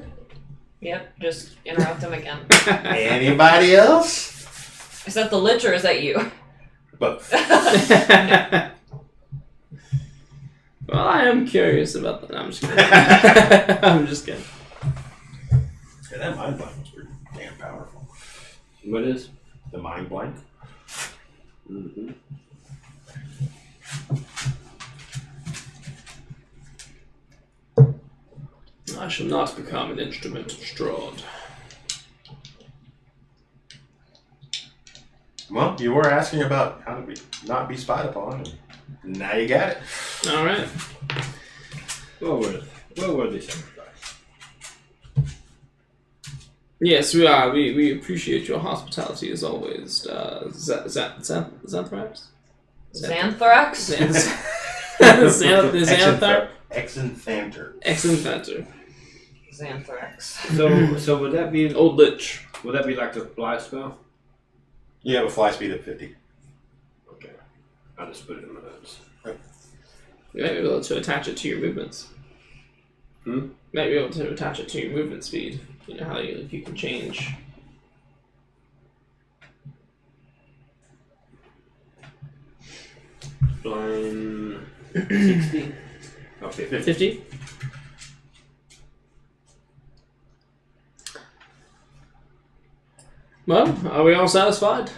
Yep, just interrupt him again. Anybody else? Is that the Lich or is that you? Both. Well, I am curious about that. No, I'm just kidding. I'm just kidding. Yeah, that mind blank was pretty damn powerful. What is? The mind blank. Mm-hmm. I shall not become an instrument of Strahd. Well, you were asking about how to not be spied upon, and now you got it. All right. Well worthy sacrifice. Yes, we are. We appreciate your hospitality as always. Xanthrax? Xanthrax? Xanther? Exanthanter. Exanthanter. Xanthrax. So would that be Old Lich. would that be like the fly spell? You have a fly speed of 50. Okay. I'll just put it in my notes. You might be able to attach it to your movements. Hmm? You might be able to attach it to your movement speed. You know how you can change. Blind 60. Okay, 50. 50? Well, are we all satisfied?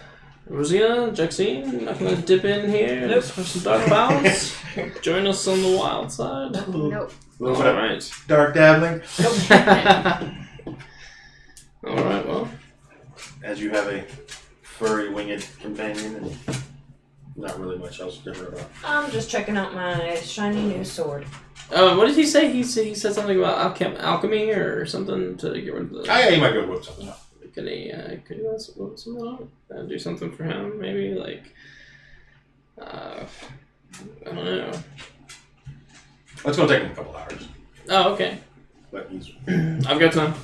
Rosina, Jexine, not gonna dip in here Nope. for some dark powers? Join us on the wild side? Nope. A little bit of Alright. dark dabbling. Alright, well. As you have a furry winged companion, and not really much else different about. I'm just checking out my shiny new sword. What did he say? He said something about alchemy or something to get rid of the... Oh, yeah, you might be able to whip something up. Can he whip something up? Do something for him, maybe? Like... I don't know. It's going to take him a couple hours. Oh, okay. But he's... I've got time.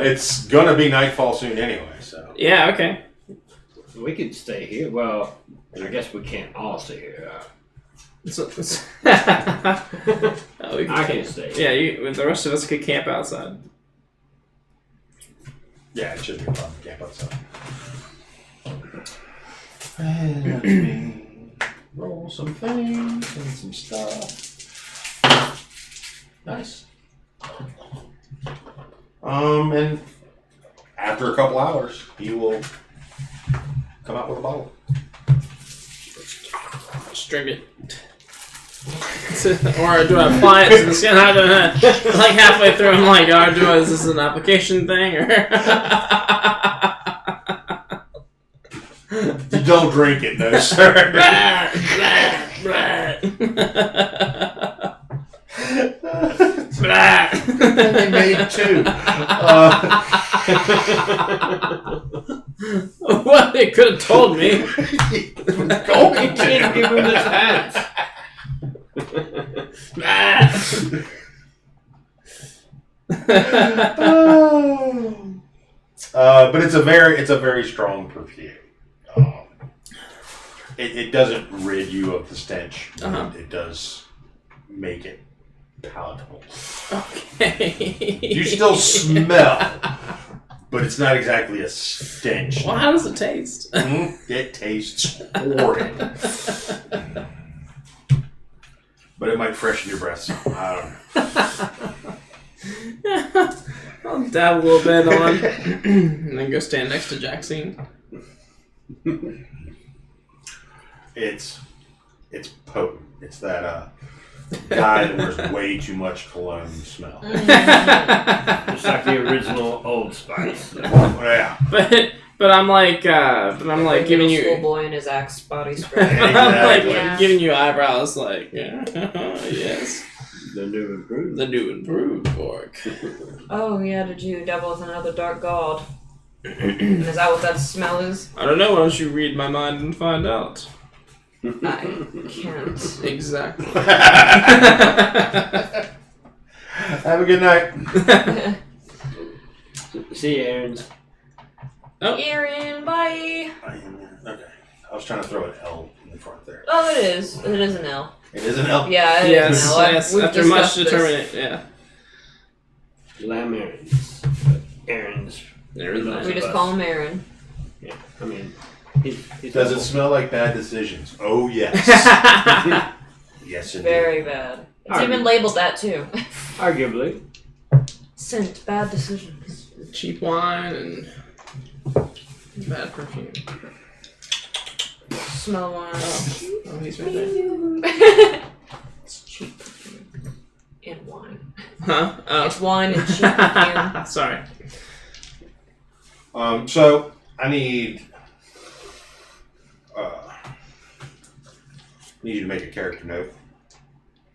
it's going to be nightfall soon anyway, so... Yeah, okay. We could stay here. Well, I guess we can't all stay here. Oh, we I can stay. Yeah, the rest of us could camp outside. Yeah, it should be a problem to camp outside. And let me roll some things and some stuff. Nice. And after a couple hours, you will come out with a bottle. Just drink it. Or do I apply it to the skin? I don't know. Like halfway through, I'm like, is this an application thing? Or You don't drink it, no, sir. And they made two. Well, they could have told me. Going Can't give him his hands. But it's a very strong perfume. It doesn't rid you of the stench. Uh-huh. It does make it palatable. Okay. You still smell, but it's not exactly a stench. Well, how does it taste? It tastes horrid. But it might freshen your breath some. I don't know. I'll dab a little bit on, and then go stand next to Jaxine. It's potent. It's that guy that wears way too much cologne smell. Just like the original Old Spice. Yeah. But I'm like giving you. Schoolboy in his Axe body spray. I'm like Yeah. giving you eyebrows, like yes. The new improved. The new improved orc. Oh yeah, did you dabble with another dark god? Is that what that smell is? I don't know. Why don't you read my mind and find out? I can't. Exactly. Have a good night. See you, Aaron's. Oh. Aaron, bye. Okay. I was trying to throw an L in the front there. Oh, it is. It is an L. It is an L? Yeah, it is Yes, an L. yes. We've After much discussed this. determination, yeah. Lamb Aaron's. Aaron's. There is We that. just call him Aaron. Yeah, I mean, he's Does it smell like bad decisions? Oh, yes. Yes, it Very bad. It's Alright. even labeled that too. arguably. Scent, bad decisions. Cheap wine and bad perfume. Smell wine. Oh, he's right there. It's cheap perfume. And wine. Huh? Oh. It's wine and cheap perfume. Sorry. So, I need you to make a character note.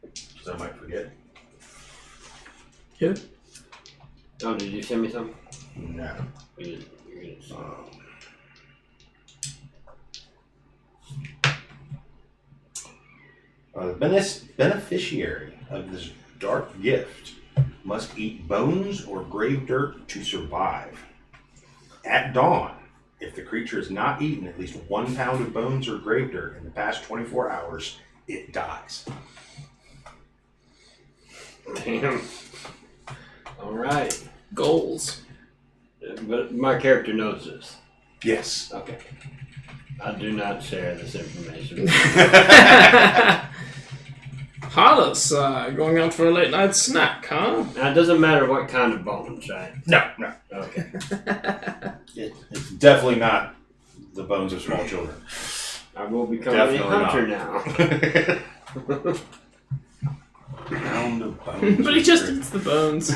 Because I might forget. Who? Oh, did you send me some? No. You didn't. The beneficiary of this dark gift must eat bones or grave dirt to survive. At dawn, if the creature has not eaten at least 1 pound of bones or grave dirt in the past 24 hours, it dies. Damn. Alright. Goals. But my character knows this. Yes. Okay. I do not share this information. Hollis, going out for a late night snack, huh? Now, it doesn't matter what kind of bones, right? No. Okay. It's definitely not the bones of small children. I will become Definitely a hunter now. Pound of bones. But he just eats the bones.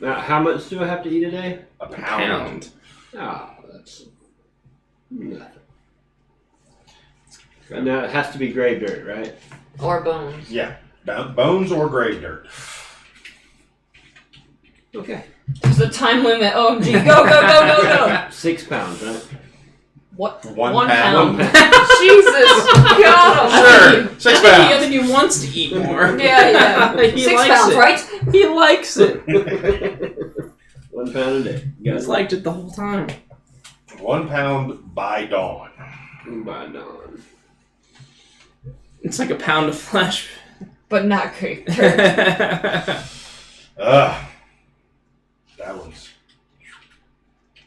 Now, how much do I have to eat a day? A pound. Oh, that's nothing. And now it has to be grave dirt, right? Or bones. Yeah. Bones or grave dirt. Okay. There's a time limit. Oh, gee. Go. 6 pounds, right? What? 1 pound. Jesus. God. Sure. 6 The pounds. other dude wants to eat more. Yeah. He 6 likes pounds, it. right? He likes it. 1 pound a day. He's liked it the whole time. 1 pound by dawn. By dawn. It's like a pound of flesh. But not great. Ugh. That one's.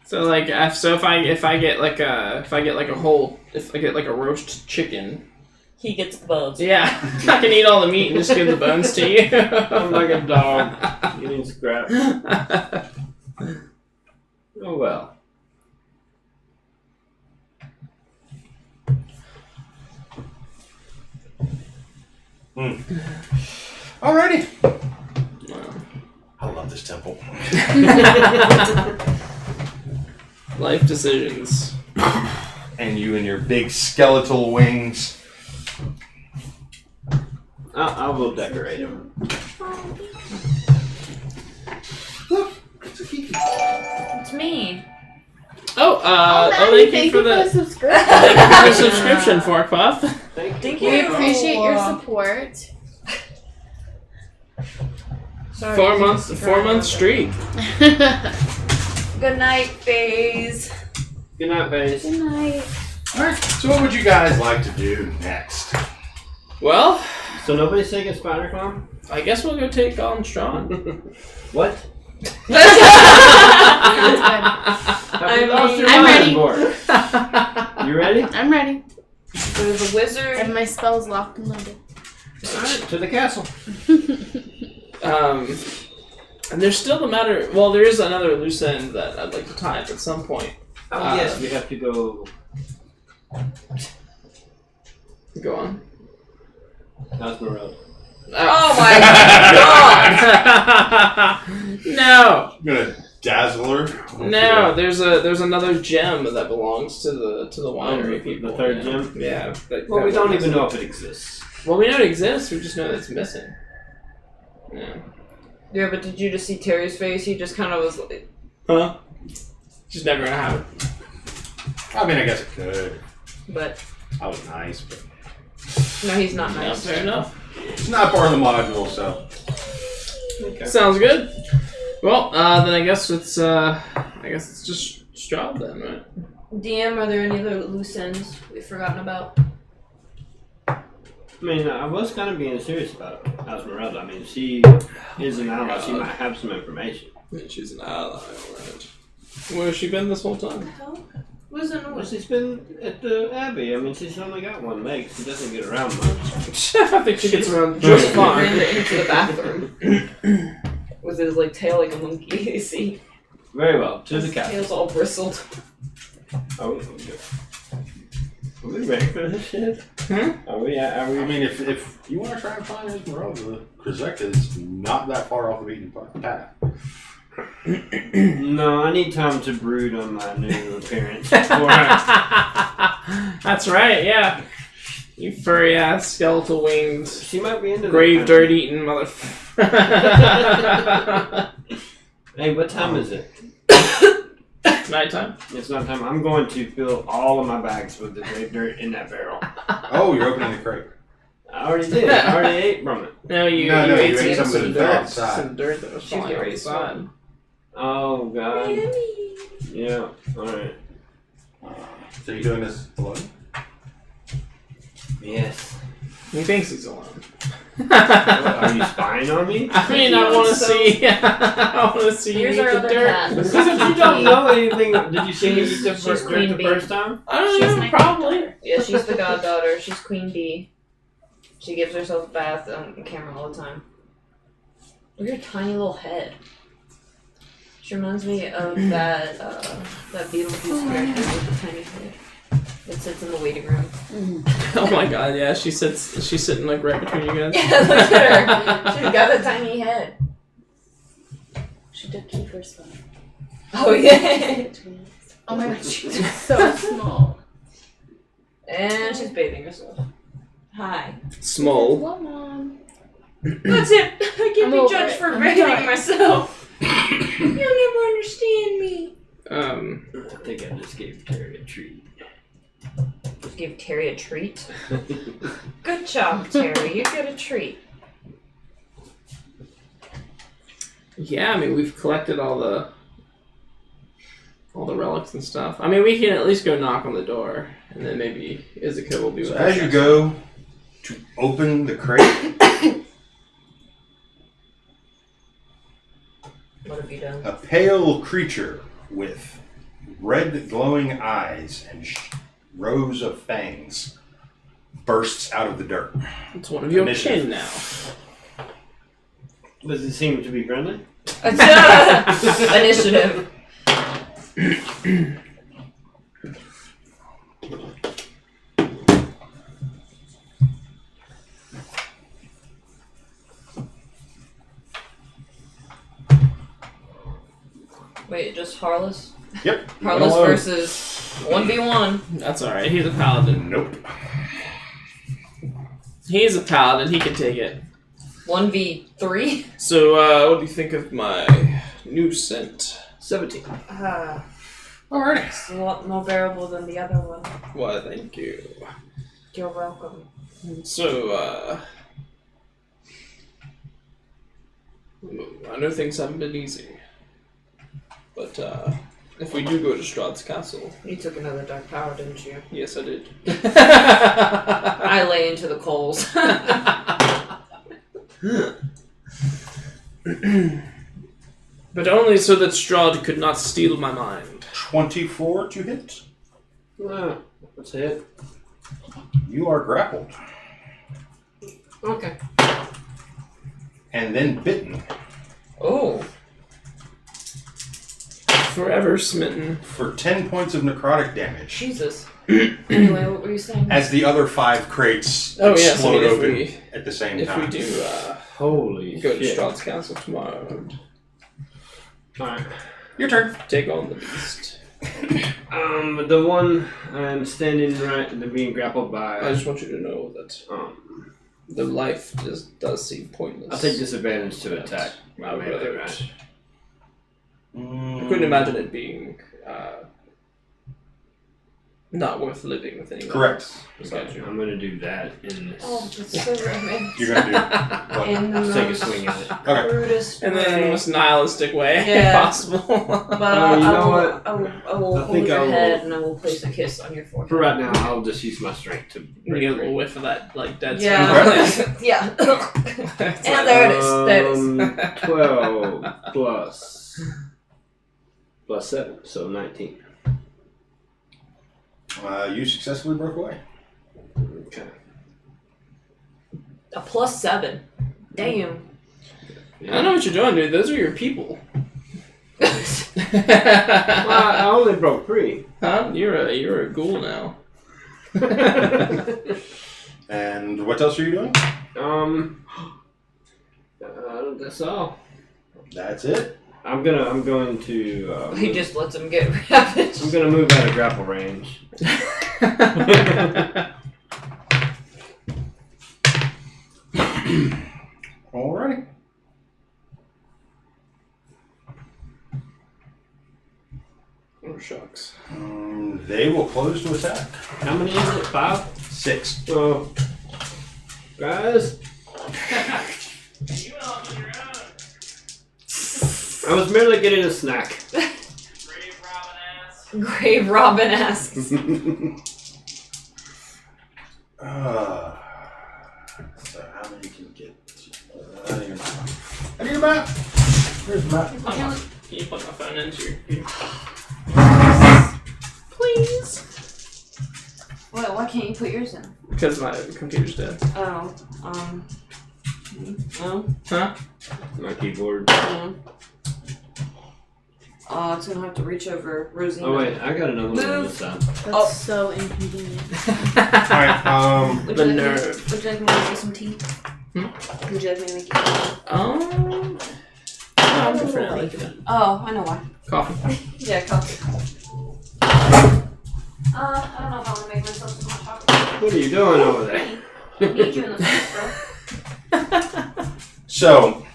So like, if I get like a roast chicken, He gets the bones. yeah, I can eat all the meat and just give the bones to you. I'm like a dog eating scraps. Oh well. Alrighty. I love this temple. Life decisions. And you and your big skeletal wings. I will decorate him. Look, it's a Kiki. It's me. Thank you for the subscription. thank you for the subscription, Fork Puff. Thank We you. appreciate your support. Sorry, 4 months, 4 month streak. Good night, Phase. Good night, Paige. Good night. Alright, so what would you guys like to do next? Well, So nobody's taking Spider Clown? I guess we'll go take on Strahd. What? I'm ready. You ready? I'm ready. There's a I have wizard. my spells locked and loaded. Alright, to the castle. And there's still the matter. Well, there is another loose end that I'd like to tie up at some point. Oh yes, we have to go. Go on. How's my road? Oh my god! No, I'm gonna dazzle her. no. There's another gem that belongs to the winery people. The third yeah. gem? Yeah. Well, we don't even know if it exists. Well, we know it exists. We just know that it's missing. Yeah, but did you just see Terry's face? He just kind of was like... Huh? She's never gonna have it. I mean, I guess it could. But... I was nice, but... No, he's not nice. Fair enough. It's not part of the module, so... Okay. Sounds good. Well, then I guess it's just Strahd then, right? DM, are there any other loose ends we've forgotten about? I mean, I was kind of being serious about Esmeralda. I mean, she is an ally. She might have some information. Yeah, she's an ally, alright. Where has she been this whole time? Who's in Well, she's been at the Abbey. I mean, she's only got one leg. She doesn't get around much. I think she gets around just fine. Ran into the bathroom. With his like tail like a monkey, you see. Very well. To the His castle. tail's all bristled. Are we ready for this shit? Are we? I mean, if you want to try and find Esmeralda, Krizek is not that far off the beaten path. No, I need time to brood on my new appearance. That's right, yeah. You furry ass, skeletal winged, She might be into grave that dirt eating motherfucker. Hey, what time is it? Nighttime? It's not time. I'm going to fill all of my bags with the grave dirt in that barrel. Oh, you're opening the crate. I already did. I already ate from it. No, you No, ate you ate some of the dirt dirt, inside. some dirt that was She's falling getting off ready the to side. Oh god. Yeah. All right. So you're doing this alone? Yes. He thinks he's alone. Are you spying on me? I mean, I want to see. I want to see you Here's eat our the other dirt. cat. Because if you don't know anything, did you see me eat the She's first queen the bee. first time? I don't She's know, my probably. Yeah, she's the goddaughter. She's Queen Bee. She gives herself a bath on camera all the time. Look at her tiny little head. She reminds me of that Beetlejuice character with the tiny head that sits in the waiting room. Oh my god, yeah, she's sitting like right between you guys. Yeah, look at her. She's got a tiny head. She did keep her spot. Oh yeah. Oh my god, she's so small. And she's bathing herself. Hi. Small. Well, Mom. That's it. I I'm can't be over judged it. for I'm bathing done. myself. You'll never understand me. I think I just gave Terry a treat. Just give Terry a treat. Good job, Terry. You get a treat. Yeah, I mean, we've collected all the relics and stuff. I mean, we can at least go knock on the door, and then maybe Izuka will be So with as us. you go to open the crate, What have you done? a pale creature with red glowing eyes and rows of fangs bursts out of the dirt. It's one of your Initiative. kin now. Does it seem to be friendly? Initiative. Wait, just Harless? Yep. Harless Alone. versus 1v1. That's alright, he's a paladin. Nope. He's a paladin, he can take it. 1v3? So, what do you think of my new scent? 17. Alright. It's a lot more bearable than the other one. Why, thank you. You're welcome. So, I know things haven't been easy. But, if we do go to Strahd's castle... You took another dark power, didn't you? Yes, I did. I lay into the coals. But only so that Strahd could not steal my mind. 24 to hit. That's it. You are grappled. Okay. And then bitten Oh. Forever smitten. for 10 points of necrotic damage. Jesus. Anyway, what were you saying? As the other 5 crates Oh, yes, I explode mean, if open we- at the same If we time. do, Holy go to shit. Strahd's castle tomorrow and Alright. Your turn. take on the beast. The one I'm standing right, being grappled by. I just want you to know that The life just does seem pointless. I'll take disadvantage to attack. I would rather right? I couldn't imagine it being not worth living with anyone. Correct. Okay. I'm gonna do that in this. Oh, that's so romantic. You're gonna do what? In the Let's take a most swing at it. Okay. crudest And then in the way. most nihilistic way Yeah. possible. But you I know will, what? I will I hold think your I will- head and I will place a kiss on your forehead. For right now, I'll just use my strength to You break get a free. little whiff of that like dead Yeah. smell. Yeah. It's And like, there it is. There it is. 12 plus 7, so 19. You successfully broke away. Okay. A +7. Damn. I don't know what you're doing, dude. Those are your people. Well, I only broke free. Huh? You're a ghoul now. And what else are you doing? That's all. That's it. I'm going to. He just lets him get ravaged. I'm gonna move out of grapple range. Alrighty. Oh, shucks. They will close to attack. How many is it? 5? 6. Oh, guys, I was merely getting a snack. Grave Robin asks. So how many can you get? I need a map. Where's the map? Can you plug my phone into your computer? Please. What? Why can't you put yours in? Because my computer's dead. Oh. No. Huh? My keyboard. No. It's gonna have to reach over Rosina. Oh wait, I got another one on this side. That's Oh. so inconvenient. Alright, Would The you like nerve. Would you like me to make you some tea? Would you like me to make you some tea? I'm different. I like it. Oh, I know why. Coffee. Yeah, coffee. I don't know if I want to make myself some hot chocolate. What are you doing over there? I need you in the face, bro. so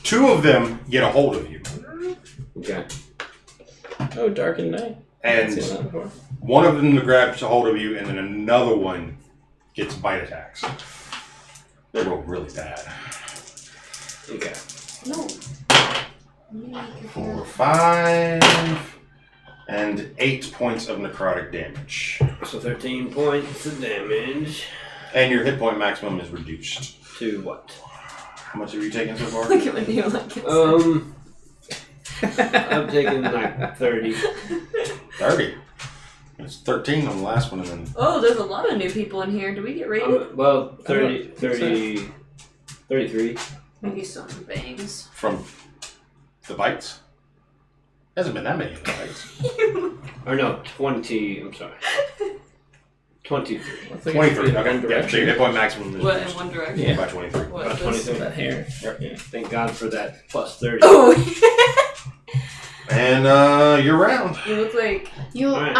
2 of them get a hold of you, Okay. Oh, Dark and Night. I've seen and that before. one of them grabs a hold of you, and then another one gets bite attacks. They roll really bad. Okay. No. 4, 5, and 8 points of necrotic damage. So 13 points of damage. And your hit point maximum is reduced. To what? How much have you taken so far? Look at when you like it. I'm taking like 30. 30. It's 13 on the last one, and then Oh, there's a lot of new people in here. Do we get rated? Well, 33. Maybe some bangs. from the bites. Hasn't been that many of the bites. Or no, 20. I'm sorry. 23. I think 23. it's Okay. one Yeah, so direction. your hit point maximum is What, in reduced one direction? Yeah. by 23. What, About this? 23. That hair. Yep. Thank God for that plus 30. Oh! And you're round. You look like... You Alright. the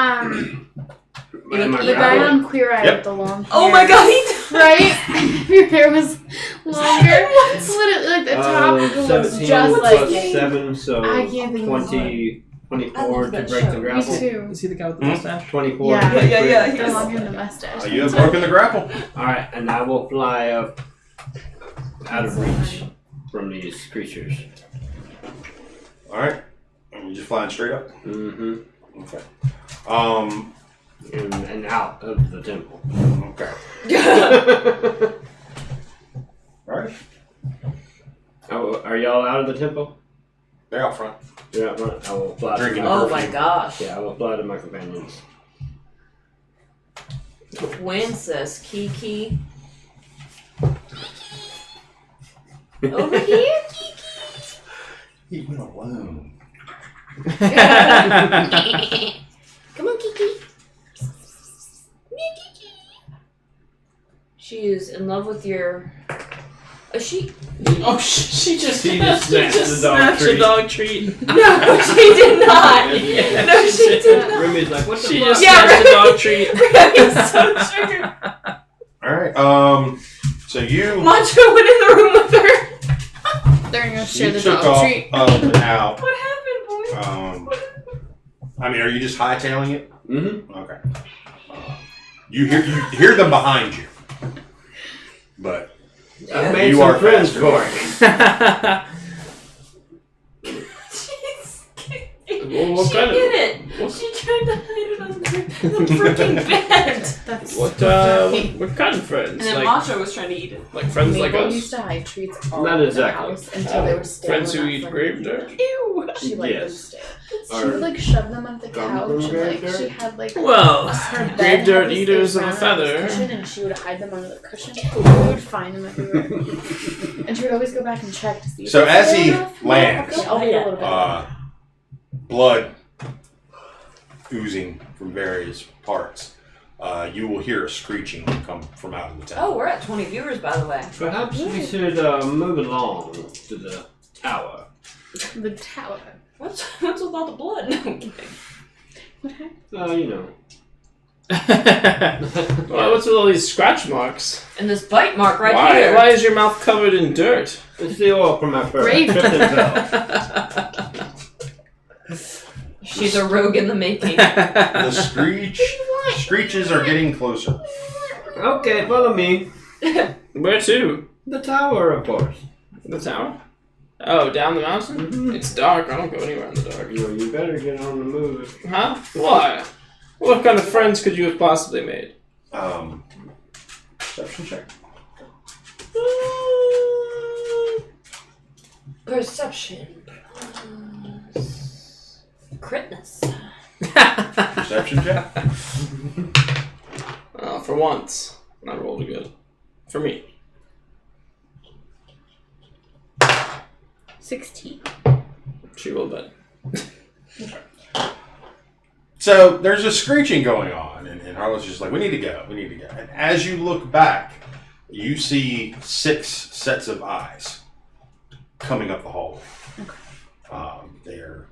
Am I guy grappling? on Queer Eye Yep. with the long hair. Oh my god, he Right? Your hair was longer. Literally, like the top was 17 just plus like 7, so I can't think of 20, 24 I love to that break show. the Me grapple. too. Is he the guy with the Hmm? mustache? 24 Yeah. to break Yeah, yeah, the yeah. The longer the mustache. You have broken the grapple. Alright, and I will fly up out of reach from these creatures. Alright. And you're just flying straight up. Mm-hmm. Okay. And out of the temple. Okay. Alright. Oh, are y'all out of the temple? They're out front. You're out front. I will fly Drinking to Oh my, my gosh. yeah, I will fly to my companions. Princess Kiki. Over here, Kiki. He went alone. Come on, Kiki. Kiki. She is in love with your... Is she... Oh, she just She just snatched the dog snatched treat. a dog treat. No, she did not. Yeah, No, she did not. Remy's like, what the She fuck? just Yeah, snatched right. a dog treat. It's so true. Alright, So you Macho went in the room with her. They're gonna share you the took dog off treat. up and out. What happened, boy? I mean, are you just hightailing it? Mm-hmm. Okay. You hear them behind you, but I made you some are friends faster. for it. Well, what She kind of- hid it. what- She tried to hide it under the freaking bed. That's What kind of friends? And then Like Macho was trying to eat it. friends like Mabel us? used to hide treats all Not over exactly. the house until they were stale. Friends who enough eat for her grave to dirt? eat. Ew. She liked them Yes. stale. Or She would like shove them under the gum couch from and grave like dirt? she had like Well, her grave bed dirt had these eaters of things a round on this feather. cushion, and she would hide them under the cushion. We would find them everywhere, and she would always go back and check to see. if So it's as stale he enough. lands, Okay, I'll wait a little bit. blood oozing from various parts. You will hear a screeching come from out of the Oh, town. we're at 20 viewers, by the way. Perhaps we should move along to the tower. The tower. What's with all the blood? No, I'm kidding. What happened? You know. Well, what's with all these scratch marks? And this bite mark right why? here. Why is your mouth covered in dirt? It's the oil from my fur. Grave Tripped and fell. She's a rogue in the making. The screeches are getting closer. Okay, follow me. Where to? The tower, of course. The tower? Oh, down the mountain? Mm-hmm. It's dark. I don't go anywhere in the dark. Well, you better get on the move. Huh? Why? What kind of friends could you have possibly made? Perception check. Perception plus critness. Perception check. For once, I rolled good. For me. 16. She rolled bad. So there's a screeching going on, and Harlow's just like, we need to go. And as you look back, you see 6 sets of eyes coming up the hallway. They're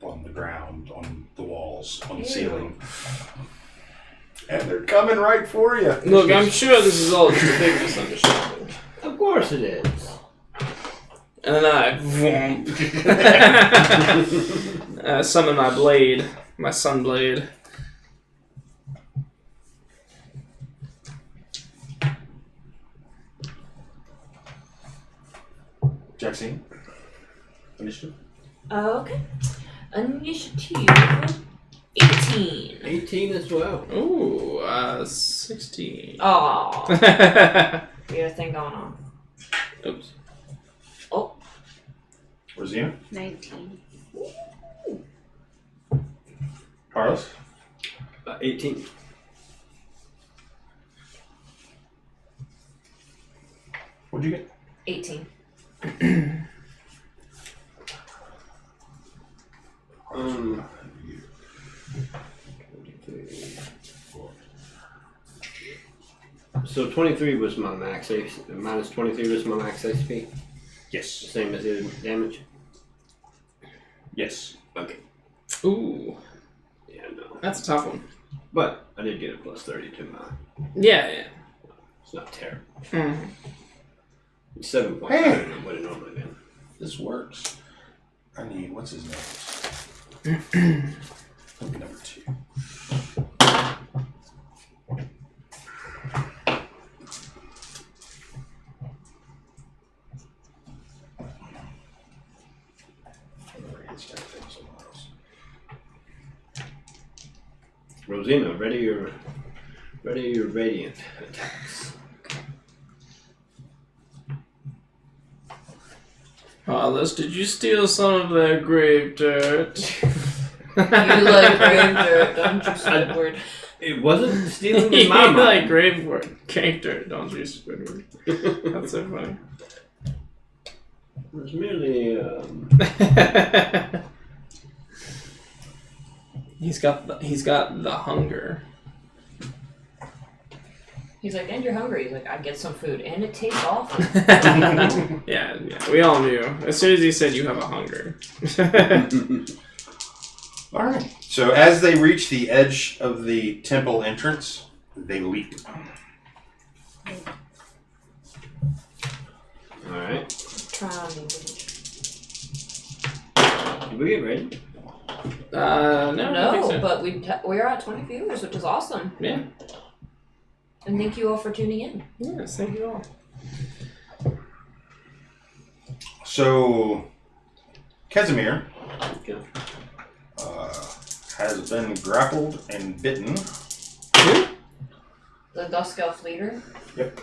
on the ground, on the walls, on the ceiling. And they're coming right for you. Look, I'm sure this is all just a big misunderstanding. Of course it is. And then I summon my blade, my sun blade. Jackson, initiative. Okay. Initiative 18. 18 as well. Ooh, 16. Oh, we got a thing going on. Oops. Rosina, 19. Carlos, 18. what'd you get? 18. So 23 was my max AC. Minus 23 was my max HP. Yes. Same as the damage. Yes. Okay. Ooh, Yeah, no. that's a tough one. But I did get a plus 30 to my. Yeah. It's not terrible. Mm. It's 7 points Hey. higher than what it normally been. This works. I need, what's his name? Number 2. Rosina, ready your radiant attacks. Carlos, did you steal some of their grave dirt? You like grave dirt, don't you, Squidward? It wasn't stealing in You my mind. like grave dirt, don't you, Squidward? That's so funny. It was merely He's got the hunger. He's like, and you're hungry. He's like, I get some food, and it tastes awful. yeah, we all knew. As soon as he said you have a hunger. All right. So as they reach the edge of the temple entrance, they leap. Charming. Did we get ready? No, I don't think so. But we're at 20 viewers, which is awesome. Yeah. And thank you all for tuning in. Yes, thank you all. So, Casimir Okay. has been grappled and bitten. The Dusk Elf leader. Yep.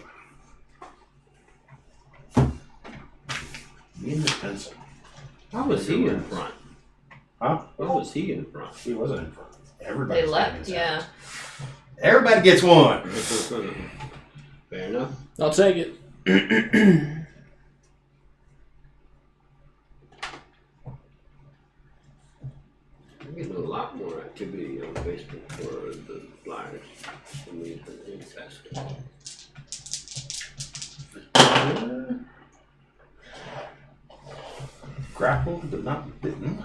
Indefensive. Why was he in front? Huh? Why was he in front? He wasn't in front. Everybody. They left, yeah. Everybody gets one. Fair enough. I'll take it. I'm getting a lot more activity on Facebook for the flyers than we in Fast. Grappled but not bitten.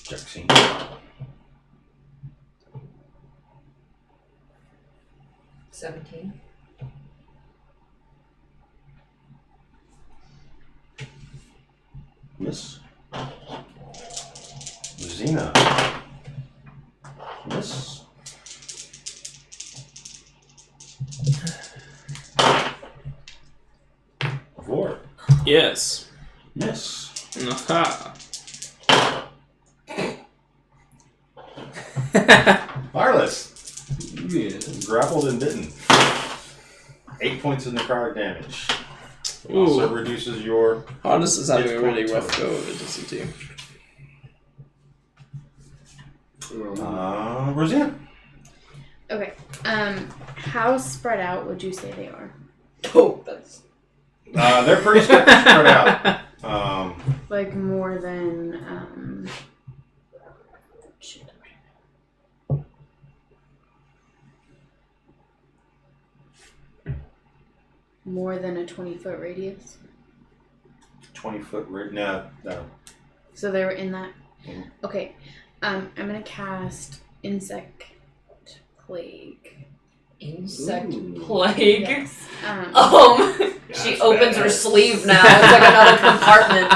Jackson. $17. Miss. Xena. Miss. Vor. Yes. Miss. Aha. Wireless. Yeah. Grappled and bitten. 8 points of necrotic damage. Also Ooh. reduces your. Honest is having It's a really quite rough tough. go of it, doesn't he? Roseanne. Okay. How spread out would you say they are? Oh, that's. They're pretty spread out. Like more than shit. More than a 20-foot radius. 20-foot no. So they were in that. Mhm. Okay. I'm gonna cast Insect Plague. Insect Ooh. plague. Yes. She That's opens her badass. sleeve now. It's like another compartment.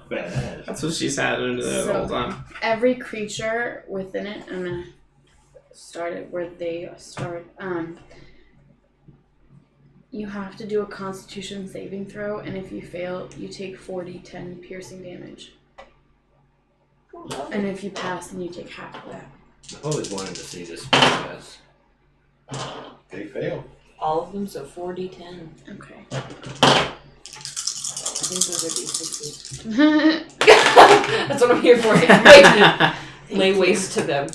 Badass. That's what she's had under the So- whole time. Every creature within it, I'm gonna start it where they start. You have to do a Constitution saving throw, and if you fail, you take 4d10 piercing damage. And if you pass, then you take half of that. I've always wanted to see this process. They fail. All of them, so 4d10. Okay. I think those are d6s. That's what I'm here for. Lay waste to them.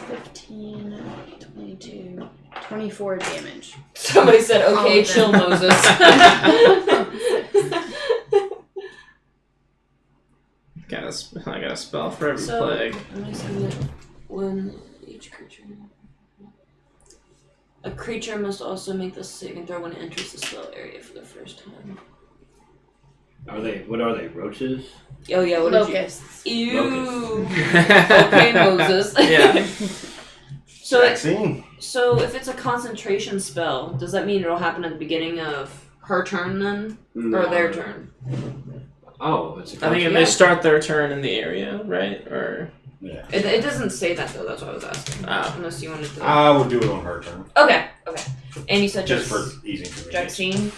15, 22, 24 damage. Somebody said, All okay, of them. chill, Moses. I got a spell for every So, plague. let me see it. When each creature. A creature must also make the saving throw when it enters the spell area for the first time. What are they, roaches? Oh yeah, what did Locusts. you? Ew. Locusts. Okay, Moses. Yeah. Vaccine. So if it's a concentration spell, does that mean it'll happen at the beginning of her turn then, or their turn? Oh, it's a I think if Yeah. they start their turn in the area, right? Or Yeah. It doesn't say that though. That's what I was asking. Oh. Unless you wanted to. I would do it on her turn. Okay. And you said Just for easy convenience. Jaxine.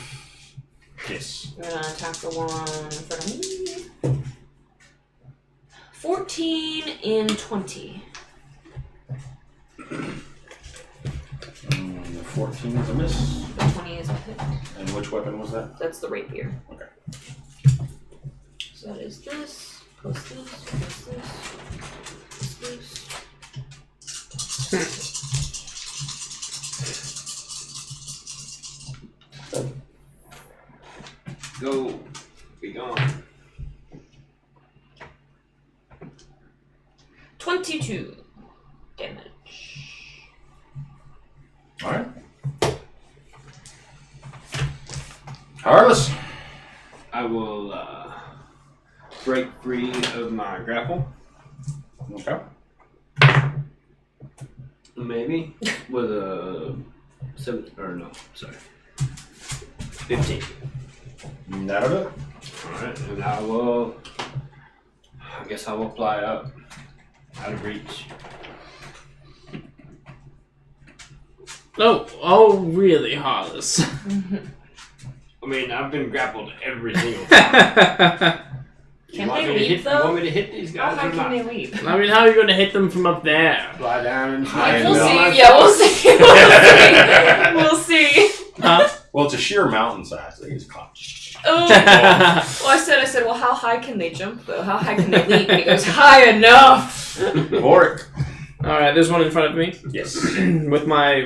Yes. We're gonna attack the one in front of me. 14 in 20. The 14 is a miss. The 20 is a hit. And which weapon was that? That's the rapier. Okay. So that is this, plus this, plus this, plus this. Go. Be gone. 22 damage. Alright. Harless. I will break free of my grapple. Okay. Maybe with a 7 or no, sorry, 15. That'll do it. All right, and I guess I will fly up out of reach. Oh, really, Hollis? I mean, I've been grappled every single time. Can want they me to leap, hit, though? You want me to hit these How guys high or can not? they leap? I mean, how are you going to hit them from up there? Fly down and I We'll know. see. Yeah, we'll see. We'll see. Huh? Well, it's a sheer mountainside. So it's caught. Oh. Well, I said, well, how high can they jump though? How high can they leap? And he goes, high enough. Vorik. All right, there's one in front of me. Yes. with my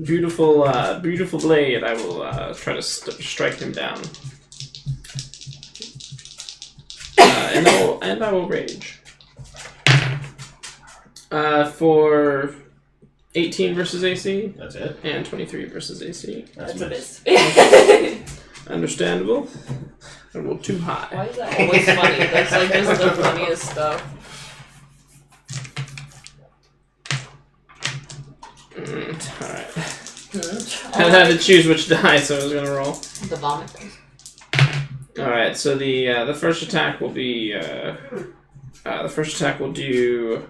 beautiful beautiful blade, I will try to strike him down. And I will rage. For 18 versus AC That's it. and 23 versus AC. That's a miss. miss. Understandable. I rolled too high. Why is that always funny? That's like just the funniest stuff. Alright. I had to choose which die, so I was gonna roll. The vomit thing. Alright, so the first attack will be the first attack will do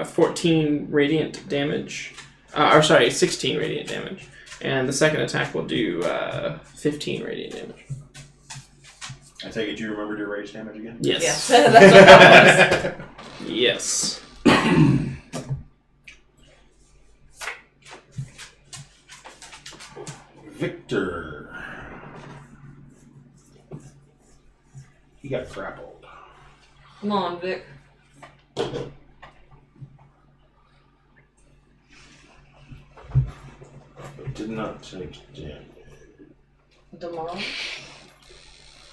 14 radiant damage. 16 radiant damage. And the second attack will do 15 radiant damage. I take it you remembered your rage damage again? Yes. Yes, that's what that was. Yes. Victor. He got grappled. Come on, Vic. Did not take damage. Tomorrow?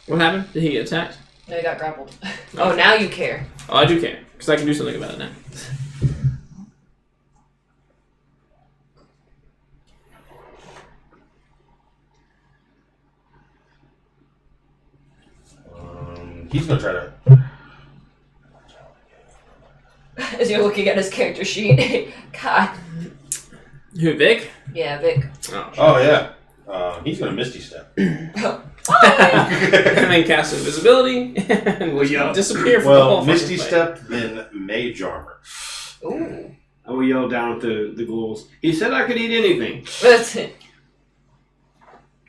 What happened? Did he get attacked? No, he got grappled. Oh, now you care. Oh, I do care, because I can do something about it now. He's gonna try to. As you're looking at his character sheet. God. Who, Vic? Yeah, Vic. Oh yeah. He's gonna Misty Step. And then cast invisibility and Well, yeah. disappear from the Well, whole Misty fucking Step, then Mage Armor. Ooh. I will yell down at the ghouls. He said I could eat anything. That's it.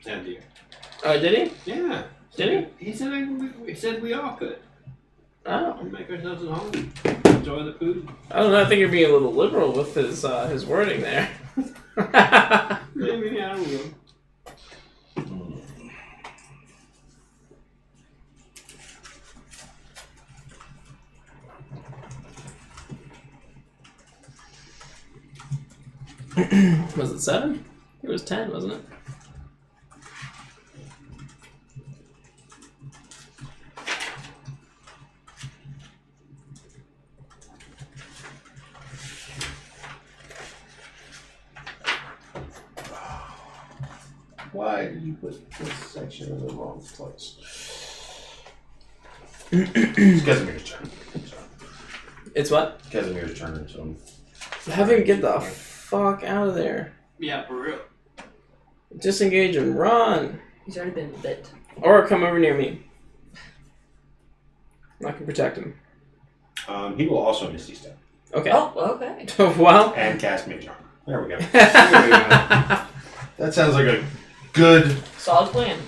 Sandy. fight. Oh, did he? Yeah. Did He said he said we all could. Oh. We make ourselves at home. Enjoy the food. I don't know, I think you're being a little liberal with his wording there. Maybe, I don't know. Was it 7? It was 10, wasn't it? Why did you put this section in the wrong place? It's Casimir's turn. It's what? Casimir's turn, so. Have him get the fuck out of there. Yeah, for real. Disengage and run. He's already been bit. Or come over near me. I can protect him. He will also Misty Step. Okay. Oh, okay. Well. And cast Mage Armor. There we go. There we go. That sounds like a good, Solid plan.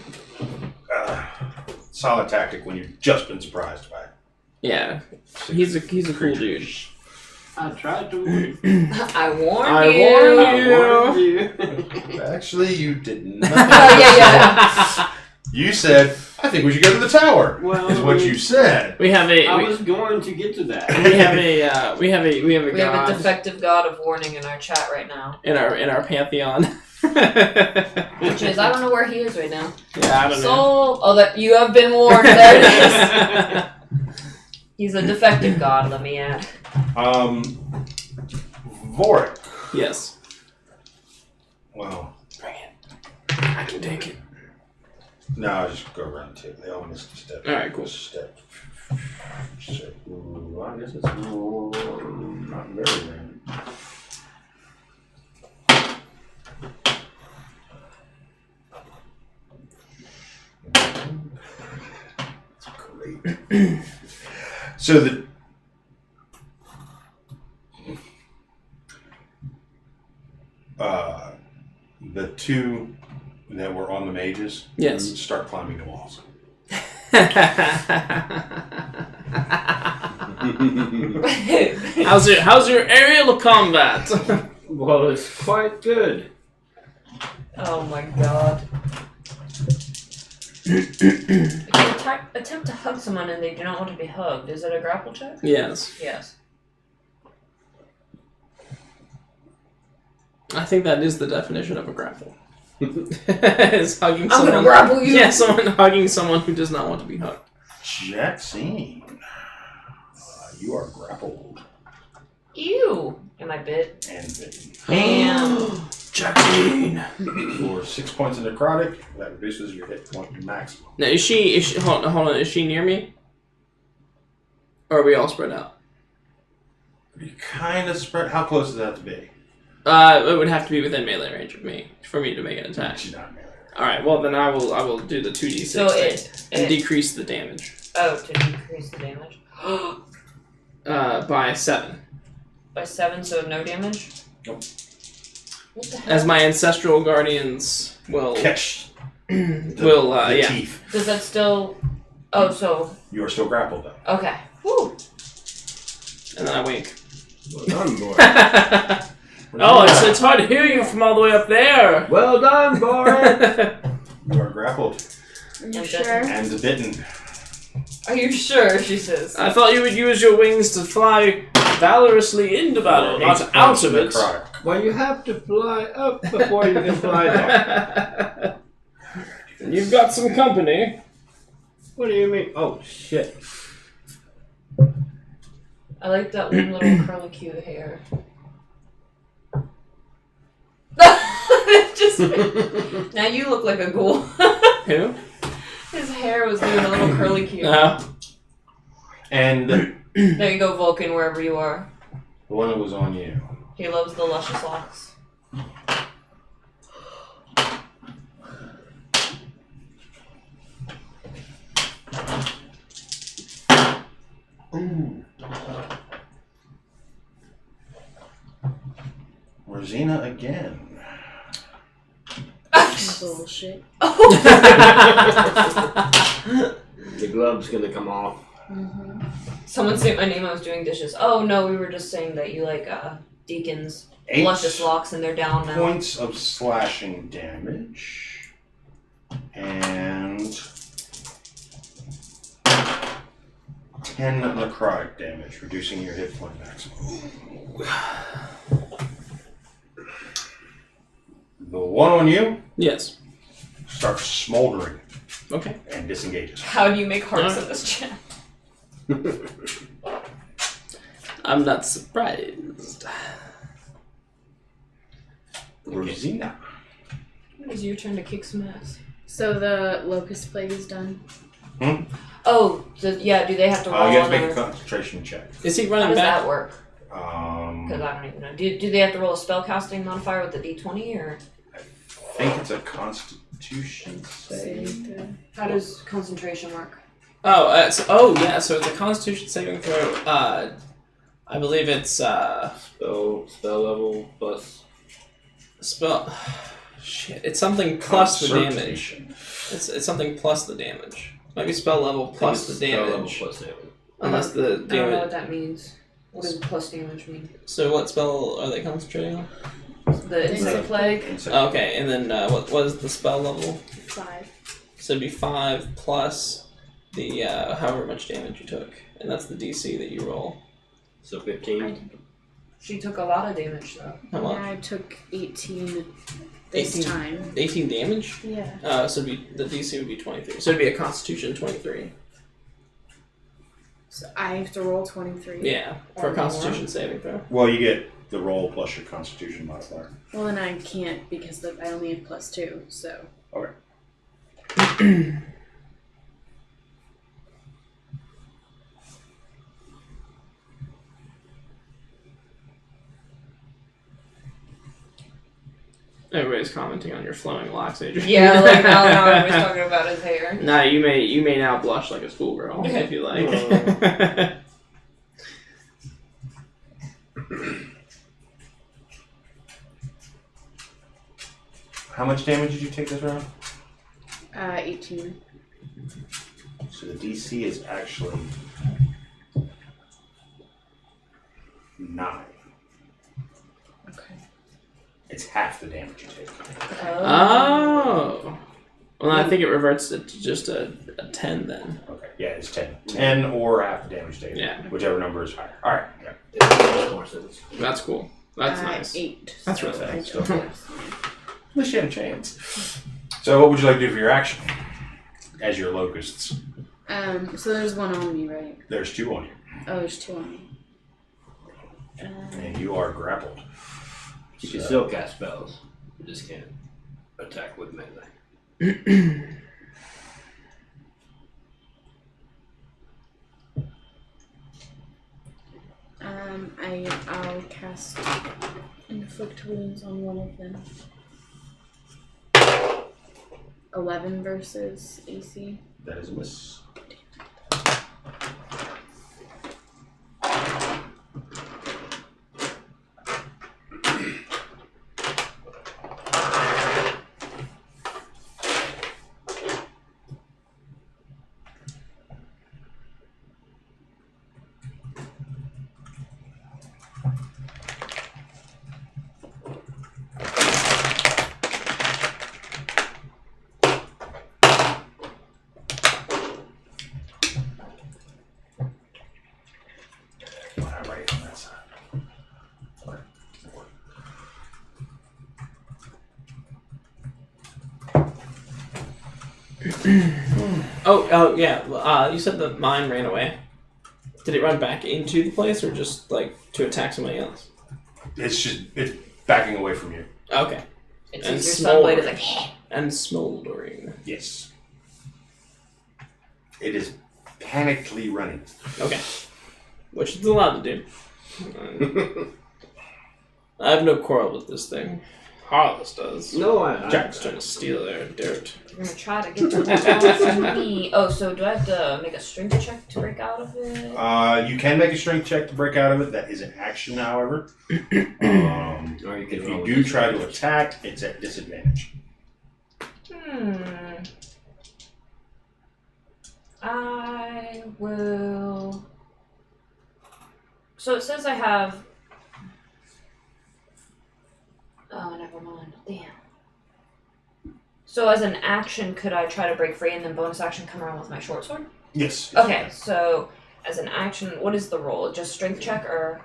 solid tactic when you've just been surprised by it. Yeah. He's a cool dude. I tried to warn I warned I you. warned you. Actually, you did not. Oh, yeah. You said, I think we should go to the tower. Well, is what you said. We have I a was going to get to that. we have a We have god a defective god of warning in our chat right now. in our pantheon. Which is, I don't know where he is right now. Yeah, I don't know. Soul. Oh, that you have been warned. There it is. He's a defective god, let me add. Vorik. Yes. Well, Bring it. I can take it. no, just go around the table. They all Misty Step. Alright, cool. Step. Ooh, I guess it's not very random. So the two that were on the mages Yes. start climbing the walls. how's your aerial combat? Well, it's quite good. Oh my god. If you attempt to hug someone and they do not want to be hugged, is it a grapple check? Yes. Yes. I think that is the definition of a grapple. Is hugging I'm someone. gonna grapple you! Yeah, someone hugging someone who does not want to be hugged. Jaxine, you are grappled Ew! Am I bit? and bitten. Bam! Jackson. For 6 points of necrotic, that reduces your hit point maximum. Now is she hold on, is she near me? Or are we all spread out? You kind of spread. How close does that have to be? It would have to be within melee range of me for me to make an attack. She's not melee. Alright, well then I will do the 2d6 So thing and it decrease the damage. to decrease the damage. By 7. By 7, so no damage? Nope. What the hell? As my ancestral guardians will Catch the yeah. teeth. Does that still... Oh, so... You are still grappled though. Okay. Woo! And then I wink. Well done, boy. Oh, it's hard to hear you from all the way up there. Well done, boy. You are grappled Are you I'm sure? and bitten. Are you sure? She says. I thought you would use your wings to fly valorously into battle, For not 8 out points of it. necrotic. Well, you have to fly up before you can fly down. You've got some company. What do you mean? Oh, shit. I like that one little curly cute hair. Just now you look like a ghoul. Who? His hair was doing a little curly cute. And the There you go, Vulcan, wherever you are. one that was on you. He loves the luscious locks. Ooh. Rosina again. Bullshit. The glove's gonna come off. Mm-hmm. Someone say my name, I was doing dishes. Oh no, we were just saying that you like Deacon's 8 luscious locks and they're down now. points of slashing damage. And 10 necrotic damage, reducing your hit point maximum. The one on you Yes. starts smoldering Okay. and disengages. How do you make hearts in this chat? I'm not surprised. Rosina. It is your turn to kick some ass. So the locust plague is done. Oh, do they have to roll You have to make a another... concentration check. Is he How running does back? that work? Because I don't even know. Do they have to roll a spellcasting modifier with the d20 or I think it's a constitution save. Save throw. how does concentration work? So it's a Constitution saving throw. I believe it's Spell level plus. spell. Shit, it's something plus the damage. Concertation. It's something plus the damage. Might be spell level plus the Spell level damage, plus damage. unless the I don't know damage. what that means. What does plus damage mean? So what spell are they concentrating on? The insect plague? Okay, and then what is the spell level? 5. So it'd be 5 plus the however much damage you took, and that's the DC that you roll. So 15. She took a lot of damage though. How much? Yeah, I took 18 this 18? time. 18 damage. Yeah. So the DC would be 23. So it'd be a Constitution 23. So I have to roll 23. Yeah, for Or a Constitution saving throw. Well, you get the roll plus your constitution modifier. Well, then I can't because I only have +2. So Okay. Everybody's commenting on your flowing locks, Adrian. Yeah, like now everybody's talking about his hair. Nah, you may now blush like a schoolgirl if you like. How much damage did you take this round? 18. So the DC is actually 9. Okay. It's half the damage you take. Oh. Well, I think it reverts to just a 10 then. Okay, yeah, it's 10. 10 or half the damage taken. Yeah. Whichever number is higher. Alright, yeah. It makes more sense. That's cool. That's nice. 8. That's so really I nice. don't know. At least you had a chance. So what would you like to do for your action? As your locusts. So there's one on me, right? There's 2 on you. Oh, there's 2 on me. And you are grappled. You can still cast spells. You just can't attack with melee. I'll cast Inflict Wounds on one of them. 11 versus AC. That is a miss. Right on that side. Oh, yeah. You said the mine ran away. Did it run back into the place or just, like, to attack somebody else? It's backing away from you. Okay. It And sees your sunblade is smoldering. like, And smoldering. Yes. It is panically running. Okay. Which it's allowed to do. I have no quarrel with this thing. Harless does. No, I Jack's trying to steal their dirt. I'm gonna try to get to the off me. Oh, so do I have to make a strength check to break out of it? You can make a strength check to break out of it. That is an action, however. Or you If can you roll do with try to disadvantage. attack, it's at disadvantage. I will. So it says I have. Oh, never mind. Damn. So as an action, could I try to break free and then bonus action come around with my short sword? Yes. Okay, so as an action, what is the roll? Just strength check or?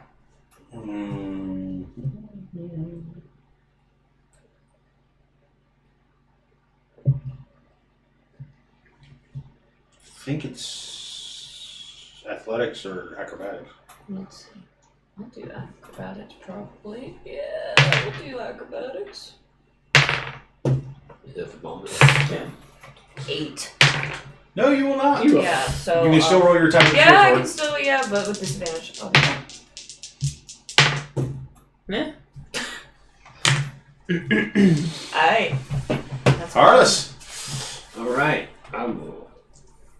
I think it's athletics or acrobatics. Let's see. I'll do acrobatics probably. Yeah, I will do acrobatics. Yeah, for bonus. 8. No, you will not. Yeah, so. You can still roll your attack with Yeah, I your can sword. still, yeah, but with disadvantage. Oh, Yeah. Alright. That's Harless. Alright, I will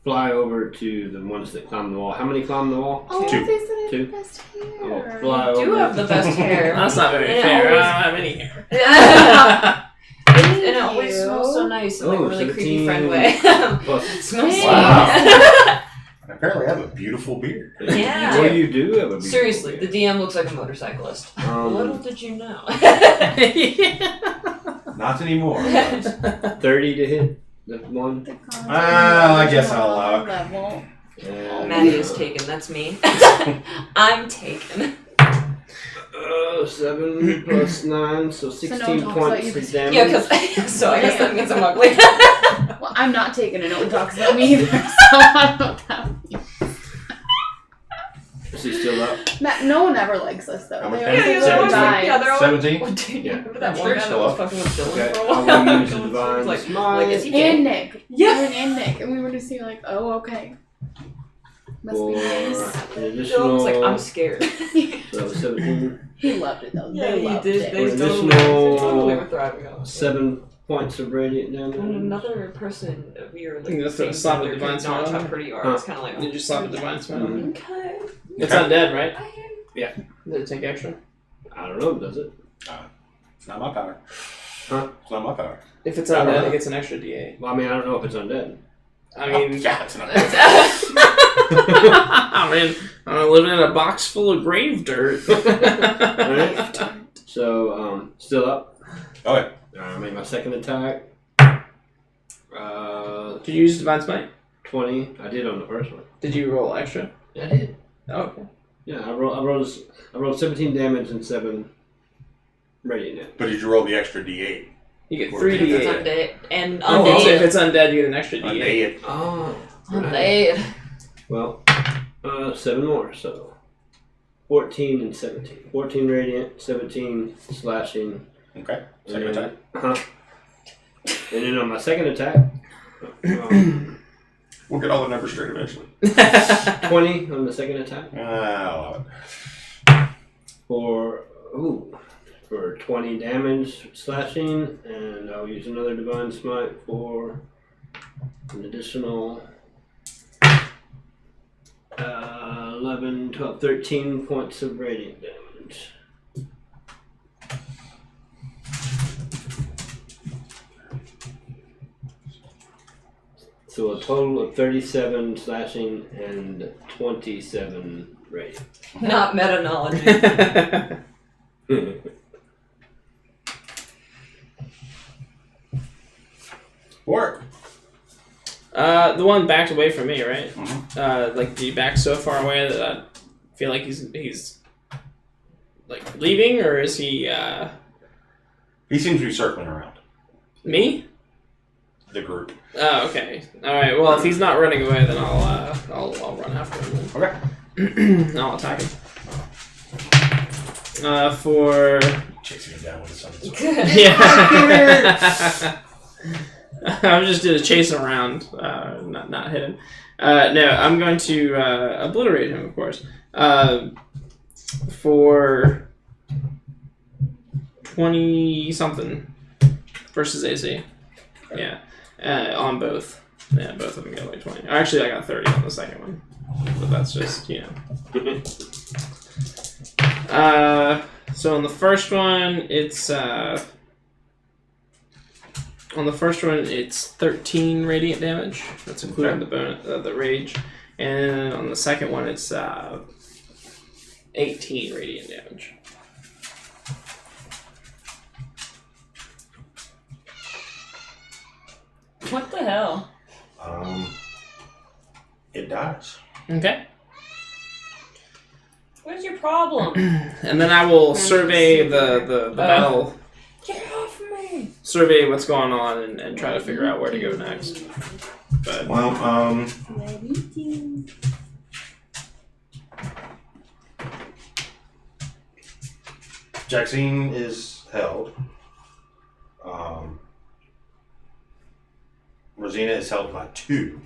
fly over to the ones that climb the wall. How many climb the wall? Oh, Two. they said I had Two. the best I will hair. fly You do over. have the best hair. That's not very And it fair. always- I don't have any hair. And it always smells so nice in like a Oh, really 17. creepy friend way. Plus, It smells so Wow. And apparently, I have a beautiful beard. Yeah. Well, you do have a beautiful Seriously, the beard. DM looks like a motorcyclist. Little did you know. Not anymore. 30 to hit the one. Well, I guess I'll allow it. Level. And, Maddie is taken, that's me. I'm taken. 7 plus 9, so no 16 one talks about points you of damage. Yeah, because so I guess that means I'm ugly. Well, I'm not taking it. No one talks about me either, so I don't know what that means. Is he still up? Matt, no one ever likes us, though. How much They damage? always they're say always we're like, guys. yeah, they're always 17? Well, dude, Yeah. remember that I'm one sure guy it's that still was up. fucking with Dylan Okay, for a I while? will use Dylan Divine was like, Smite. like, is he And gay? Nick. Yeah. You and Nick. And we were just like, oh, okay. Must For be nice. an Dylan additional. was like, I'm scared. So 17. He loved it though. Yeah, they he loved did. it. They Additional- totally were thriving on it. 7 points of radiant When damage. another person of your You like just throw a same slap of gender divine could acknowledge smile. how pretty you are, it's kind of like, Did you slap a divine smile? Mhm. okay. It's undead, right? Yeah. Did it take extra? I don't know, does it? It's not my power. Huh? It's not my power. If it's I don't undead, know. it gets an extra D8. Well, I mean, I don't know if it's undead. I mean, yeah, it's not. I mean, I'm living in a box full of grave dirt. Alright. So, still up. Okay. I made my second attack. Did you use Divine Smite? 20. I did on the first one. Did you roll extra? I did. Oh, okay. Yeah, I rolled 17 damage and 7 radiant damage. But did you roll the extra D8? You get Or 3 D8. It's D8. undead. And Oh, if undead. it's undead, you get an extra D8. D8. Oh. Undead. Well, 7 more, so 14 and 17. 14 radiant, 17 slashing. Okay. Second and then, attack. And then on my second attack, We'll get all the numbers straight eventually. 20 on the second attack I'll allow it. for 20 damage slashing, and I'll use another divine smite for an additional 11, 12, 13 points of radiant damage. So a total of 37 slashing and 27 radiant. Not meta-knowledge. Work. The one backed away from me, right? Mhm. Like, do you back so far away that I feel like he's like leaving, or is he He seems to be circling around me? the group. Oh, okay. All right. Well, if he's not running away, then I'll run after him. Okay. Then. I'll attack him. For Chasing him down with the sun. yeah. I'm just gonna chase him around, not hit him. No, I'm going to obliterate him, of course. For 20 something versus AC. Yeah, on both. Yeah, both of them get like 20. Actually, I got 30 on the second one, but that's just So on the first one, it's 13 radiant damage. That's including the bonus, the rage, and on the second one, it's 18 radiant damage. What the hell? It dies. Okay, Where's your problem? and then I will survey the battle. Get off me! Survey what's going on and try to figure out where to go next. But Well, Jaxine is held. Rosina is held by 2.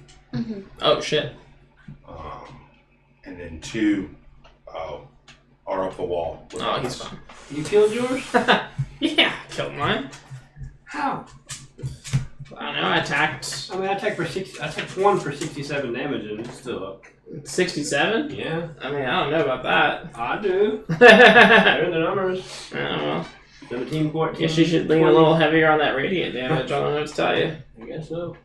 oh shit! And then 2 are up the wall. with Oh, he's us. fine. You killed yours? Yeah, killed mine. How? I don't know. I attacked I mean, I attacked one for 67 damage and it's still up. 67. Yeah, I mean, I don't know about that. I do. Oh There are the numbers. well. 17, 14. Guess you should lean 20. a little heavier on that radiant damage. I don't know what to tell you. I guess so.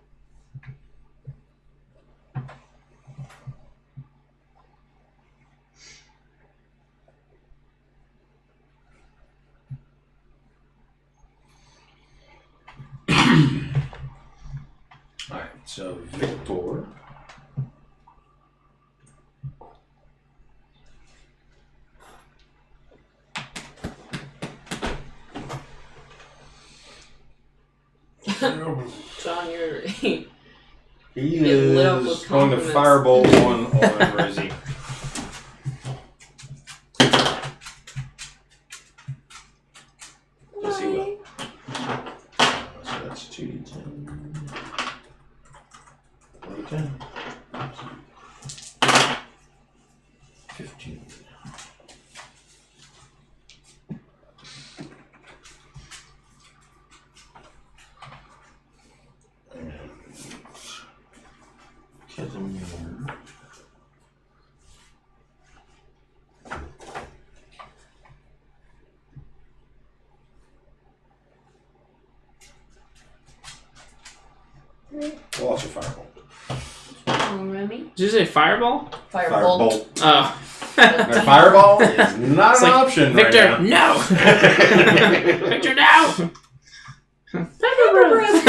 Alright, so Victor. John, you're. He Get lit up with is going to compliments. firebolt on Rosie. Yes, he will. So that's 2d10. 1d10. 15. We'll also firebolt. Oh, Remy. Did you say fireball? Firebolt. Oh. Now, fireball is not It's an like, option Victor, right now. no! Victor, no! Pepper breath!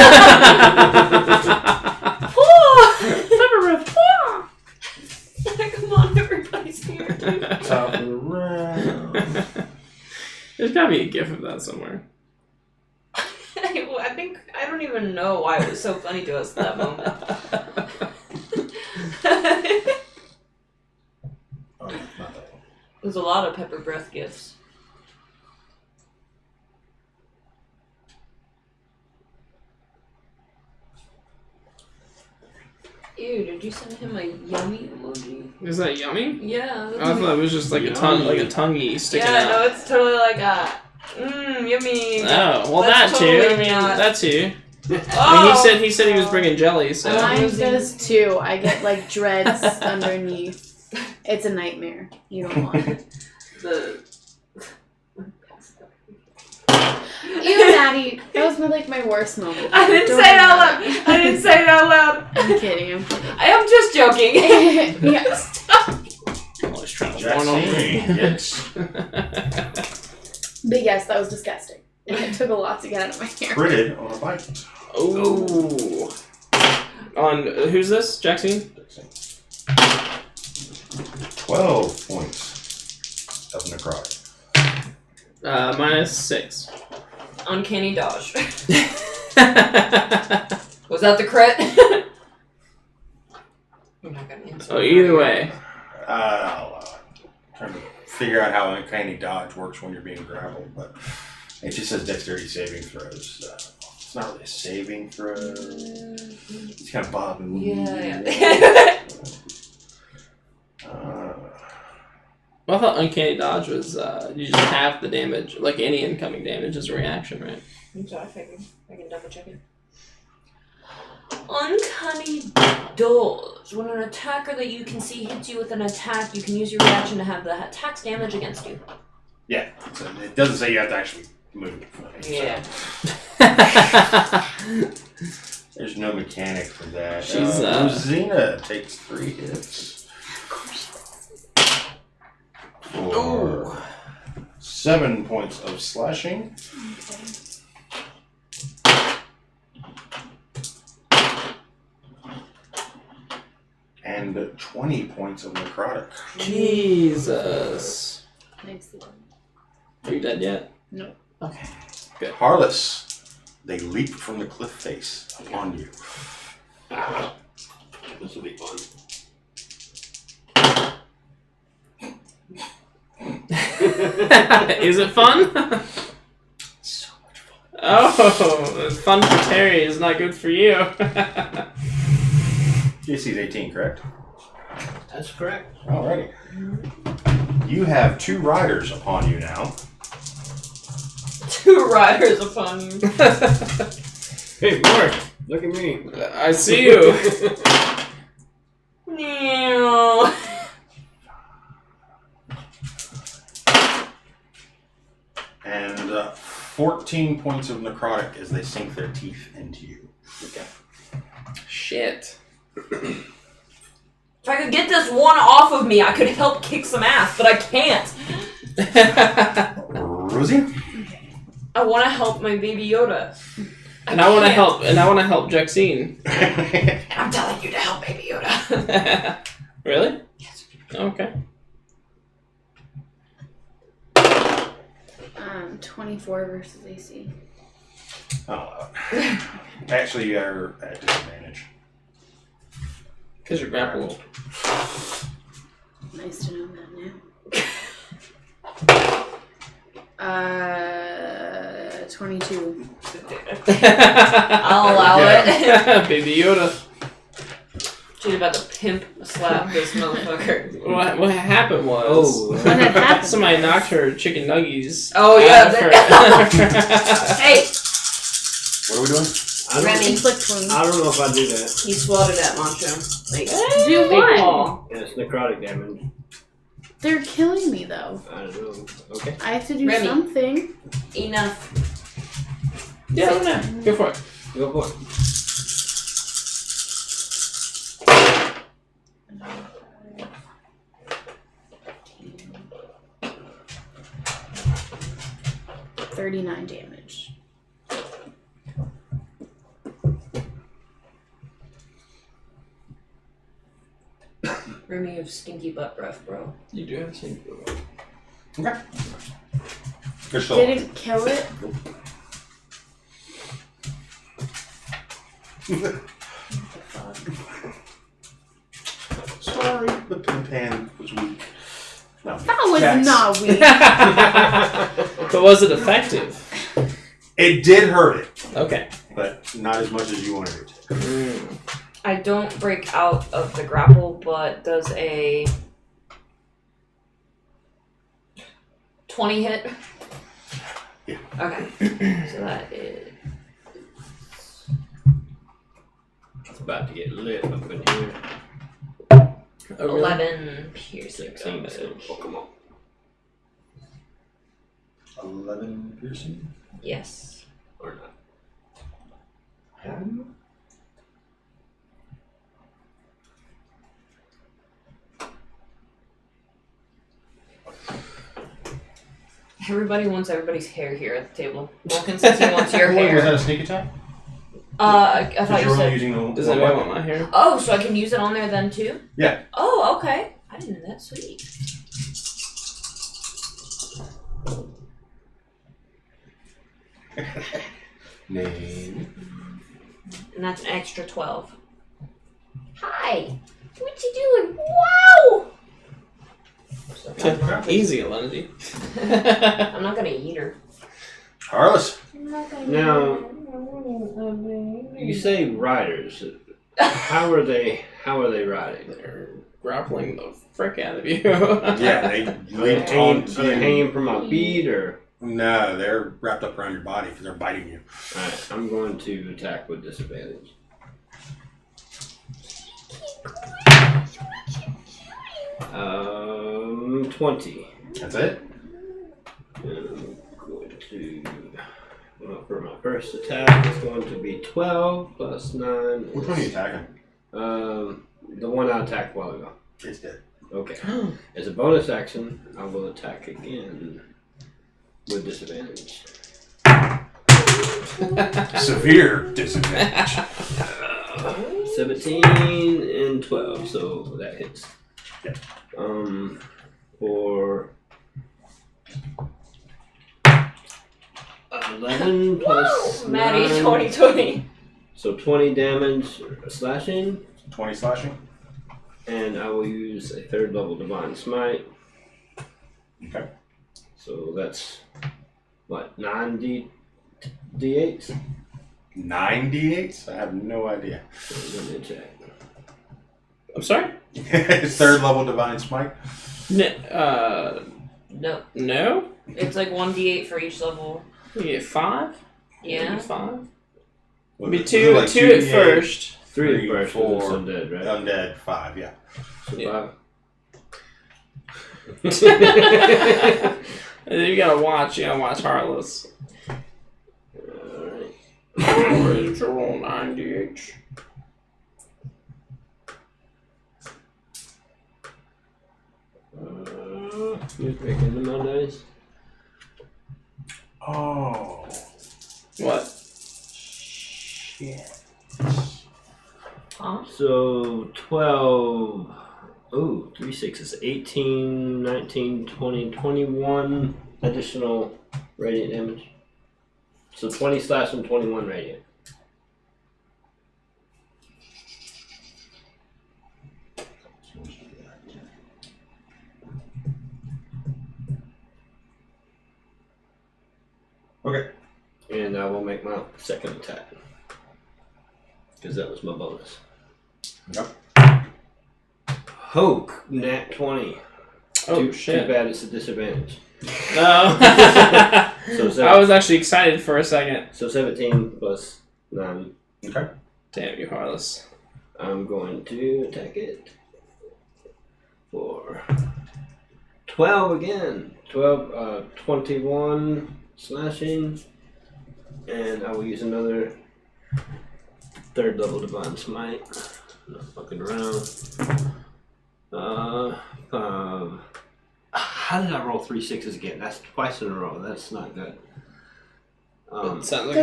Pepper breath! Come on, everybody's here. Top of the round. There's gotta be a gif of that somewhere. I think I don't even know why it was so funny to us at that moment. Oh, not that one. There's a lot of pepper breath gifts. Ew, did you send him a yummy emoji? Is that yummy? Yeah. I thought it was just like a tongue, like a tonguey sticking Yeah, out. no, it's totally like a yummy. Oh, well That's that too. totally I mean, not- that too. Oh. I mean, he said he was bringing jelly, so. Mine does too. I get like dreads underneath. It's a nightmare. You don't want it. The Ew, Maddie. That was my worst moment. I didn't Don't say it do out that. loud. I didn't say it out loud. I'm kidding. I'm kidding. I am just joking. Yeah. Stop. I'm always trying to warn over Jackson me. gets But yes, that was disgusting. And it took a lot to get out of my hair. critted on a bite. Ooh. On who's this? Jackson? 12 points of necrotic. -6. Uncanny dodge. Was that the crit? You're not gonna answer. Oh, either way. I'll trying to figure out how uncanny dodge works when you're being grappled, but it just says dexterity saving throws. It's not really a saving throw. It's kind of bobbing. Yeah. Well, I thought uncanny dodge was you just half the damage, like any incoming damage is a reaction, right? So I figured I can double check it. Uncanny dodge. When an attacker that you can see hits you with an attack, you can use your reaction to have the attack's damage against you. Yeah, so it doesn't say you have to actually move. Yeah. There's no mechanic for that. She's, Rosina takes 3 hits. For 7 points of slashing. And 20 points of necrotic. Jesus. Nicely done. Are you dead yet? No. Okay. Harless, they leap from the cliff face upon you. This will be fun. Is it fun? So much fun. Oh, fun for Terry is not good for you. JC's 18, correct? That's correct. Alrighty. You have 2 riders upon you now. 2 riders upon you. Hey, Mark, look at me. I see you. No. And 14 points of necrotic as they sink their teeth into you. Okay. Shit. If I could get this one off of me, I could help kick some ass, but I can't. Rosie? I want to help my baby Yoda. And I want to can't. help Jaxine. And I'm telling you to help baby Yoda. Really? Yes. Okay. 24 versus AC. Oh, actually, you are at disadvantage. Because you're grappled. Nice to know that now. 22. I'll allow it. Baby Yoda. She's about to pimp slap this motherfucker. What happened was Oh. What had happened? somebody knocked her chicken nuggies. Oh, yeah, out of her. Hey, What are we doing? Remy. Inflict wounds. I don't know if I do that. He swatted at Macho. Like, Do big what? paw. Yeah, it's necrotic damage. They're killing me though. I don't know. Okay. I have to do Remy. something. Enough. Yeah, no. Go for it. Go for it. 39 damage. Remy, you have stinky butt breath, bro. You do have same. Okay. You're still alive. Didn't kill it. What the fuck? Sorry, the pin pan was weak. No. That was Jax. not weak. But was it effective? It did hurt it, Okay. but not as much as you wanted it to. I don't break out of the grapple, but does a 20 hit? Yeah. Okay. So that is It's about to get lit up in here. Oh, really? 11 piercing 16 damage. Oh, come on. 11 piercing. Yes. Or not. Everybody wants everybody's hair here at the table. Vulcan says he wants your Was that hair. a sneak attack? I Because thought you you're only said. using the Does one anyone weapon. want my hair? Oh, so I can use it on there then too? Yeah. Oh, okay. I didn't know that. Sweet. Name. And that's an extra 12. Hi. What you doing? Wow. Easy, Alenity. I'm not gonna eat her. Harless. Now, you say riders. How are they riding? They're grappling the frick out of you. Yeah, they Are they leaped hanging, onto are they you. hanging from my beat or? No, they're wrapped up around your body because they're biting you. Alright, I'm going to attack with disadvantage. 20. That's it? And I'm going to, well, for my first attack, it's going to be 12 plus 9. Which one are you attacking? The one I attacked a while ago. It's dead. Okay. As a bonus action, I will attack again with disadvantage. Severe disadvantage. 17 and 12, so that hits. Yeah. For 11 plus Maddie, 9, 2020. so 20 damage slashing, 20 slashing. and I will use a 3rd level Divine Smite. Okay. So that's what, 9 D8s? 9 d8s? I have no idea. So let me check. I'm sorry? 3rd level divine smite. No. No? It's like 1d8 for each level. You get 5? Yeah. Maybe 5? What, Maybe is it 2, like 2 at 2d8? first. 3 3, first, 4, because it's undead, right? Undead 5, yeah. So Yeah. 5. And then you gotta watch Heartless. Alright. Ready to roll 9 Who's breaking my dice? Oh. What? Shit. Huh? So 12. Oh, 3 6s. 18, 19, 20, 21 additional radiant damage. So 20 slash and 21 radiant. Okay. And I will make my second attack. Because that was my bonus. Yep. Hoke, nat 20. Oh, Too shit. bad it's a disadvantage. No. So I was actually excited for a second. So 17 plus 9. Okay. Damn you, Heartless. I'm going to attack it for 12 again. 21 slashing. And I will use another 3rd level Divine Smite. Not fucking around. How did I roll 3 6s again? That's twice in a row. That's not good. It sounds like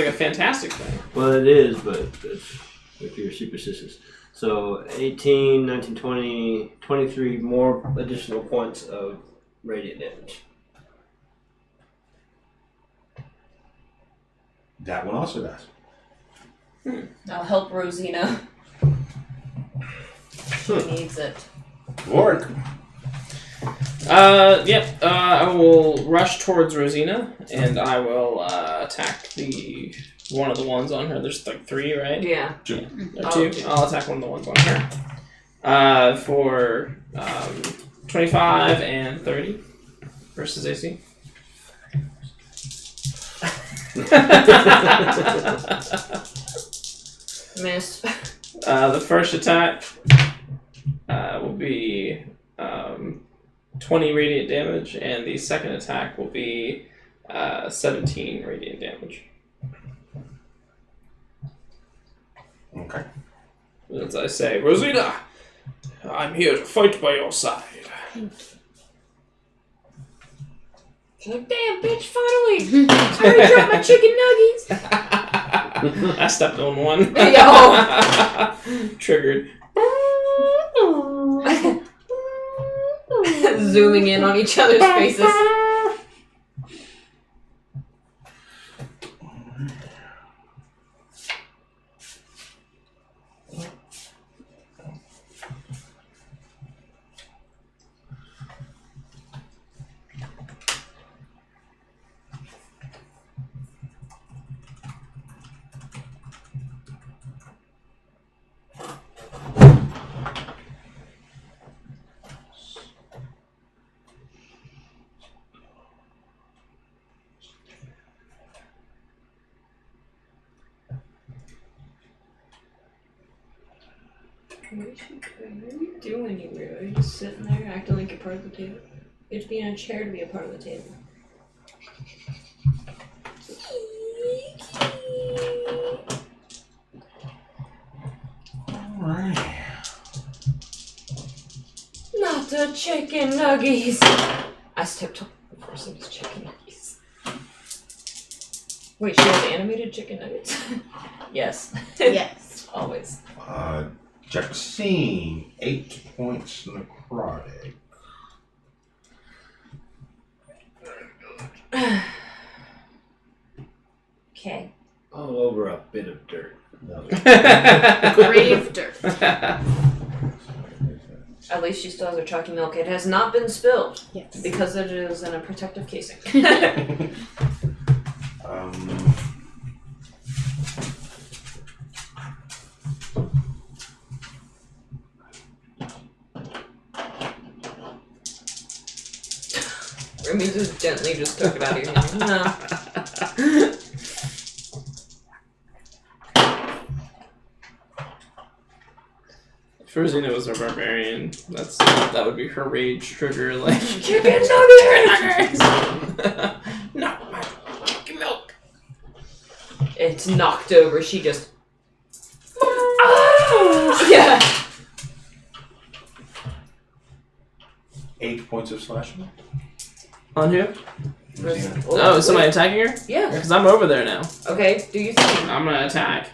a fantastic thing. Well, it is, but if you're superstitious. So 18, 19, 20, 23 more additional points of radiant damage. That one also does. I'll help Rosina. She needs it. Lord. Yep. I will rush towards Rosina, and I will attack one of the ones on her. There's like 3, right? Yeah. Or 2. I'll attack one of the ones on her. For 25 and 30 versus AC. Miss. The first attack will be 20 radiant damage, and the second attack will be 17 radiant damage. Okay. As I say, Rosina, I'm here to fight by your side. She's like, damn, bitch, finally! I already dropped my chicken nuggets! I stepped on one. Yo! Triggered. Zooming in on each other's faces. What are you doing, you weirdo? Are you just sitting there acting like you're part of the table? You have to be in a chair to be a part of the table. Alright. Not the chicken nuggies! I stepped on the person's chicken nuggies. Wait, she has animated chicken nuggets? Yes. Yes. Always. Jaxine, 8 points necrotic. Okay. All over a bit of dirt. Grave dirt. At least she still has her chalky milk. It has not been spilled Yes. because it is in a protective casing. Remy just gently just took it out of your hand. No. If Rosina was a barbarian, that would be her rage trigger, like Chicken nuggets! Not my chicken milk. It's knocked over. She just. Ah! Yeah. 8 points of slashing. On who? Rosina. Oh, is somebody attacking her? Yeah. Because I'm over there now. Okay. Do you think? I'm gonna attack.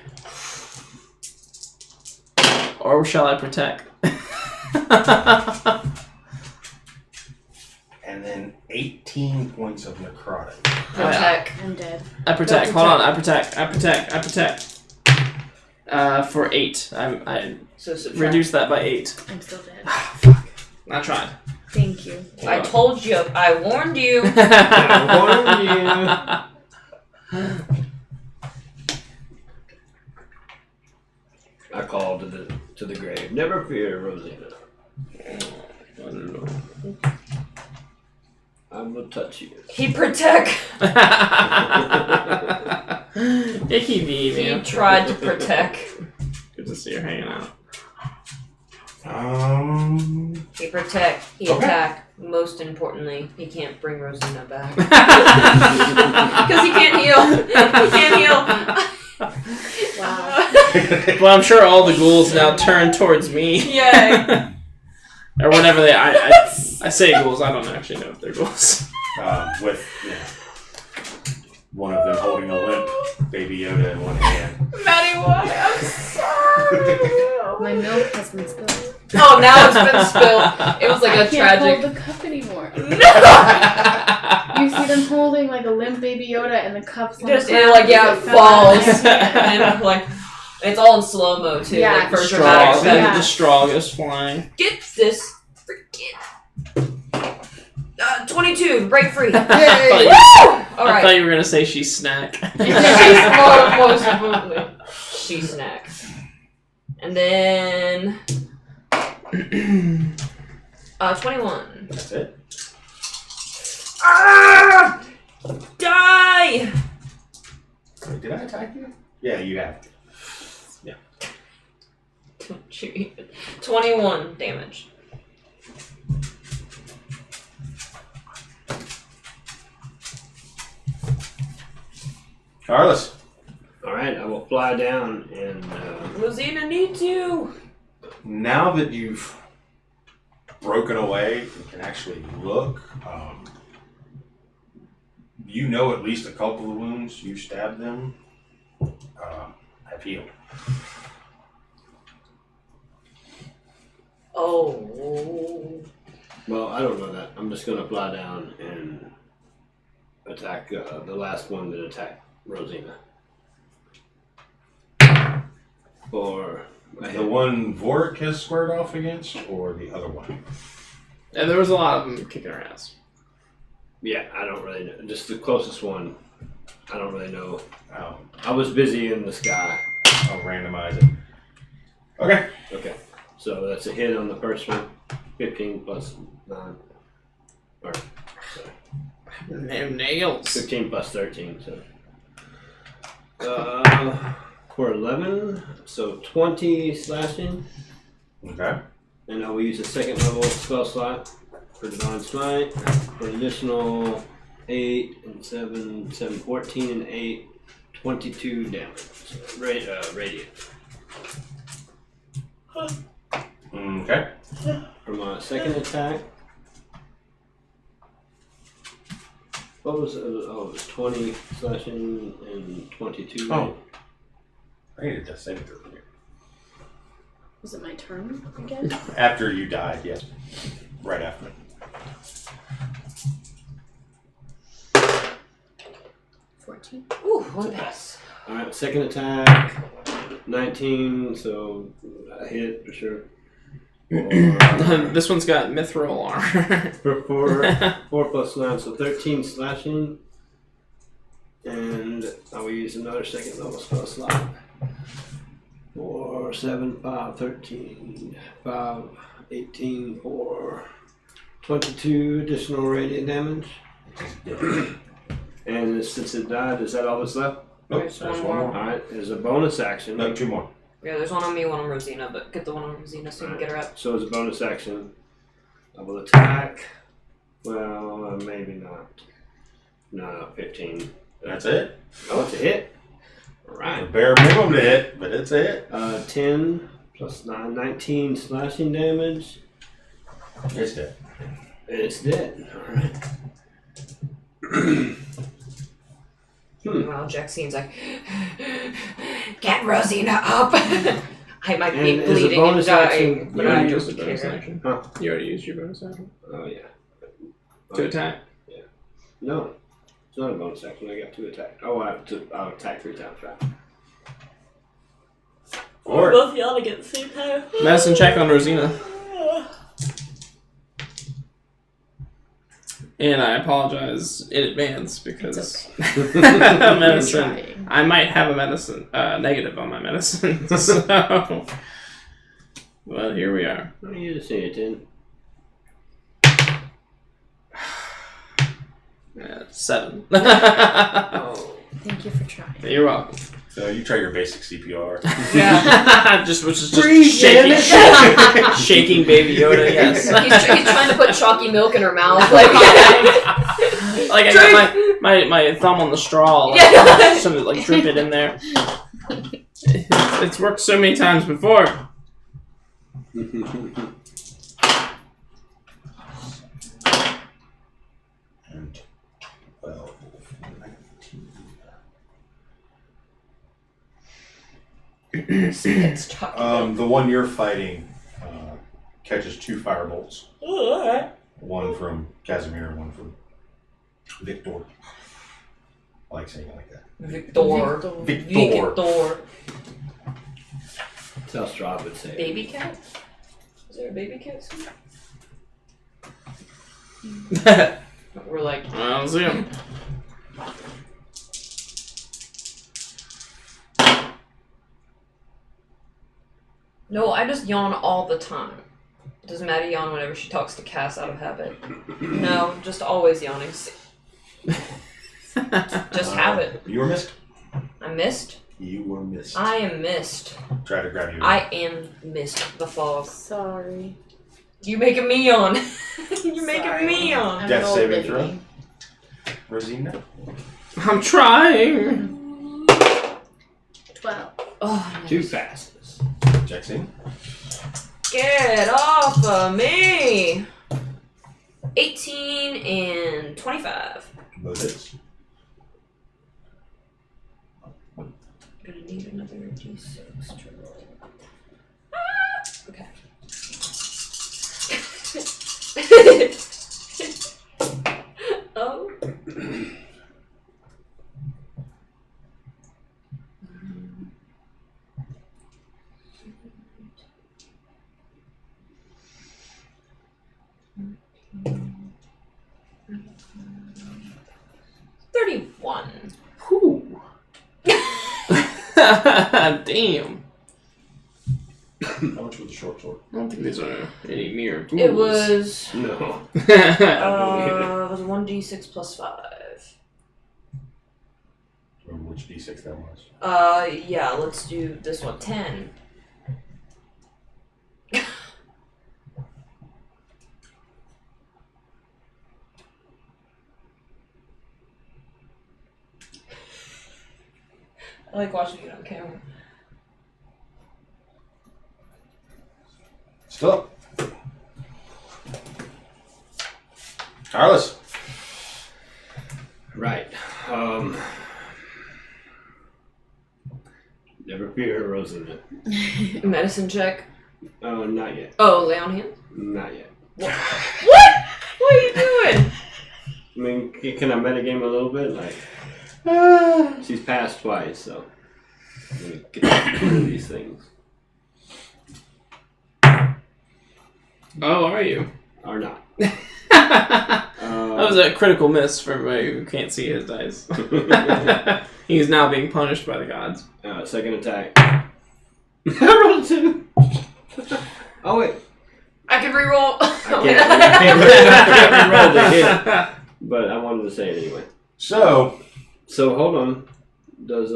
Or shall I protect? And then 18 points of necrotic. Protect. I'm dead. I protect. Hold on. I protect. For 8. I So subtract. reduced that by 8. I'm still dead. Fuck. I tried. Thank you. I told you. I warned you. I warned you. I called to the grave. Never fear, Rosina. I will touch you. He protect. Icky bee, He man. tried to protect. Good to see her hanging out. He protect. He Okay. attack. Most importantly, he can't bring Rosina back because he can't heal. He can't heal. Wow. Well, I'm sure all the ghouls now turn towards me. Yay. Or whatever they. I say ghouls. I don't actually know if they're ghouls. With One of them holding a limp Baby Yoda in one hand. Maddie, why? I'm sorry. My milk has been spilled. Oh, now it's been spilled. It was like I a can't tragic. hold the cup anymore. You see them holding like a limp Baby Yoda, and the cup's on Just the it ground like because it fell out falls, of their hand. and like it's all in slow mo too. Yeah. Like for Straw, dramatic then effect. the straw goes flying. Get this freaking 22, break free. Yay! I Woo! All I right. thought you were gonna say she's snack. She's most importantly. She snack. And then 21. That's it. Ah! Die! Wait, did I attack you? Yeah, you have. Don't you even. 21 damage. Carlos. Alright, I will fly down and Rosina needs you. Now that you've broken away and can actually look, you know at least a couple of wounds you stabbed them have healed. Oh. well, I don't know that. I'm just gonna fly down and attack the last one that attacked Rosina. Or The one Vorik has squared off against, or the other one? And there was a lot of them kicking her ass. yeah, I don't really know. Just the closest one. I don't really know. Oh, I was busy in the sky. I'll randomize it. Okay. Okay, so that's a hit on the first one. 15 plus 9. Or sorry, No nails. 15 plus 13. So for 11, so 20 slashing. Okay. And I will use a second level spell slot for Divine Smite for an additional 8 and 7, 14 and 8, 22 damage. So, radiant. Okay. For my second attack, what was it? Oh, it was 20 slashing and 22. Oh. I needed to save it for you. Was it my turn again? After you died, yes. Right after. 14. Ooh, one pass. Alright, second attack, 19, so a hit for sure. This one's got mithril armor. For 4 plus 9, so 13 slashing. And I will use another second level spell slot. 4, 7, 5, 13, 5, 18, 4, 22 additional radiant damage. And since it died, is that all that's left? Nope, There's there's one one more. more. Alright, there's a bonus action. No, 2 more. Yeah, there's one on me, one on Rosina, but get the one on Rosina so you can get her up. So as a bonus action, I will attack. Well, maybe not. No, 15. That's it. Oh, it's a hit. The Alright. bare minimum to hit, but it's it. 10 plus 9, 19 slashing damage. It's dead. It's dead. Alright. Meanwhile, Jaxine's like, get Rosina up! I might be And as a bleeding and bonus dying, action, but You I already don't used the bonus care. action. Huh? You already used your bonus action. Oh, yeah. To attack. No. It's not a bonus action. I got 2 attack. Oh, I'll attack 3 times, right? Or Both y'all to get the same time. Medicine check on Rosina. And I apologize in advance because medicine. Trying. I might have a medicine negative on my medicine. So, well, here we are. What do you just say it in? 7. Oh. Thank you for trying. You're welcome. so you try your basic CPR. Yeah. Which is just shaking Baby Yoda. Yes. He's trying to put chalky milk in her mouth. Like I got my thumb on the straw, like, Yeah. so that, like drip it in there. It's worked so many times before. And 12, 19, It's chocolate. The one you're fighting catches 2 firebolts. Oh, alright. One from Casimir and one from Victor. I like saying it like that. Victor. Victor. That's how Strahd would say it. Baby cat? Is there a baby cat somewhere? We're like, I don't see him. no, I just yawn all the time. Does Maddie yawn whenever she talks to Cass out of habit? No, just always yawning. Just habit. You were missed. I missed. You were missed. I am missed. Try to grab you. I am missed. The fog. Sorry. You making me yawn. You're making Sorry. me yawn. I'm Death an old saving lady. throw. Rosina. I'm trying. 12. Oh, nice. 2 passes. Jackson. Get off of me! 18 and 25. Both hits. I'm gonna need another d6 to roll. Okay. Oh. $31. Whew. Damn. How much was the short sword? I don't think these are any mere tools. It was No. it was 1d6 plus 5. Remember which d6 that was? Yeah, let's do this one. 10. I like watching it on camera. Still up. Carlos. Right. Never fear, Rosina. Medicine check. Oh, not yet. Oh, lay on hands. Not yet. What? What are you doing? I mean, can I metagame a little bit? Like, she's passed twice, so I'm gonna get rid of these things. Oh, are you? Or not. That was a critical miss for everybody who can't see his dice. He's now being punished by the gods. Second attack. I rolled a 2. Oh, wait. I can reroll. I can't re-roll the hit, but I wanted to say it anyway. So, hold on. Does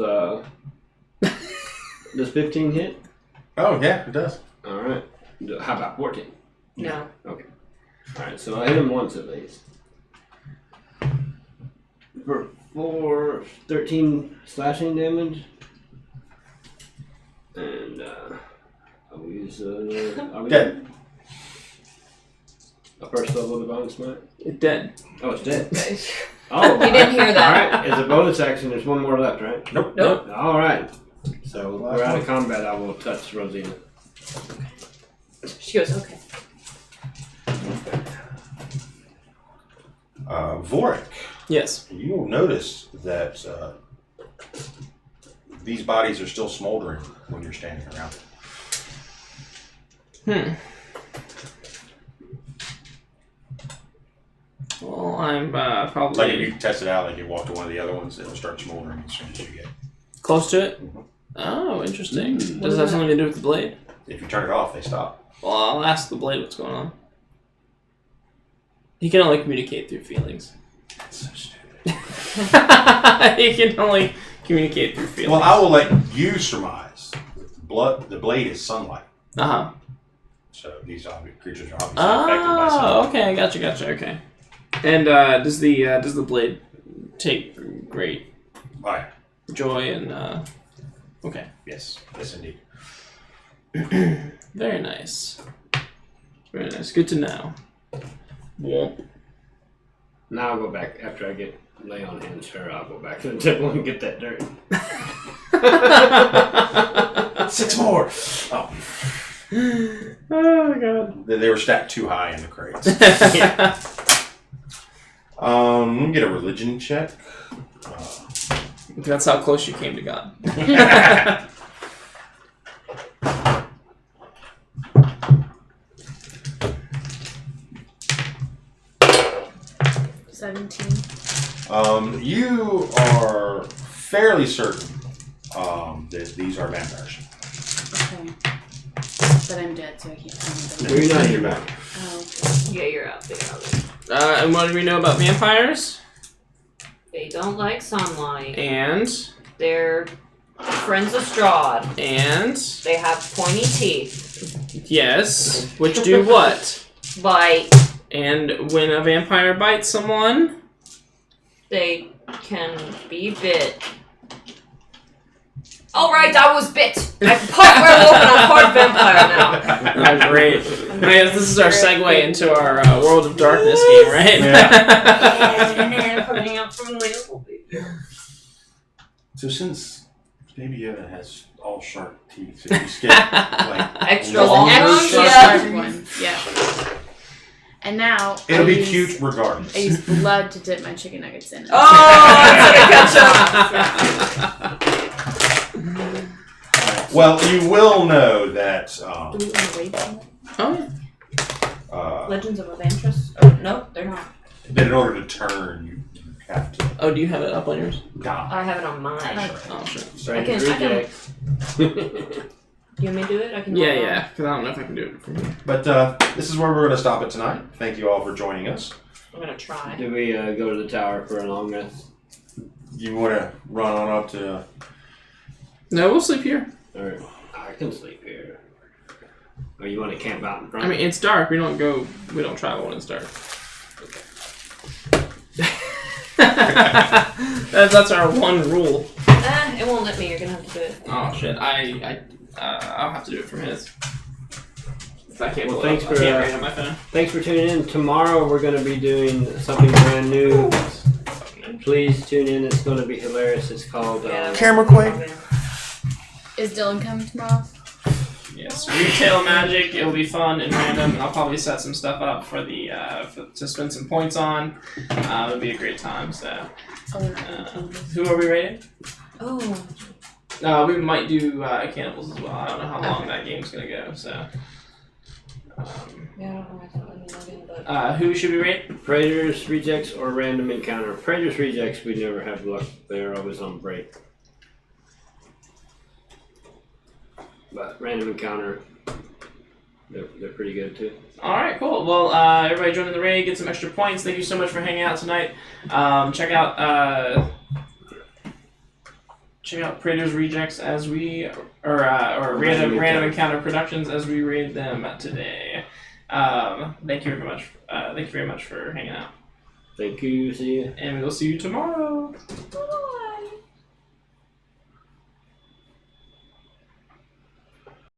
15 hit? oh yeah, it does. All right. How about 14? No. Okay. All right. So I hit him once at least. For 13 slashing damage, and I'll use Dead. a first level divine smite. It's dead. Oh, it's dead. Okay. Oh, You didn't hear that. All right. As a bonus action, there's one more left, right? Nope. Nope. All right. So Last we're out one. of combat. I will touch Rosina. She goes, okay. Vorik, Yes. you will notice that these bodies are still smoldering when you're standing around. Well, I'm Like if probably you test it out, like you walk to one of the other ones, it'll start smoldering as soon as you get. close to it. Mhm. Oh, interesting. What Does is it have that? something to do with the blade? If you turn it off, they stop. Well, I'll ask the blade what's going on. He can only communicate through feelings. That's so stupid. He can only communicate through feelings. Well, I will let you surmise. The blade is sunlight, Uh-huh. so these creatures are obviously affected by Oh, sunlight. okay, gotcha, okay. And does the blade take great Oh, yeah. joy and okay. Yes, indeed. Very nice. Very nice. Good to know. Womp. Now I'll go back after I get lay on hands. Sure, I'll go back to the temple and get that dirt. want 6 more. Oh, Oh my god. they were stacked too high in the crates. Let me get a religion check. That's how close you came to God. 17. You are fairly certain that these are vampires. Okay. But I'm dead, so I can't tell them. You're not here, man. Oh. Yeah, you're out there. And what do we know about vampires? They don't like sunlight. And They're friends of Strahd. and They have pointy teeth. yes, which do what? Bite. And when a vampire bites someone, They can be bit. Alright, I was bit! I'm part werewolf and I'm part vampire now. great. This is our segue into our World of Darkness game, right? Putting up from the So since Baby Yoda has all sharp teeth, so you skip like Extra long long nose ones, sharp yeah. teeth, One. Yeah. And now it'll I be use, cute regardless. I use blood to dip my chicken nuggets in. Oh, that's Well, you will know that Do we want to wait on Oh, yeah. Legends of Evantress? Oh, no, they're not. that in order to turn, you have to Oh, do you have it up on yours? die. I have it on mine. Oh, sure. I can- Rejects. Do you want me to do it? I can. Yeah, hold on. yeah. Because I don't know if I can do it from here. But this is where we're going to stop it tonight. Thank you all for joining us. I'm gonna try. Do we go to the tower for a long rest? You want to run on up to? No, we'll sleep here. Or I can sleep here. Or you want to camp out in front? I mean, it's dark. We don't travel when it's dark. That's our one rule. It won't let me. You're gonna have to do it. Oh shit! I'll have to do it from his. If I can't. Well, pull it thanks up, I for, can't read on my phone. Thanks for tuning in. Tomorrow we're going to be doing something brand new. Please tune in. It's going to be hilarious. It's called Camera Quake. Is Dylan coming tomorrow? Yes, retail magic. It'll be fun and random. And I'll probably set some stuff up for the to spend some points on. It'll be a great time. So, Oh, we're not going to change this. who are we rating? Oh. We might do cannibals as well. I don't know how long that game's gonna go. So, Yeah, I don't know. I thought let me log in, but. who should we rate? Predators, Rejects, or Random Encounter. Predators, Rejects, we never have luck. They're always on break. But Random Encounter, they're pretty good too. All right, cool. Well, everybody join in the raid, get some extra points. Thank you so much for hanging out tonight. Check out Predators Rejects as we or Random Encounter Productions as we raid them today. Thank you very much. Thank you very much for hanging out, Thank you. See you. and we will see you tomorrow.